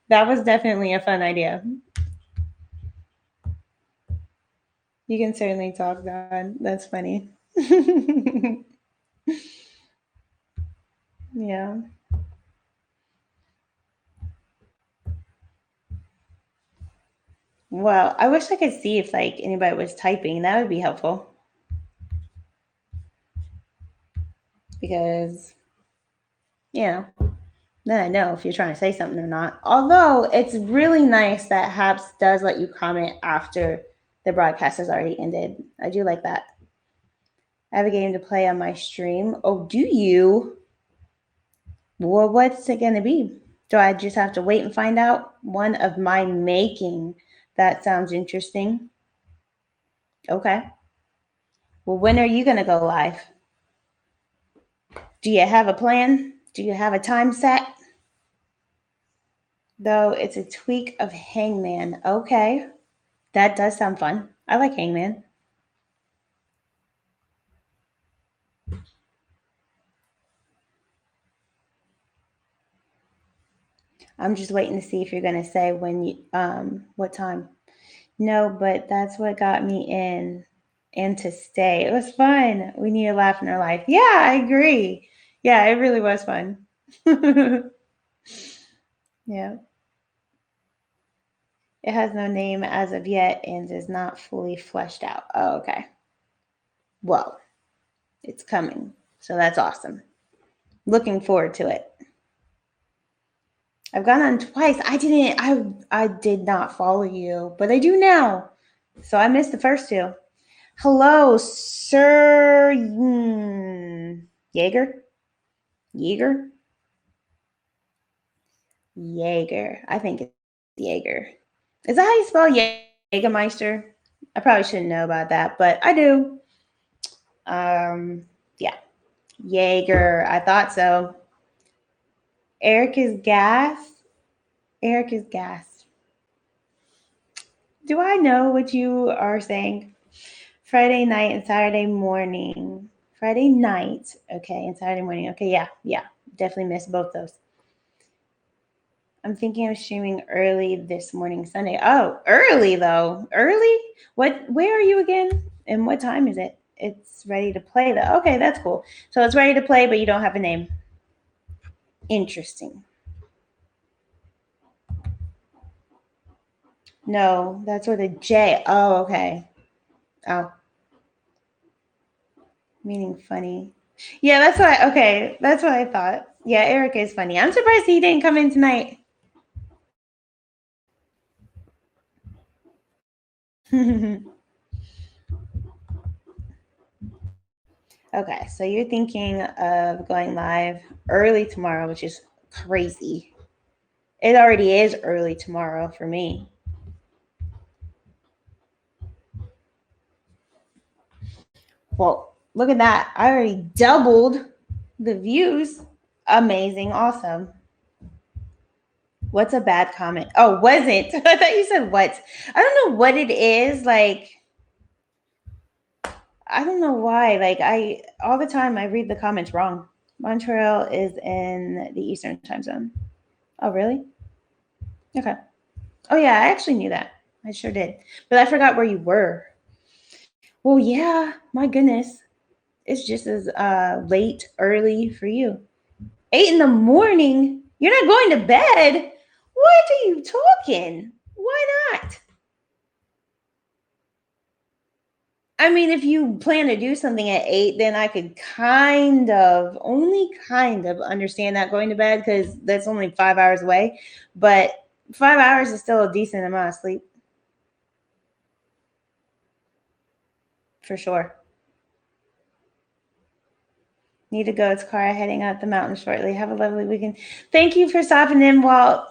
That was definitely a fun idea. You can certainly talk, Don. That's funny. Yeah. Well, I wish I could see if like anybody was typing. That would be helpful because, you know, then I know if you're trying to say something or not. Although it's really nice that Haps does let you comment after the broadcast has already ended. I do like that. I have a game to play on my stream. Oh, do you? Well, what's it going to be? Do I just have to wait and find out? One of my making. That sounds interesting. Okay. Well, when are you going to go live? Do you have a plan? Do you have a time set? Though it's a tweak of Hangman. Okay. That does sound fun. I like Hangman. I'm just waiting to see if you're gonna say when you what time. No, but that's what got me in and to stay. It was fun. We need a laugh in our life. Yeah, I agree. Yeah, it really was fun. Yeah. It has no name as of yet and is not fully fleshed out. Oh, okay. Well, it's coming. So that's awesome. Looking forward to it. I've gone on twice. I did not follow you, but I do now. So I missed the first two. Hello, Sir Jaeger? Jaeger? Jaeger. I think it's Jaeger. Is that how you spell Jägermeister? I probably shouldn't know about that, but I do. Yeah. Jaeger. I thought so. Eric is gas. Eric is gas. Do I know what you are saying? Friday night and Saturday morning. Friday night. Okay. And Saturday morning. Okay. Yeah. Yeah. Definitely missed both those. I'm thinking of streaming early this morning, Sunday. Oh, early though. Early? Where are you again? And what time is it? It's ready to play though. Okay, that's cool. So it's ready to play, but you don't have a name. Interesting. No, that's with a J. Oh, okay. Oh. Meaning funny. Yeah, that's why. Okay, that's what I thought. Yeah, Eric is funny. I'm surprised he didn't come in tonight. Okay, so you're thinking of going live early tomorrow, which is crazy. It already is early tomorrow for me. Well, look at that. I already doubled the views. Amazing. Awesome. What's a bad comment? Oh, wasn't. I thought you said what. I don't know what it is. Like, I don't know why. Like, all the time I read the comments wrong. Montreal is in the Eastern time zone. Oh, really? Okay. Oh, yeah. I actually knew that. I sure did. But I forgot where you were. Well, yeah. My goodness. It's just as late, early for you. 8 in the morning? You're not going to bed? What are you talking? Why not? I mean, if you plan to do something at 8, then I could only kind of understand that going to bed because that's only 5 hours away. But 5 hours is still a decent amount of sleep. For sure. Need to go. It's Cara heading up the mountain shortly. Have a lovely weekend. Thank you for stopping in. Well,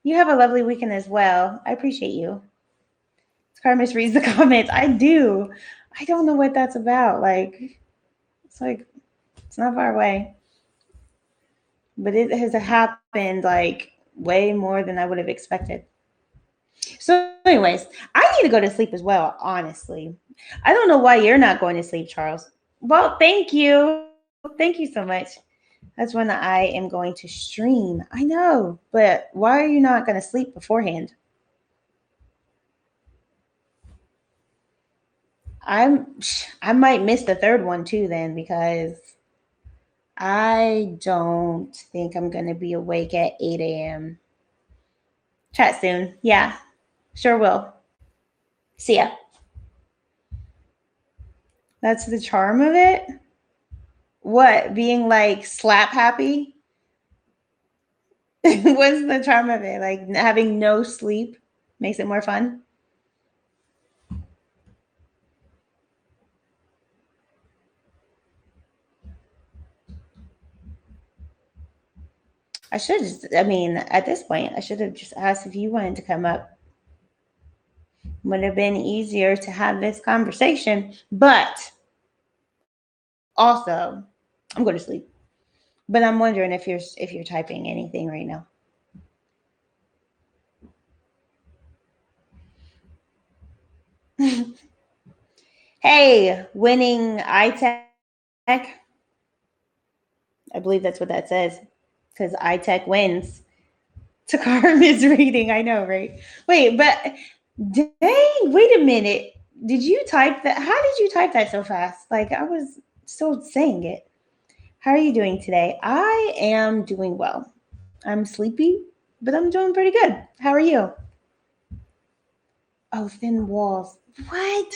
you have a lovely weekend as well. I appreciate you. Cara misreads the comments. I do. I don't know what that's about. It's not far away. But it has happened way more than I would have expected. So, anyways, I need to go to sleep as well, honestly. I don't know why you're not going to sleep, Charles. Well, thank you. Thank you so much. That's when I am going to stream. I know, but why are you not going to sleep beforehand? I might miss the third one too then because I don't think I'm going to be awake at 8 a.m. Chat soon. Yeah, sure will. See ya. That's the charm of it. What? Being slap happy? What's the charm of it? Like having no sleep makes it more fun? At this point, I should have just asked if you wanted to come up. Would have been easier to have this conversation. But also, I'm going to sleep. But I'm wondering if you're typing anything right now. Hey, winning iTech. I believe that's what that says. Because iTech wins. Takara is reading. I know, right? Wait, but dang, wait a minute. Did you type that? How did you type that so fast? Like I was still saying it. How are you doing today? I am doing well. I'm sleepy, but I'm doing pretty good. How are you? Oh, thin walls. What?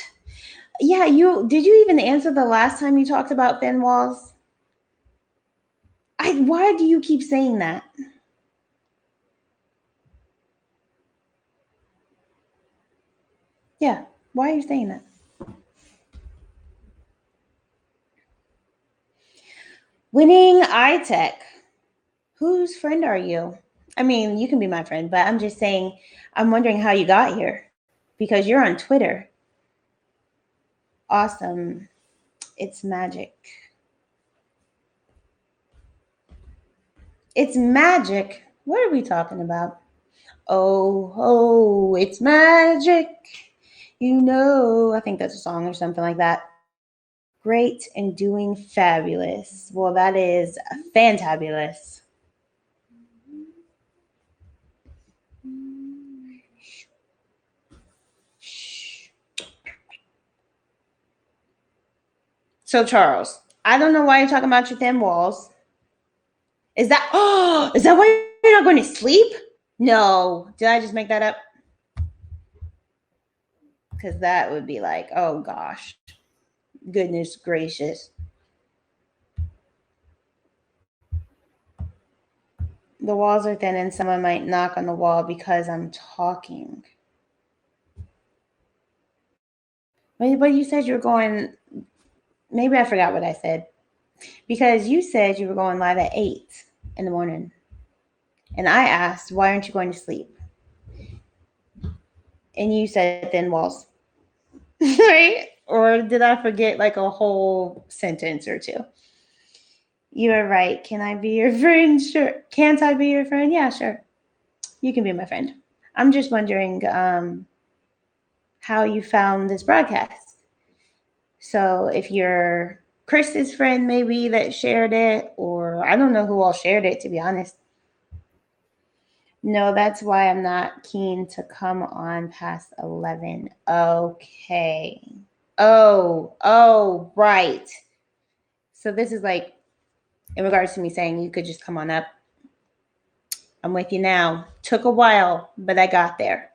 Yeah, you did you even answer the last time you talked about thin walls? Why do you keep saying that? Yeah, why are you saying that? Winning iTech. Whose friend are you? I mean, you can be my friend, but I'm just saying, I'm wondering how you got here because you're on Twitter. Awesome. It's magic. It's magic. What are we talking about? Oh, oh, it's magic. You know, I think that's a song or something like that. Great and doing fabulous. Well, that is fantabulous. So, Charles, I don't know why you're talking about your thin walls. Is that oh, is that why you're not going to sleep? No. Did I just make that up? Because that would be like, oh gosh. Goodness gracious. The walls are thin and someone might knock on the wall because I'm talking. But you said you were going, maybe I forgot what I said. Because you said you were going live at 8 in the morning. And I asked, why aren't you going to sleep? And you said thin walls. Right? Or did I forget like a whole sentence or two? You are right. Can I be your friend? Sure. Can't I be your friend? Yeah, sure. You can be my friend. I'm just wondering how you found this broadcast. So if you're Chris's friend, maybe that shared it, or I don't know who all shared it, to be honest. No, that's why I'm not keen to come on past 11. Okay. Oh, right. So this is like in regards to me saying you could just come on up. I'm with you now. Took a while, but I got there.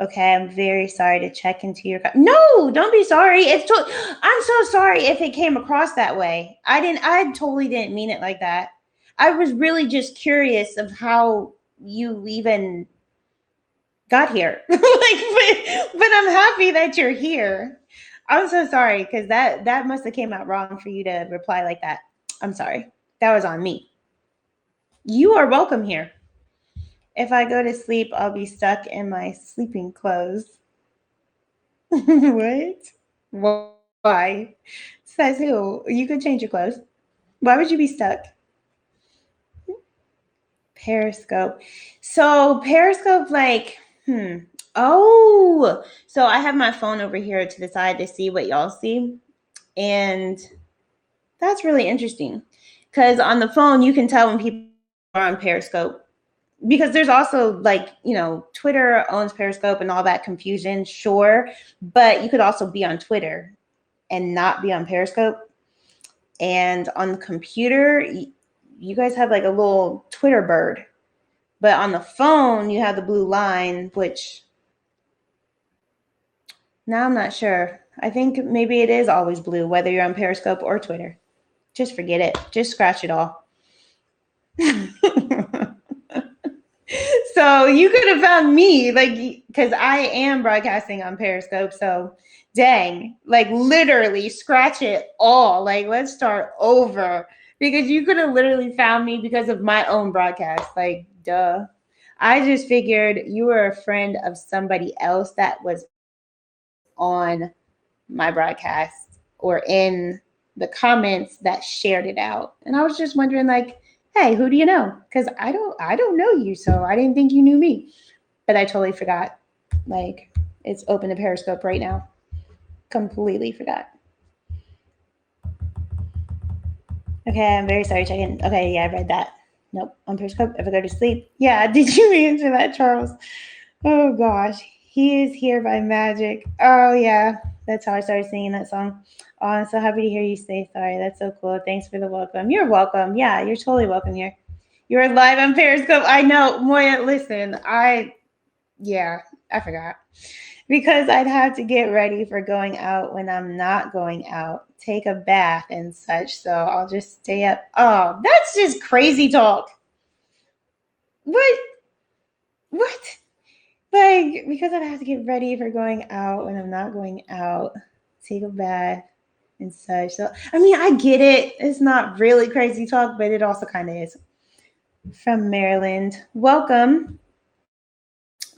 Okay, I'm very sorry to check into your. No, don't be sorry. I'm so sorry if it came across that way. I totally didn't mean it like that. I was really just curious of how you even got here. But I'm happy that you're here. I'm so sorry because that must have came out wrong for you to reply like that. I'm sorry. That was on me. You are welcome here. If I go to sleep, I'll be stuck in my sleeping clothes. What? Why? Says who? You could change your clothes. Why would you be stuck? Periscope. So Periscope, like, Oh, so I have my phone over here to the side to see what y'all see. And that's really interesting. Because on the phone, you can tell when people are on Periscope. Because there's also like, Twitter owns Periscope and all that confusion, sure. But you could also be on Twitter and not be on Periscope. And on the computer, you guys have like a little Twitter bird. But on the phone, you have the blue line, which now I'm not sure. I think maybe it is always blue, whether you're on Periscope or Twitter. Just forget it. Just scratch it all. So you could have found me, like, because I am broadcasting on Periscope. So dang, like literally scratch it all. Like, let's start over because you could have literally found me because of my own broadcast. Like, duh. I just figured you were a friend of somebody else that was on my broadcast or in the comments that shared it out. And I was just wondering, like, hey, who do you know? Because I don't know you, so I didn't think you knew me. But I totally forgot. Like, it's open to Periscope right now. Completely forgot. Okay, I'm very sorry, check-in. Okay, yeah, I read that. Nope, on Periscope, if I go to sleep. Yeah, did you answer that, Charles? Oh gosh, he is here by magic. Oh yeah, that's how I started singing that song. Oh, I'm so happy to hear you say sorry. That's so cool. Thanks for the welcome. You're welcome. Yeah, you're totally welcome here. You're live on Periscope. I know, Moya. Listen, yeah, I forgot because I'd have to get ready for going out when I'm not going out, take a bath and such. So I'll just stay up. Oh, that's just crazy talk. What? What? Like, because I have to get ready for going out when I'm not going out, take a bath and such. So, I mean, I get it. It's not really crazy talk, but it also kind of is. From Maryland. Welcome.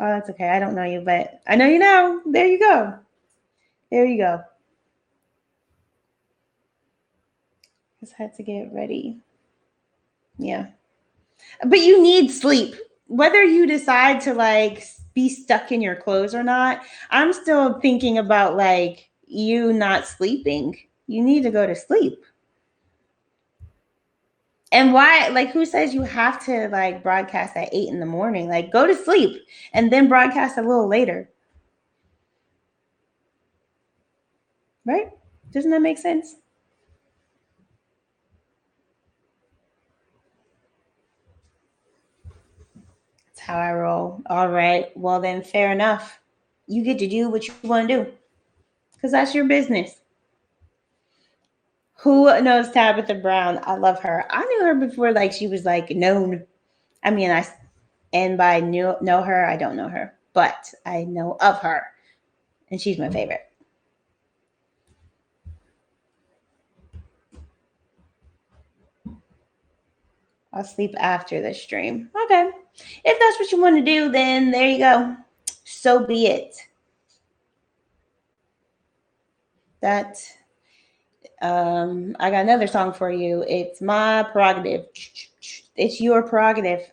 Oh, that's okay. I don't know you, but I know you now. There you go. There you go. Just had to get ready. Yeah. But you need sleep. Whether you decide to like be stuck in your clothes or not, I'm still thinking about like you not sleeping. You need to go to sleep. And why, like, who says you have to like broadcast at 8 in the morning? Like, go to sleep and then broadcast a little later. Right? Doesn't that make sense? That's how I roll. All right. Well, then, fair enough. You get to do what you want to do because that's your business. Who knows Tabitha Brown? I love her. I knew her before, like, she was like known. I mean, and by know her, I don't know her, but I know of her, and she's my favorite. I'll sleep after the stream. Okay. If that's what you want to do, then there you go. So be it. That I got another song for you. It's my prerogative. It's your prerogative.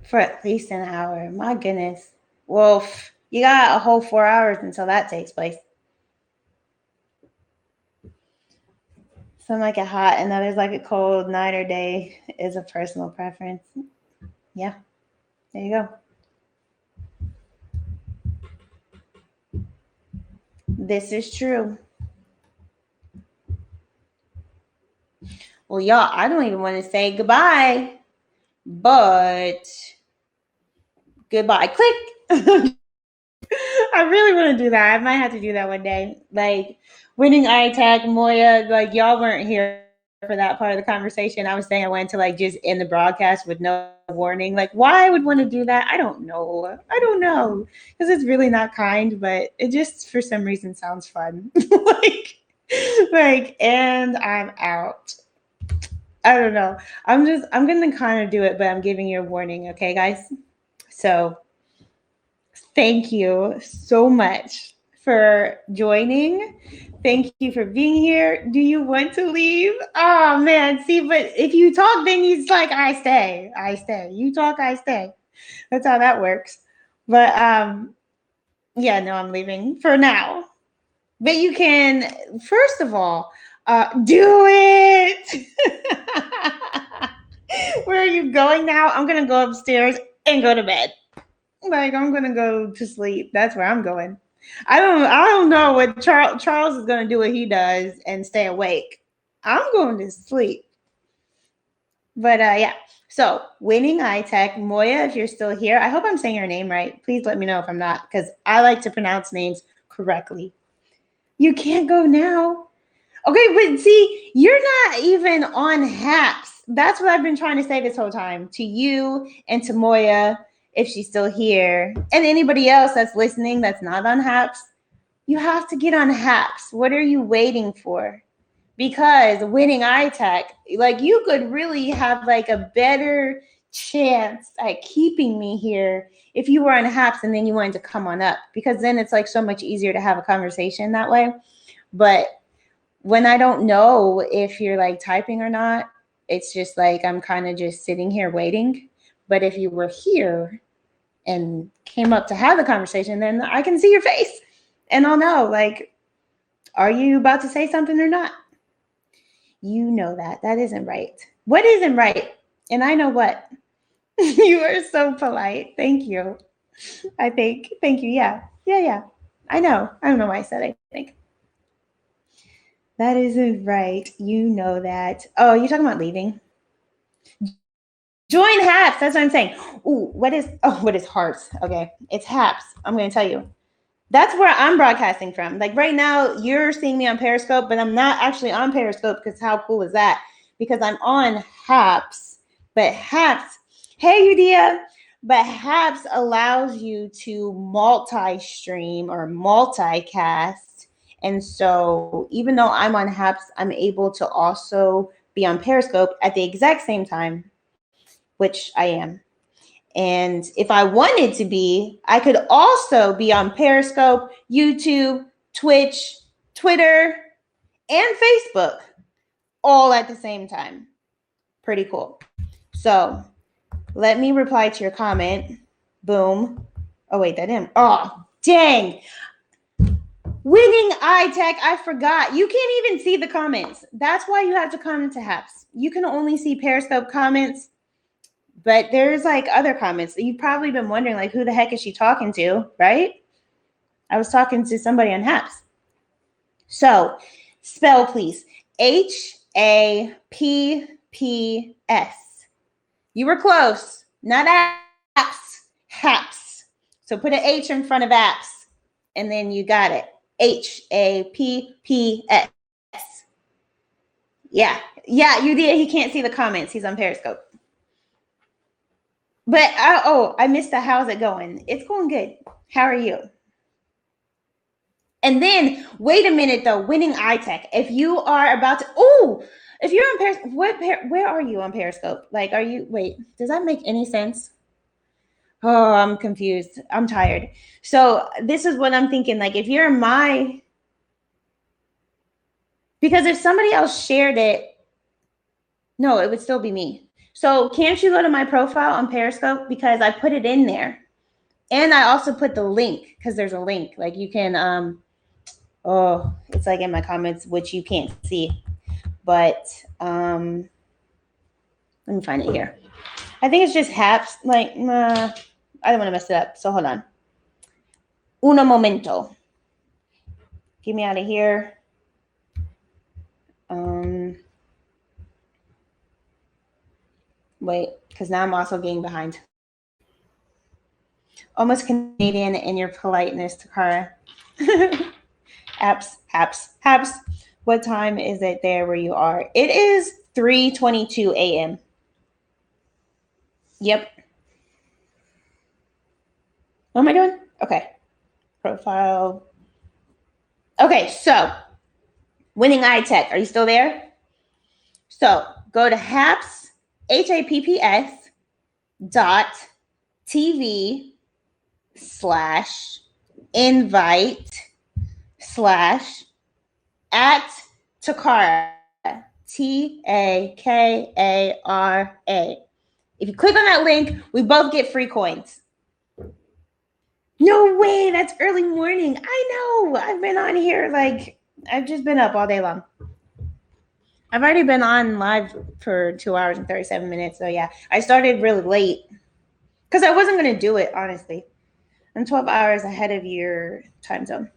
For at least an hour. My goodness. Well, you got a whole 4 hours until that takes place. Some like it hot and others like it cold. Night or day is a personal preference. Yeah, there you go. This is true. Well, y'all, I don't even want to say goodbye, but goodbye. Click. I really want to do that. I might have to do that one day. Like winning iTag, Moya, like y'all weren't here for that part of the conversation. I was saying I wanted to like just end the broadcast with no warning. Like why I would want to do that, I don't know. I don't know because it's really not kind, but it just for some reason sounds fun. And I'm out. I don't know. I'm gonna kind of do it, but I'm giving you a warning, okay, guys? So thank you so much for joining. Thank you for being here. Do you want to leave? Oh man, see, but if you talk, then it's like I stay. I stay. You talk, I stay. That's how that works. But yeah, no, I'm leaving for now. But you can, first of all, do it. Where are you going now? I'm gonna go upstairs and go to bed. Like I'm gonna go to sleep. That's where I'm going. I don't know what Charles is gonna do what he does and stay awake. I'm going to sleep. But yeah. So winning iTech, Moya, if you're still here, I hope I'm saying your name right. Please let me know if I'm not, because I like to pronounce names correctly. You can't go now. Okay, but see, you're not even on Haps. That's what I've been trying to say this whole time to you and to Moya, if she's still here, and anybody else that's listening that's not on Haps. You have to get on Haps. What are you waiting for? Because winning iTech, like you could really have like a better chance at keeping me here if you were on Haps and then you wanted to come on up, because then it's like so much easier to have a conversation that way. But when I don't know if you're like typing or not, it's just like I'm kind of just sitting here waiting. But if you were here and came up to have the conversation, then I can see your face and I'll know, like, are you about to say something or not? You know that. That isn't right. What isn't right? And I know what. You are so polite. Thank you. I think. Thank you. Yeah. Yeah, yeah. I know. I don't know why I said I think. That isn't right. You know that. Oh, you're talking about leaving? Join Haps. That's what I'm saying. Ooh, what is Hearts? Okay. It's Haps. I'm going to tell you. That's where I'm broadcasting from. Like right now, you're seeing me on Periscope, but I'm not actually on Periscope because how cool is that? Because I'm on Haps. But Haps, hey, Udia. But Haps allows you to multi-stream or multicast. And so even though I'm on Haps, I'm able to also be on Periscope at the exact same time, which I am. And if I wanted to be, I could also be on Periscope, YouTube, Twitch, Twitter, and Facebook all at the same time. Pretty cool. So let me reply to your comment. Boom. Oh, wait, that didn't. Oh, dang. Winning iTech, I forgot. You can't even see the comments. That's why you have to comment to Haps. You can only see Periscope comments. But there's like other comments. You've probably been wondering, like, who the heck is she talking to, right? I was talking to somebody on Haps. So, spell please. HAPPS. You were close. Not apps. Haps. So put an H in front of apps, and then you got it. HAPPS. Yeah. Yeah, you did. He can't see the comments. He's on Periscope. But I missed the how's it going? It's going good. How are you? And then wait a minute though, winning iTech. If you are about to if you're on Periscope, where are you on Periscope? Like, are you does that make any sense? Oh, I'm confused. I'm tired. So this is what I'm thinking. Like, if you're because if somebody else shared it, no, it would still be me. So can't you go to my profile on Periscope, because I put it in there. And I also put the link, because there's a link. Like you can, it's like in my comments, which you can't see. But let me find it here. I think it's just Haps. Like, I don't want to mess it up. So hold on. Uno momento. Get me out of here. Wait, because now I'm also getting behind. Almost Canadian in your politeness, Takara. Haps. What time is it there where you are? It is 3:22 a.m. Yep. What am I doing? Okay. Profile. Okay, so winning iTech. Are you still there? So go to Haps, HAPPS .tv/invite/at Takara. TAKARA. If you click on that link, we both get free coins. No way, that's early morning. I know. I've been on here I've just been up all day long. I've already been on live for 2 hours and 37 minutes. So yeah, I started really late because I wasn't going to do it, honestly. I'm 12 hours ahead of your time zone.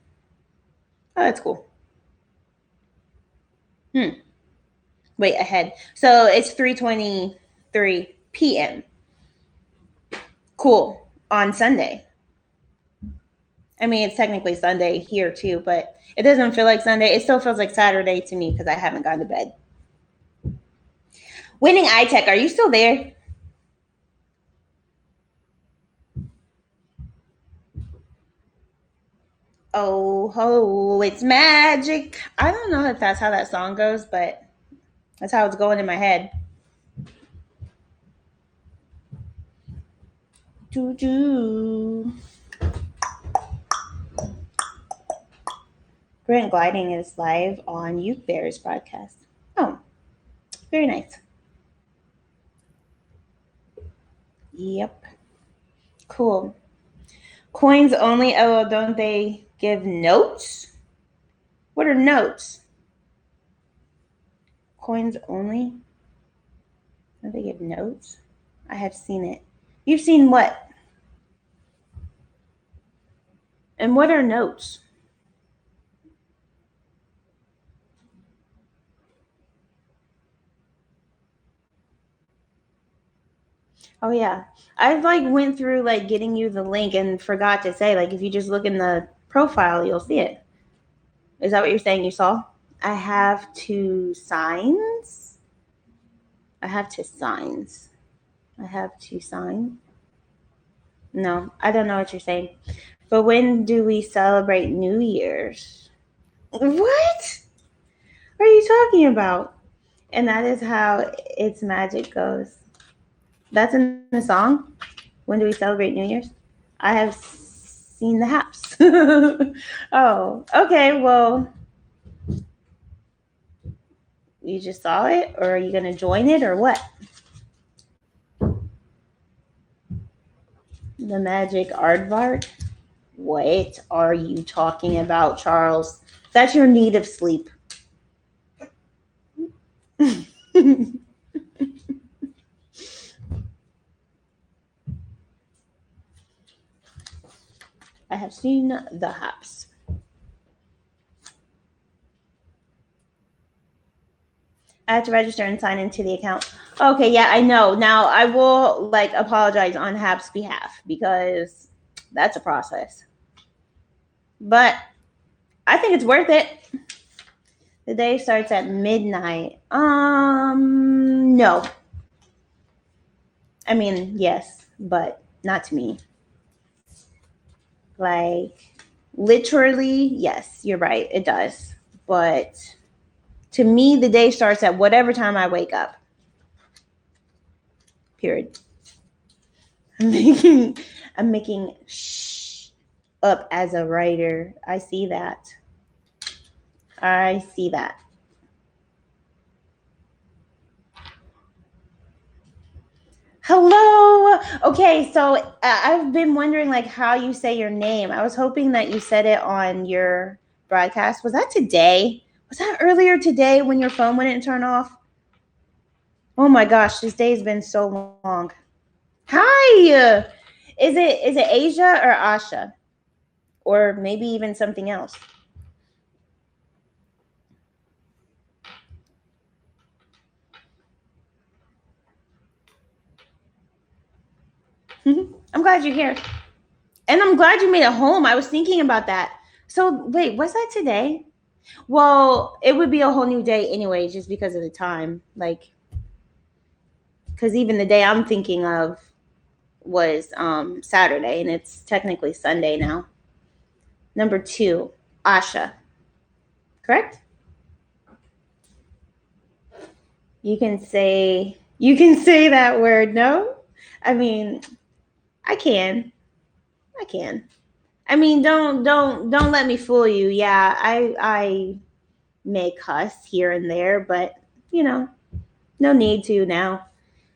Oh, that's cool. Wait, ahead. So it's 3:23 p.m. Cool. On Sunday. I mean, it's technically Sunday here too, but it doesn't feel like Sunday. It still feels like Saturday to me because I haven't gone to bed. Winning iTech, are you still there? Oh, it's magic. I don't know if that's how that song goes, but that's how it's going in my head. Do do. Grant Gliding is live on Youth Bears broadcast. Oh, very nice. Yep. Cool. Coins only. Oh, don't they give notes? What are notes? Coins only? Don't they give notes? I have seen it. You've seen what? And what are notes? Oh yeah. I like went through like getting you the link and forgot to say like if you just look in the profile you'll see it. Is that what you're saying you saw? I have two signs. I have two signs. I have two signs. No, I don't know what you're saying. But when do we celebrate New Year's? What are you talking about? And that is how its magic goes. That's in the song. When do we celebrate New Year's? I have seen the haps. Oh, okay. Well, you just saw it, or are you gonna join it, or what? The magic aardvark. What are you talking about, Charles? That's your need of sleep. I have seen the haps. I have to register and sign into the account. Okay, yeah, I know. Now I will like apologize on Hap's behalf because that's a process. But I think it's worth it. The day starts at midnight. No. I mean, yes, but not to me. Like literally, yes, you're right. It does. But to me, the day starts at whatever time I wake up. Period. I'm making shh up as a writer. I see that. I see that. Hello. Okay, so I've been wondering like how you say your name. I was hoping that you said it on your broadcast. Was that today? Was that earlier today when your phone wouldn't turn off? Oh my gosh, this day's been so long. Hi. Is it Asia or Asha? Or maybe even something else? I'm glad you're here. And I'm glad you made it home. I was thinking about that. So wait, was that today? Well, it would be a whole new day anyway, just because of the time. Like, because even the day I'm thinking of was Saturday, and it's technically Sunday now. Number 2, Asha. Correct? You can say that word. No, I mean, I can. I can. I mean, don't let me fool you. Yeah, I may cuss here and there, but you know, no need to now.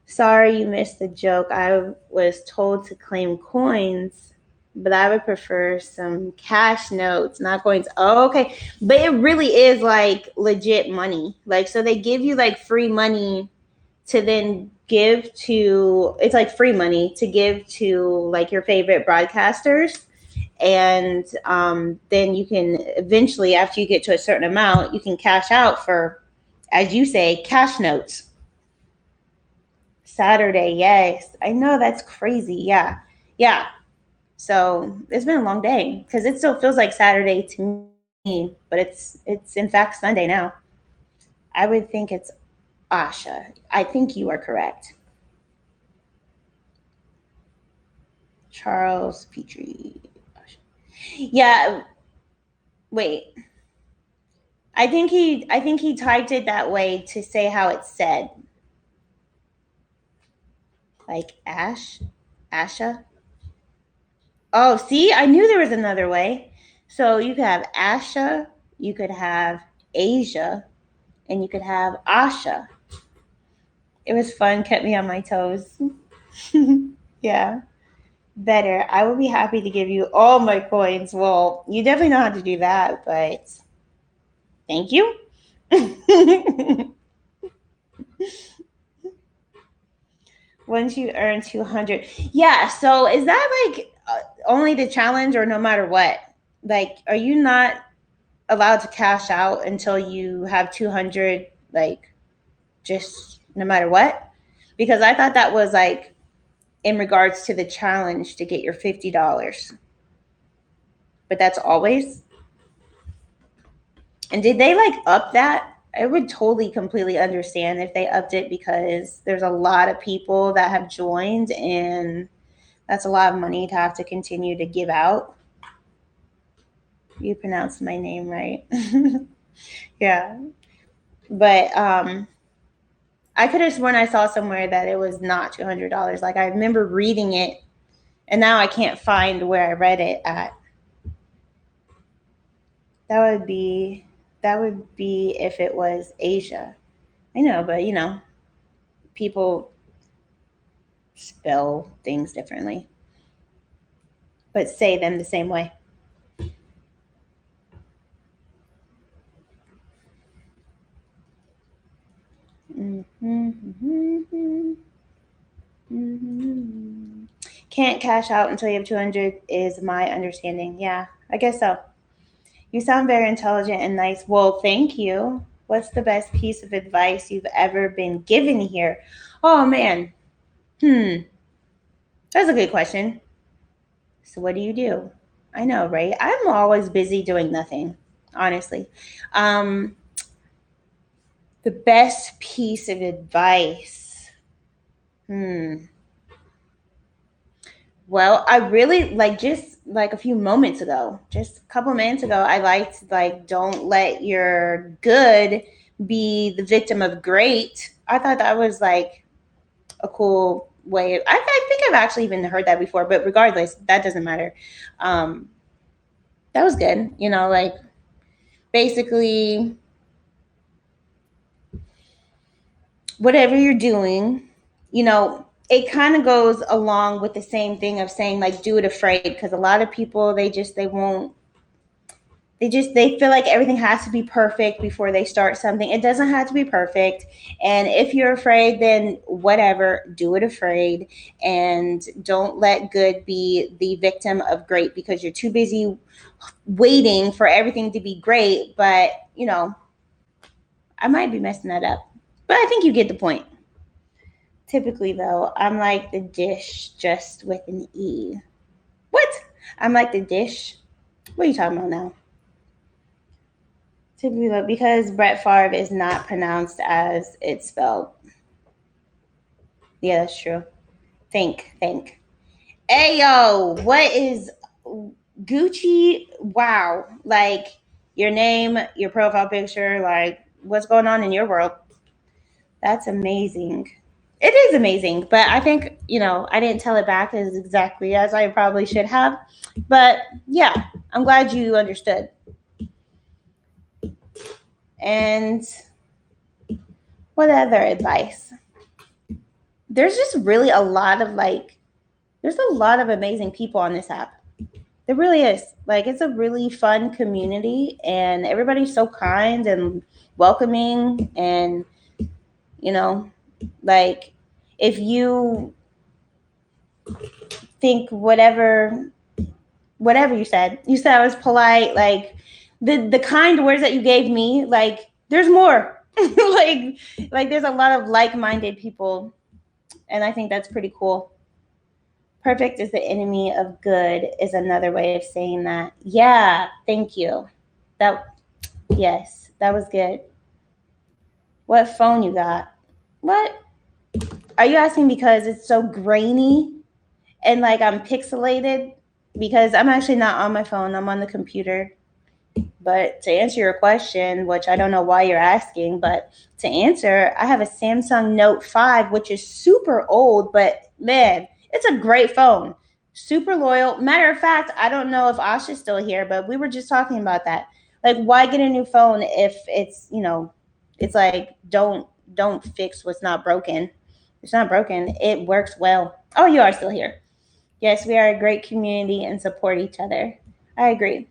Sorry you missed the joke. I was told to claim coins, but I would prefer some cash notes, not coins. Oh, okay. But it really is like legit money. Like, so they give you like free money to then give to, it's like free money to give to like your favorite broadcasters. And then you can eventually, after you get to a certain amount, you can cash out for, as you say, cash notes. Saturday, yes. I know that's crazy. Yeah. Yeah. So it's been a long day because it still feels like Saturday to me, but it's in fact Sunday now. I would think it's Asha. I think you are correct. Charles Petrie. Yeah, wait. I think he typed it that way to say how it's said. Like Asha. Oh, see, I knew there was another way. So you could have Asha, you could have Asia, and you could have Asha. It was fun, kept me on my toes. Yeah, better. I would be happy to give you all my coins. Well, you definitely know how to do that, but thank you. Once you earn 200. Yeah, so is that like only the challenge or no matter what? Like, are you not allowed to cash out until you have 200, like, just no matter what? Because I thought that was like in regards to the challenge to get your $50. But that's always. And did they like up that? I would totally completely understand if they upped it because there's a lot of people that have joined and that's a lot of money to have to continue to give out. You pronounced my name right. Yeah. But I could have sworn I saw somewhere that it was not $200. Like I remember reading it and now I can't find where I read it at. That would be if it was Asia. I know, but people spell things differently, but say them the same way. Can't cash out until you have 200 is my understanding. Yeah, I guess so. You sound very intelligent and nice. Well, thank you. What's the best piece of advice you've ever been given here? Oh man. That's a good question. So what do you do? I know, right? I'm always busy doing nothing, honestly. Um, the best piece of advice. Well, I really like just like a few moments ago, just a couple minutes ago, I liked like don't let your good be the victim of great. I thought that was like a cool way. I think I've actually even heard that before, but regardless, that doesn't matter. Um, that was good. Like basically whatever you're doing, it kind of goes along with the same thing of saying like do it afraid because a lot of people they won't they feel like everything has to be perfect before they start something. It doesn't have to be perfect. And if you're afraid, then whatever, do it afraid and don't let good be the victim of great because you're too busy waiting for everything to be great. But, I might be messing that up. But I think you get the point. Typically, though, I'm like the dish just with an E. What? I'm like the dish. What are you talking about now? Typically, though, because Brett Favre is not pronounced as it's spelled. Yeah, that's true. Think. Hey, yo, what is Gucci? Wow. Like, your name, your profile picture, like, what's going on in your world? That's amazing. It is amazing, but I think, I didn't tell it back as exactly as I probably should have. But yeah, I'm glad you understood. And what other advice? There's just really there's a lot of amazing people on this app. There really is. Like, it's a really fun community, and everybody's so kind and welcoming. And, like, if you think whatever you said I was polite, like, the kind words that you gave me, like, there's more. like there's a lot of like-minded people, and I think that's pretty cool. Perfect is the enemy of good is another way of saying that. Yeah, thank you. That yes, that was good. What phone you got? What? Are you asking because it's so grainy and like I'm pixelated? Because I'm actually not on my phone, I'm on the computer. But to answer your question, which I don't know why you're asking, but to answer, I have a Samsung Note 5, which is super old, but man, it's a great phone. Super loyal. Matter of fact, I don't know if Asha's still here, but we were just talking about that. Like, why get a new phone if it's, it's like don't fix what's not broken. It's not broken. It works well. Oh, you are still here. Yes, we are a great community and support each other. I agree.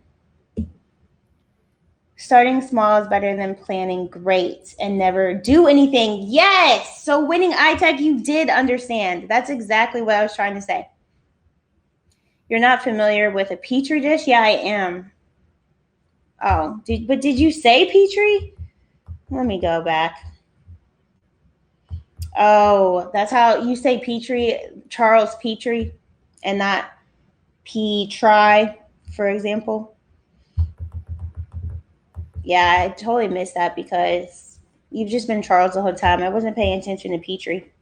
Starting small is better than planning great and never do anything. Yes. So winning iTech, you did understand. That's exactly what I was trying to say. You're not familiar with a petri dish? Yeah, I am. Oh, but did you say petri? Let me go back. Oh, that's how you say petri, Charles Petrie, and not Petri, for example. Yeah, I totally missed that because you've just been Charles the whole time. I wasn't paying attention to Petrie.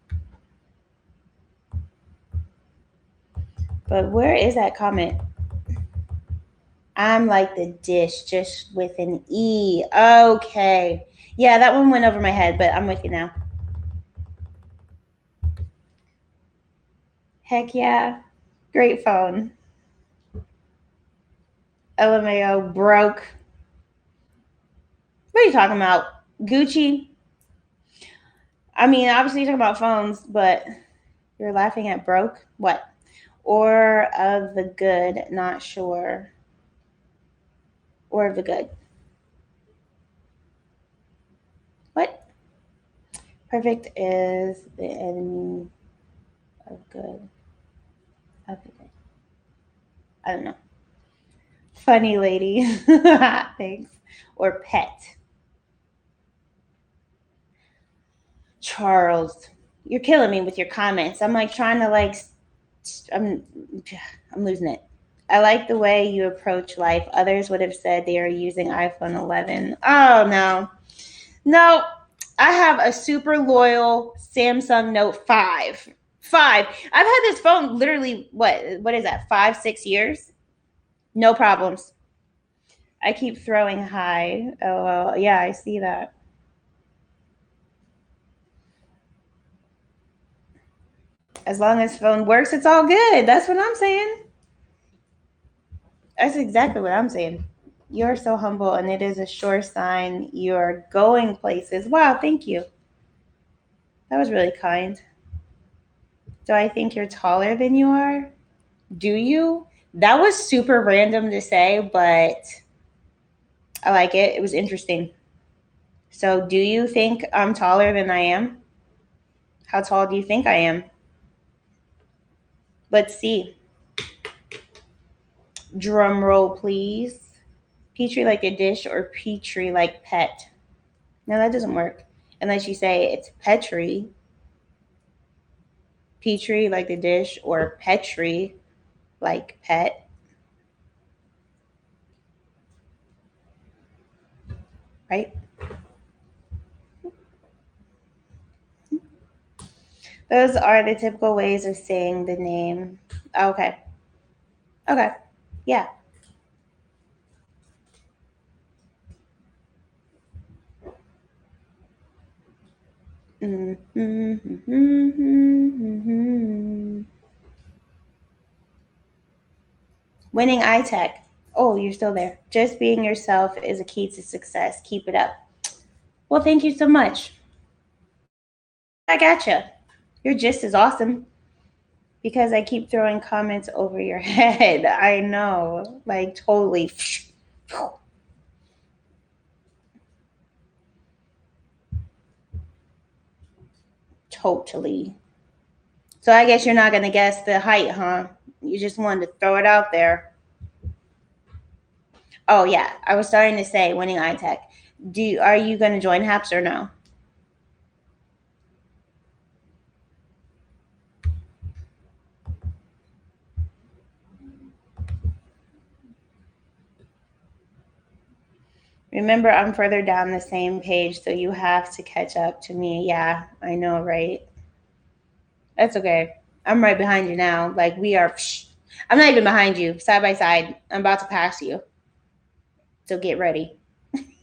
But where is that comment? I'm like the dish, just with an E. Okay. Yeah, that one went over my head, but I'm with you now. Heck yeah. Great phone. LMAO broke. What are you talking about? Gucci? I mean, obviously you're talking about phones, but you're laughing at broke? What? Or of the good, not sure. Or of the good. What? Perfect is the enemy of good. Of the good. I don't know. Funny lady. Thanks. Or pet. Charles, you're killing me with your comments. I'm like trying to I'm I'm losing it. I like the way you approach life. Others would have said they are using iPhone 11. Oh no. No, I have a super loyal Samsung Note 5. 5. I've had this phone literally what is that? 5, 6 years? No problems. I keep throwing high. Oh, well, yeah, I see that. As long as phone works, it's all good. That's what I'm saying. That's exactly what I'm saying. You're so humble, and it is a sure sign you're going places. Wow, thank you. That was really kind. Do I think you're taller than you are? Do you? That was super random to say, but I like it. It was interesting. So, do you think I'm taller than I am? How tall do you think I am? Let's see. Drum roll, please. Petri like a dish or Petri like pet? No, that doesn't work. Unless you say it's Petri. Petri like the dish or Petri like pet. Right? Those are the typical ways of saying the name. Okay. Okay. Yeah. Winning iTech. Oh, you're still there. Just being yourself is a key to success. Keep it up. Well, thank you so much. I gotcha. You're just as awesome because I keep throwing comments over your head. I know. Like, totally. Totally. So I guess you're not going to guess the height, huh? You just wanted to throw it out there. Oh, yeah. I was starting to say winning iTech. Are you going to join HAPS or no? Remember, I'm further down the same page, so you have to catch up to me. Yeah, I know, right? That's okay. I'm right behind you now. Like, we are. I'm not even behind you, side by side. I'm about to pass you. So get ready.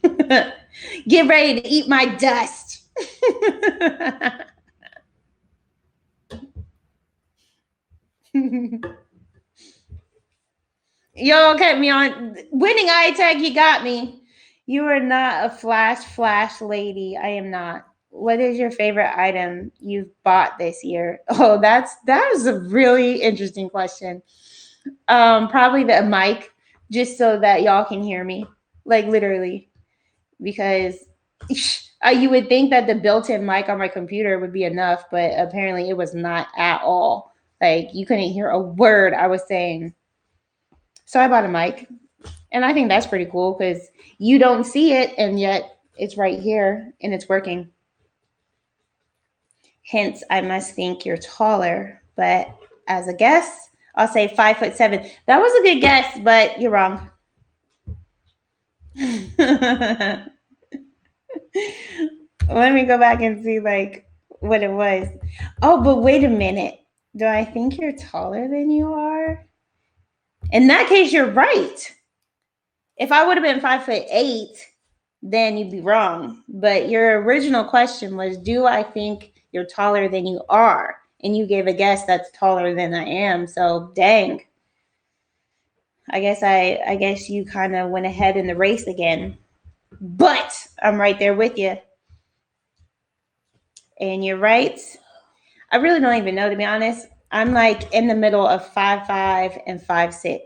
Get ready to eat my dust. Y'all kept me on winning eye tag. You got me. You are not a flash lady. I am not. What is your favorite item you've bought this year? Oh, that was a really interesting question. Probably the mic, just so that y'all can hear me, like literally, because you would think that the built-in mic on my computer would be enough, but apparently it was not at all. Like you couldn't hear a word I was saying. So I bought a mic, and I think that's pretty cool because you don't see it, and yet it's right here and it's working. Hence, I must think you're taller. But as a guess, I'll say 5'7". That was a good guess, but you're wrong. Let me go back and see like what it was. Oh, but wait a minute. Do I think you're taller than you are? In that case, you're right. If I would have been 5'8", then you'd be wrong. But your original question was, do I think you're taller than you are? And you gave a guess that's taller than I am. So dang. I guess you kind of went ahead in the race again. But I'm right there with you. And you're right. I really don't even know, to be honest. I'm like in the middle of 5'5" and 5'6".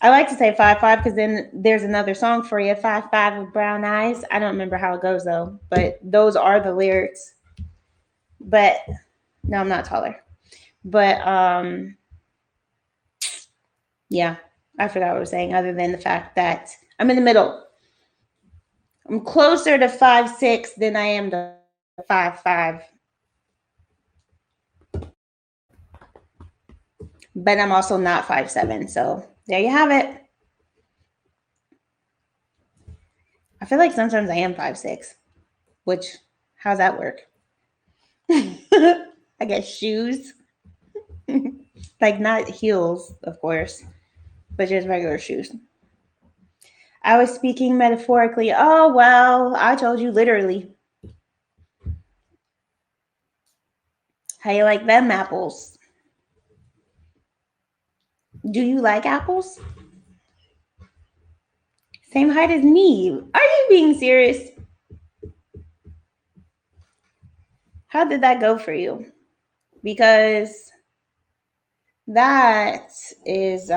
I like to say 5'5" because then there's another song for you, 5'5" with brown eyes. I don't remember how it goes though, but those are the lyrics. But no, I'm not taller. But yeah, I forgot what I was saying, other than the fact that I'm in the middle. I'm closer to 5'6" than I am to 5'5". But I'm also not 5'7". So there you have it. I feel like sometimes I am 5'6", which, how's that work? I guess shoes. Like not heels, of course, but just regular shoes. I was speaking metaphorically. Oh, well, I told you literally. How you like them apples? Do you like apples? Same height as me. Are you being serious? How did that go for you? Because that is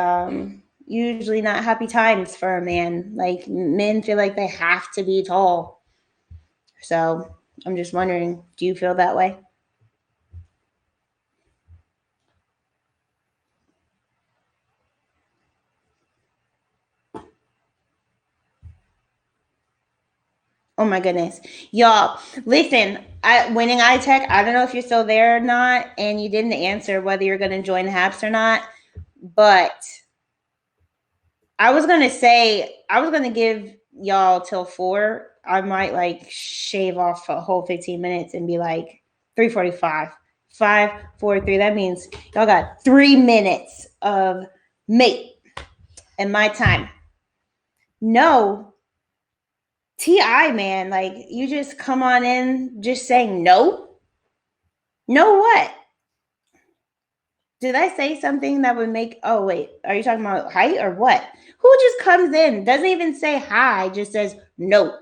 usually not happy times for a man. Like men feel like they have to be tall. So I'm just wondering, do you feel that way? Oh my goodness. Y'all, listen, winning eye tech, I don't know if you're still there or not, and you didn't answer whether you're going to join HAPS or not, but I was going to give y'all till 4. I might like shave off a whole 15 minutes and be like 3:45. 5, 4, 3. That means y'all got 3 minutes of mate and my time. No, TI, man, like you just come on in just saying no. No what? Did I say something that would make, oh wait, are you talking about height or what? Who just comes in, doesn't even say hi, just says no.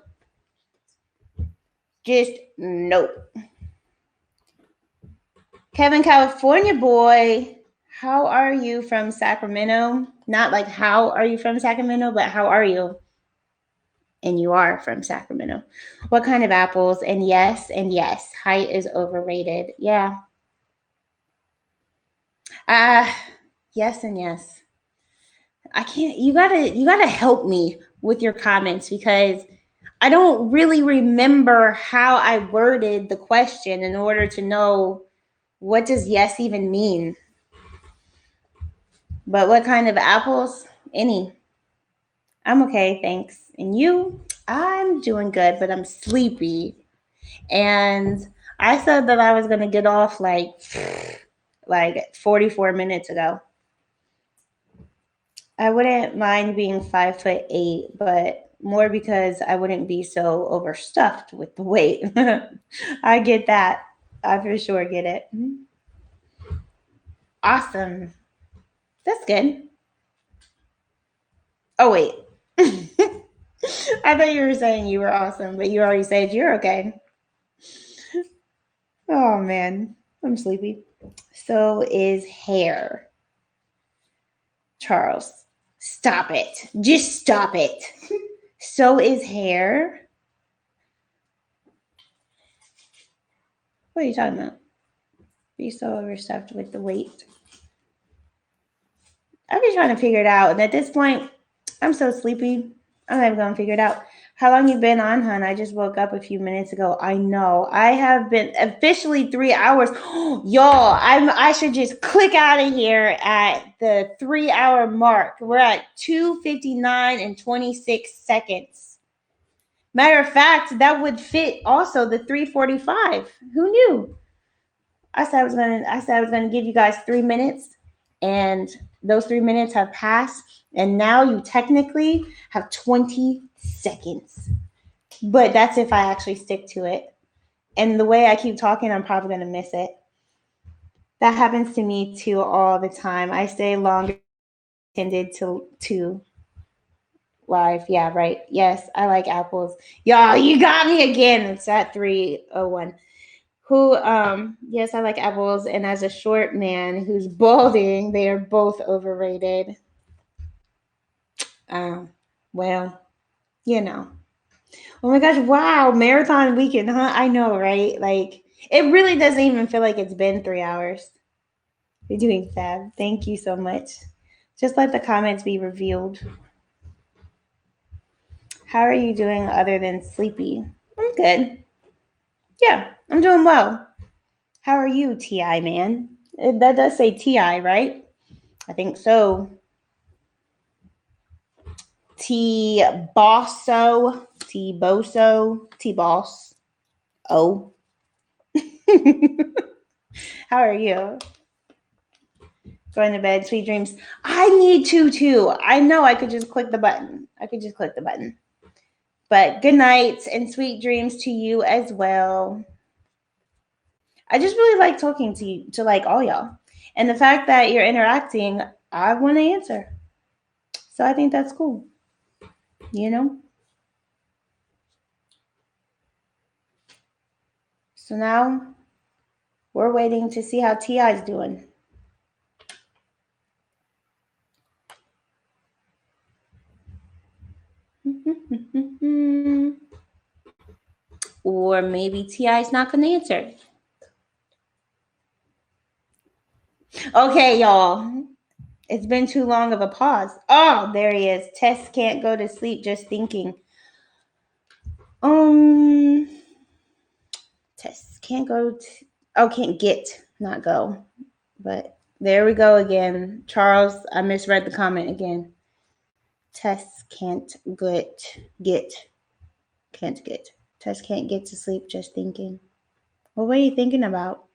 Just no. Kevin, California boy, how are you from Sacramento? Not like how are you from Sacramento, but how are you? And you are from Sacramento. What kind of apples? And yes, height is overrated. Yeah. Yes and yes. I can't, you gotta help me with your comments because I don't really remember how I worded the question in order to know what does yes even mean. But what kind of apples? Any. I'm okay, thanks. And you? I'm doing good, but I'm sleepy. And I said that I was gonna get off like 44 minutes ago. I wouldn't mind being 5'8", but more because I wouldn't be so overstuffed with the weight. I get that. I for sure get it. Awesome. That's good. Oh, wait. I thought you were saying you were awesome, but you already said you're okay. Oh, man. I'm sleepy. So is hair. Charles, stop it. Just stop it. So is hair. What are you talking about? Be so overstuffed with the weight. I've been trying to figure it out. And at this point, I'm so sleepy. I'm not even going to figure it out. How long you been on, hon? I just woke up a few minutes ago. I know. I have been officially 3 hours. Y'all, I should just click out of here at the 3 hour mark. We're at 2:59 and 26 seconds. Matter of fact, that would fit also the 3:45. Who knew? I said I was gonna give you guys 3 minutes, and those 3 minutes have passed, and now you technically have 20 seconds. But that's if I actually stick to it. And the way I keep talking, I'm probably gonna miss it. That happens to me too all the time. I stay longer tended to live. Yeah, right. Yes, I like apples. Y'all, you got me again. It's at 3:01. Who yes, I like apples, and as a short man who's balding, they are both overrated. Um, well, you know. Oh my gosh, wow, marathon weekend, huh? I know, right? Like it really doesn't even feel like it's been 3 hours. You're doing fab. Thank you so much. Just let the comments be revealed. How are you doing other than sleepy? I'm good. Yeah, I'm doing well. How are you, TI man? That does say TI, right? I think so. T Bosso, T Bosso, T Boss. Oh. How are you? Going to bed, sweet dreams. I need to too. I know I could just click the button. But good night and sweet dreams to you as well. I just really like talking to you, to like all y'all. And the fact that you're interacting, I want to answer. So I think that's cool. You know? So now we're waiting to see how T.I.'s doing. Or maybe T.I.'s not going to answer. Okay, y'all. It's been too long of a pause. Oh, there he is. Tess can't go to sleep just thinking. Tess can't go to, oh, can't get, not go. But there we go again. Charles, I misread the comment again. Tess can't can't get. Tess can't get to sleep just thinking. Well, what are you thinking about?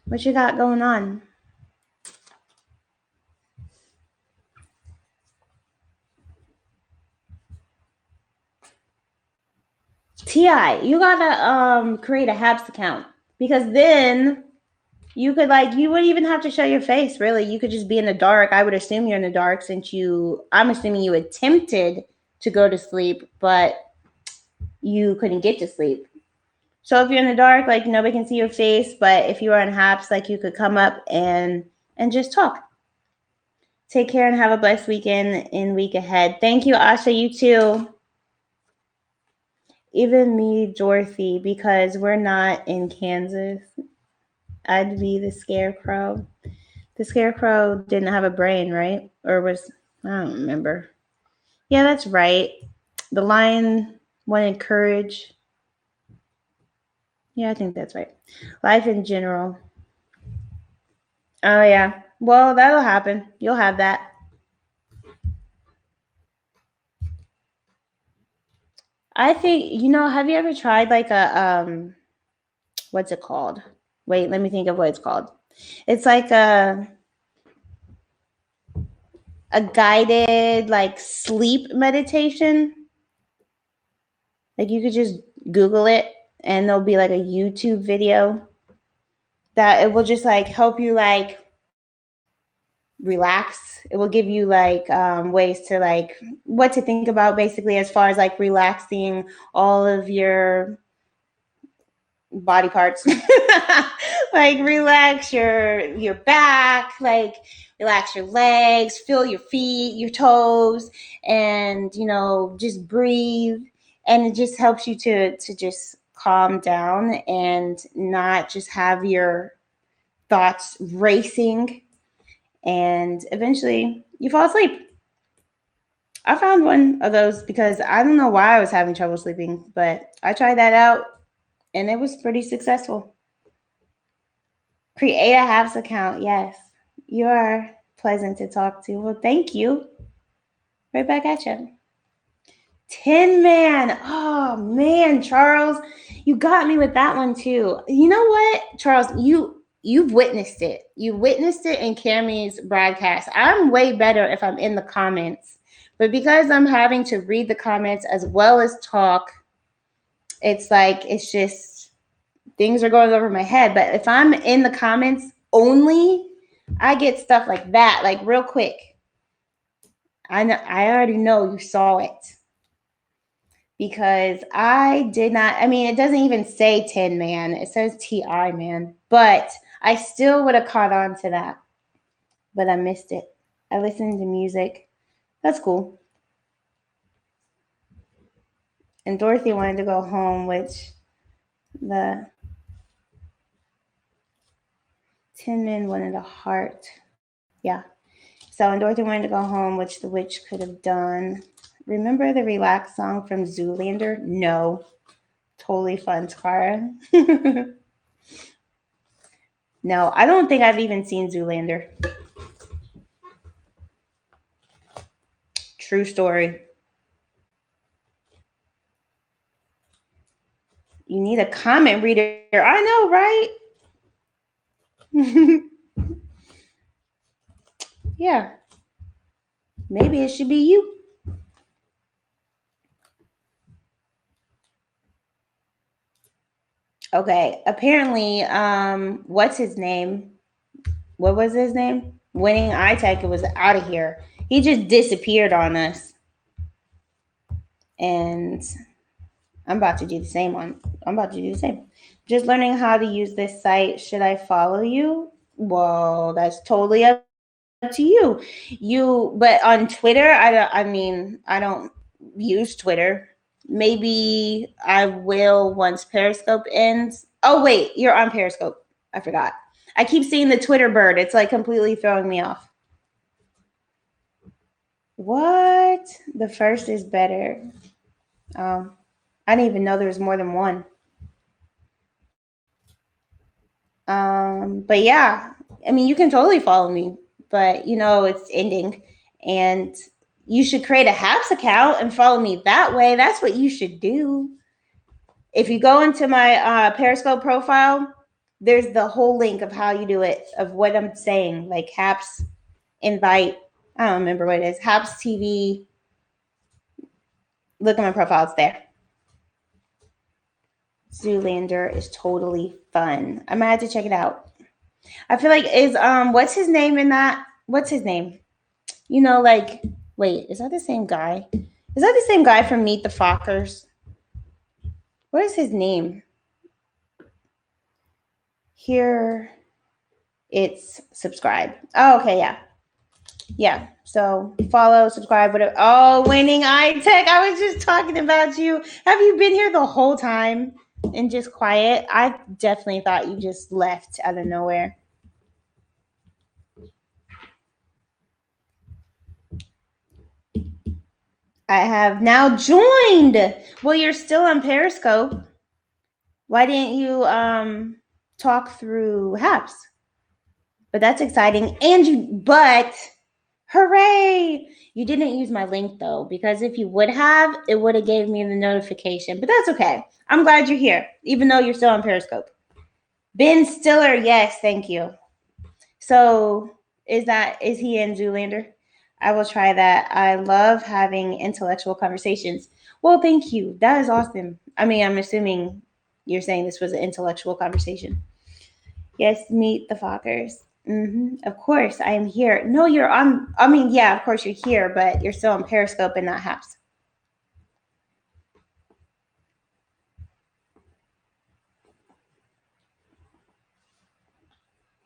What you got going on? Ti, you gotta create a Habs account, because then you could, like, you wouldn't even have to show your face. Really, you could just be in the dark. I would assume you're in the dark since I'm assuming you attempted to go to sleep, but you couldn't get to sleep. So if you're in the dark, like, nobody can see your face, but if you are on Haps, like, you could come up and just talk. Take care and have a blessed weekend and week ahead. Thank you, Asha. You too. Even me, Dorothy, because we're not in Kansas. I'd be the scarecrow. The scarecrow didn't have a brain, right? Or was, I don't remember. Yeah, that's right. The lion wanted courage. Yeah, I think that's right. Life in general. Oh, yeah. Well, that'll happen. You'll have that. I think, have you ever tried like what's it called? Wait, let me think of what it's called. It's like a guided like sleep meditation. Like you could just Google it and there'll be like a YouTube video that it will just like help you like relax. It will give you like ways to like what to think about basically as far as like relaxing all of your body parts. Like relax your back, like relax your legs, feel your feet, your toes, and just breathe. And it just helps you to just calm down and not just have your thoughts racing, and eventually you fall asleep. I found one of those because I don't know why I was having trouble sleeping, but I tried that out and it was pretty successful. Create a Habs account. Yes, you are pleasant to talk to. Well, thank you. Right back at you. Tin Man. Oh man, Charles, you got me with that one too. You know what, Charles? You've witnessed it. You witnessed it in Cammy's broadcast. I'm way better if I'm in the comments, but because I'm having to read the comments as well as talk, it's just things are going over my head. But if I'm in the comments only, I get stuff like that, like real quick. I already know you saw it because I did not. I mean, it doesn't even say Tin Man; it says TI Man. But I still would have caught on to that, but I missed it. I listened to music. That's cool. And Dorothy wanted to go home, which the Tin Man wanted a heart. Yeah. So, and Dorothy wanted to go home, which the witch could have done. Remember the relax song from Zoolander? No. Totally fun, Takara. No, I don't think I've even seen Zoolander. True story. You need a comment reader. I know, right? Yeah. Maybe it should be you. Okay. Apparently, what's his name? What was his name? Winning Eye Tech was out of here. He just disappeared on us. And I'm about to do the same on. I'm about to do the same. Just learning how to use this site. Should I follow you? Well, that's totally up to you. But on Twitter, I don't use Twitter. Maybe I will once Periscope ends. Oh wait, you're on Periscope. I forgot. I keep seeing the Twitter bird. It's like completely throwing me off. What? The first is better. I didn't even know there was more than one. But yeah, I mean, you can totally follow me, but it's ending, and you should create a Habs account and follow me that way. That's what you should do. If you go into my Periscope profile, there's the whole link of how you do it, of what I'm saying, like Habs invite. I don't remember what it is. Habs TV. Look at my profile; it's there. Zoolander is totally fun. I might have to check it out. I feel like what's his name in that? What's his name? Like, wait, is that the same guy? Is that the same guy from Meet the Fockers? What is his name? Here, it's subscribe. Oh, okay, yeah. Yeah, so follow, subscribe, whatever. Oh, Winning Eye Tech, I was just talking about you. Have you been here the whole time and just quiet? I definitely thought you just left out of nowhere. I have now joined. Well, you're still on Periscope. Why didn't you talk through Habs? But that's exciting. But hooray! You didn't use my link though, because if you would have, it would have gave me the notification. But that's okay. I'm glad you're here, even though you're still on Periscope. Ben Stiller, yes, thank you. So is he in Zoolander? I will try that. I love having intellectual conversations. Well, thank you. That is awesome. I mean, I'm assuming you're saying this was an intellectual conversation. Yes, Meet the Fockers. Of course, I am here. No, you're on. I mean, yeah, of course you're here, but you're still on Periscope and not Haps.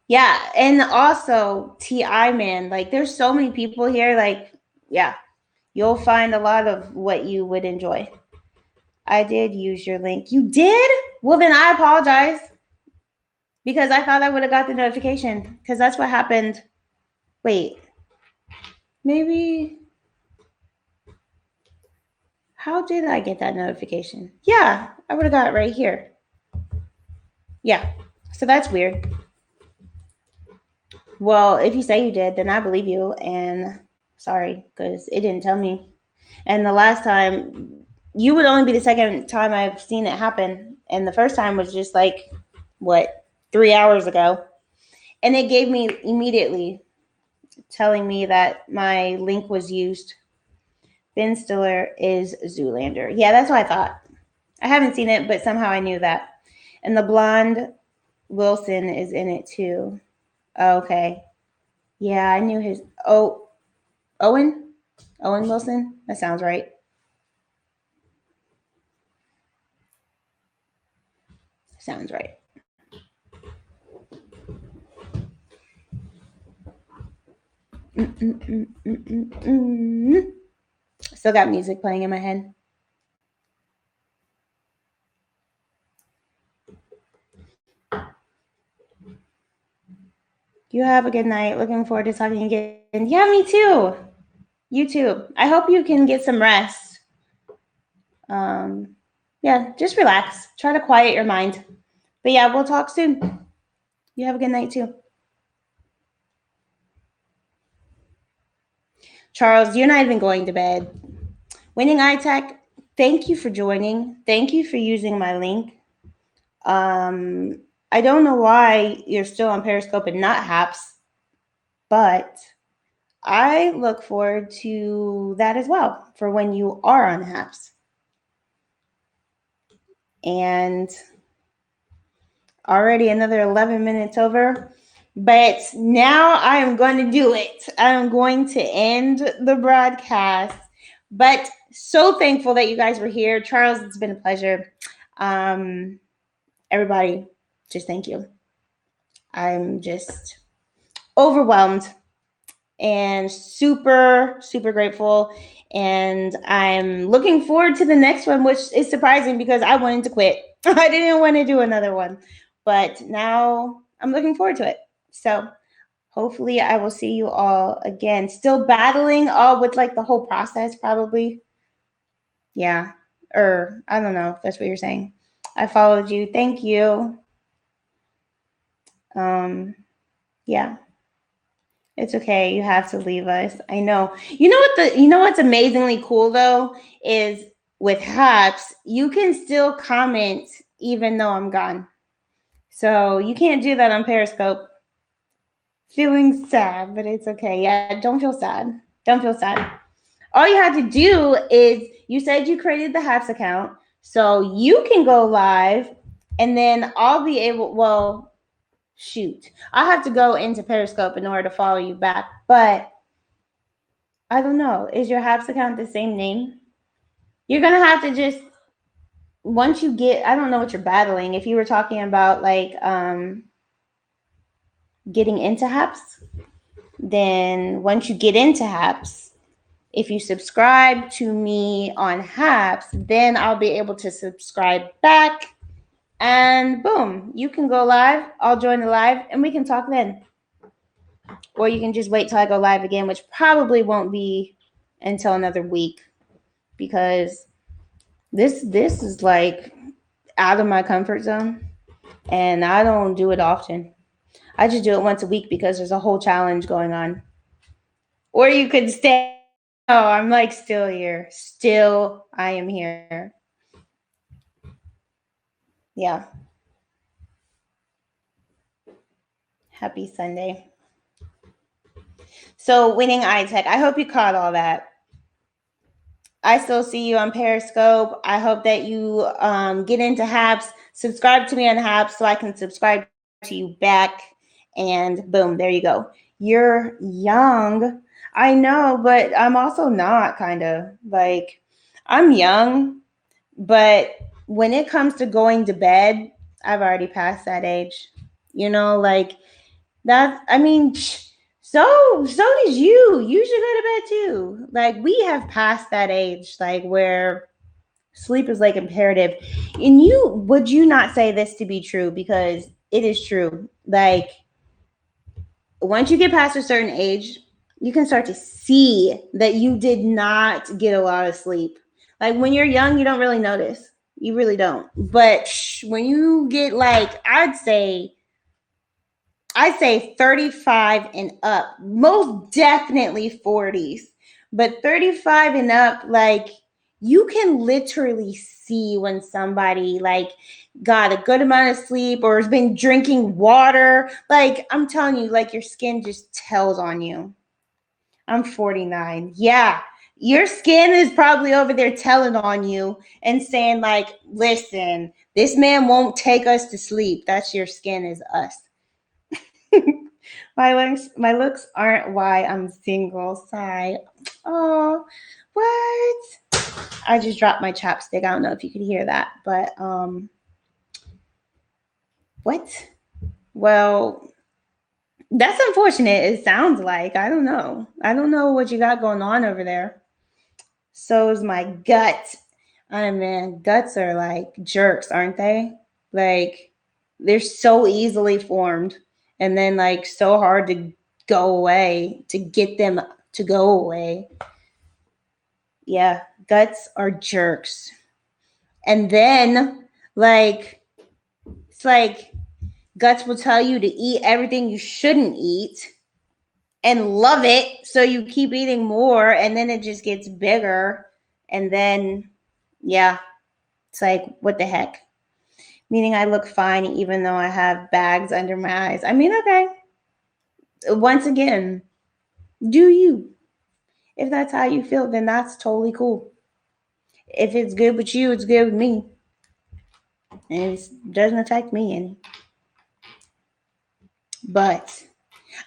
Yeah, and also TI man, like there's so many people here. Like, yeah, you'll find a lot of what you would enjoy. I did use your link. You did? Well, then I apologize because I thought I would have got the notification because that's what happened. Wait, maybe. How did I get that notification? Yeah, I would have got it right here. Yeah, so that's weird. Well, if you say you did, then I believe you. And sorry, because it didn't tell me. And the last time, you would only be the second time I've seen it happen. And the first time was just like, what, 3 hours ago. And it gave me immediately telling me that my link was used. Ben Stiller is Zoolander. Yeah, that's what I thought. I haven't seen it, but somehow I knew that. And the blonde Wilson is in it too. Okay. Yeah, I knew his. Oh, Owen? Owen Wilson? That sounds right. Sounds right. Still got music playing in my head. You have a good night. Looking forward to talking again. Yeah, me too. You too. I hope you can get some rest. Yeah, just relax. Try to quiet your mind. But yeah, we'll talk soon. You have a good night too. Charles, you're not even going to bed. Winning iTech, thank you for joining. Thank you for using my link. I don't know why you're still on Periscope and not Haps, but I look forward to that as well for when you are on Haps. And already another 11 minutes over. But now I am going to do it. I'm going to end the broadcast. But so thankful that you guys were here. Charles, it's been a pleasure. Everybody, just thank you. I'm just overwhelmed and super, super grateful. And I'm looking forward to the next one, which is surprising because I wanted to quit. I didn't want to do another one. But now I'm looking forward to it. So hopefully I will see you all again. Still battling all with like the whole process, probably. Yeah. Or I don't know if that's what you're saying. I followed you. Thank you. Yeah. It's okay. You have to leave us. I know. You know what's amazingly cool though is with Haps, you can still comment even though I'm gone. So you can't do that on Periscope. Feeling sad, but it's okay. Yeah, don't feel sad. Don't feel sad. All you have to do is you said you created the Haps account, so you can go live, and then I'll be able. Well, shoot, I have to go into Periscope in order to follow you back, but I don't know. Is your Haps account the same name? You're gonna have to just once you get. I don't know what you're battling. If you were talking about like getting into Haps, then once you get into Haps, if you subscribe to me on Haps, then I'll be able to subscribe back. And boom, you can go live. I'll join the live and we can talk then. Or you can just wait till I go live again, which probably won't be until another week because this is like out of my comfort zone and I don't do it often. I just do it once a week because there's a whole challenge going on. Or you could stay. Oh, I'm like still here. Still, I am here. Yeah. Happy Sunday. So, winning iTech. I hope you caught all that. I still see you on Periscope. I hope that you get into Haps. Subscribe to me on Haps so I can subscribe to you back. and boom, there you go. You're young. I know, but I'm also not, kind of. Like, I'm young, but when it comes to going to bed, I've already passed that age. Like that. I mean, so did you. You should go to bed too. Like, we have passed that age, like, where sleep is like imperative. And would you not say this to be true? Because it is true. Like, once you get past a certain age, you can start to see that you did not get a lot of sleep. Like, when you're young, you don't really notice. You really don't. But when you get, like, I'd say 35 and up, most definitely 40s, but 35 and up, like, you can literally see when somebody, like, got a good amount of sleep or has been drinking water. Like, I'm telling you, like, your skin just tells on you. I'm 49. Yeah. Your skin is probably over there telling on you and saying, like, listen, this man won't take us to sleep. That's your skin, is us. My looks aren't why I'm single. Sigh. Oh, what? I just dropped my chapstick. I don't know if you could hear that, but what? Well, that's unfortunate. It sounds like, I don't know. I don't know what you got going on over there. So is my gut. I mean, guts are like jerks, aren't they? Like, they're so easily formed and then, like, so hard to go away, to get them to go away. Yeah, guts are jerks. And then, like, it's like guts will tell you to eat everything you shouldn't eat and love it, so you keep eating more, and then it just gets bigger. And then, yeah, it's like, what the heck? Meaning I look fine even though I have bags under my eyes. I mean, okay. Once again, do you? If that's how you feel, then that's totally cool. If it's good with you, it's good with me. And it doesn't affect me any. But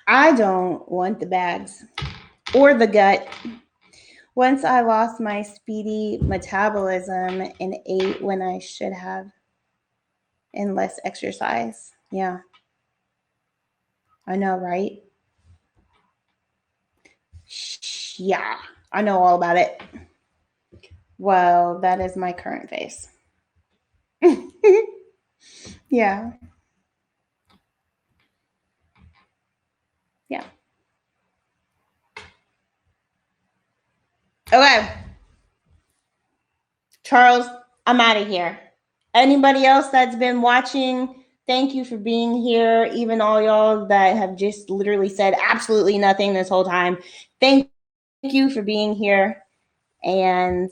I don't want the bags or the gut. Once I lost my speedy metabolism and ate when I should have and less exercise. Yeah. I know, right? Yeah. I know all about it. Well, that is my current face. Yeah. Yeah. Okay. Charles, I'm out of here. Anybody else that's been watching, thank you for being here. Even all y'all that have just literally said absolutely nothing this whole time, thank you for being here. And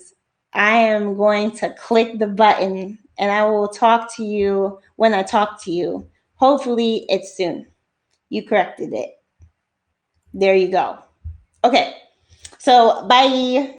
I am going to click the button and I will talk to you when I talk to you. Hopefully, it's soon. You corrected it. There you go. Okay. So, bye.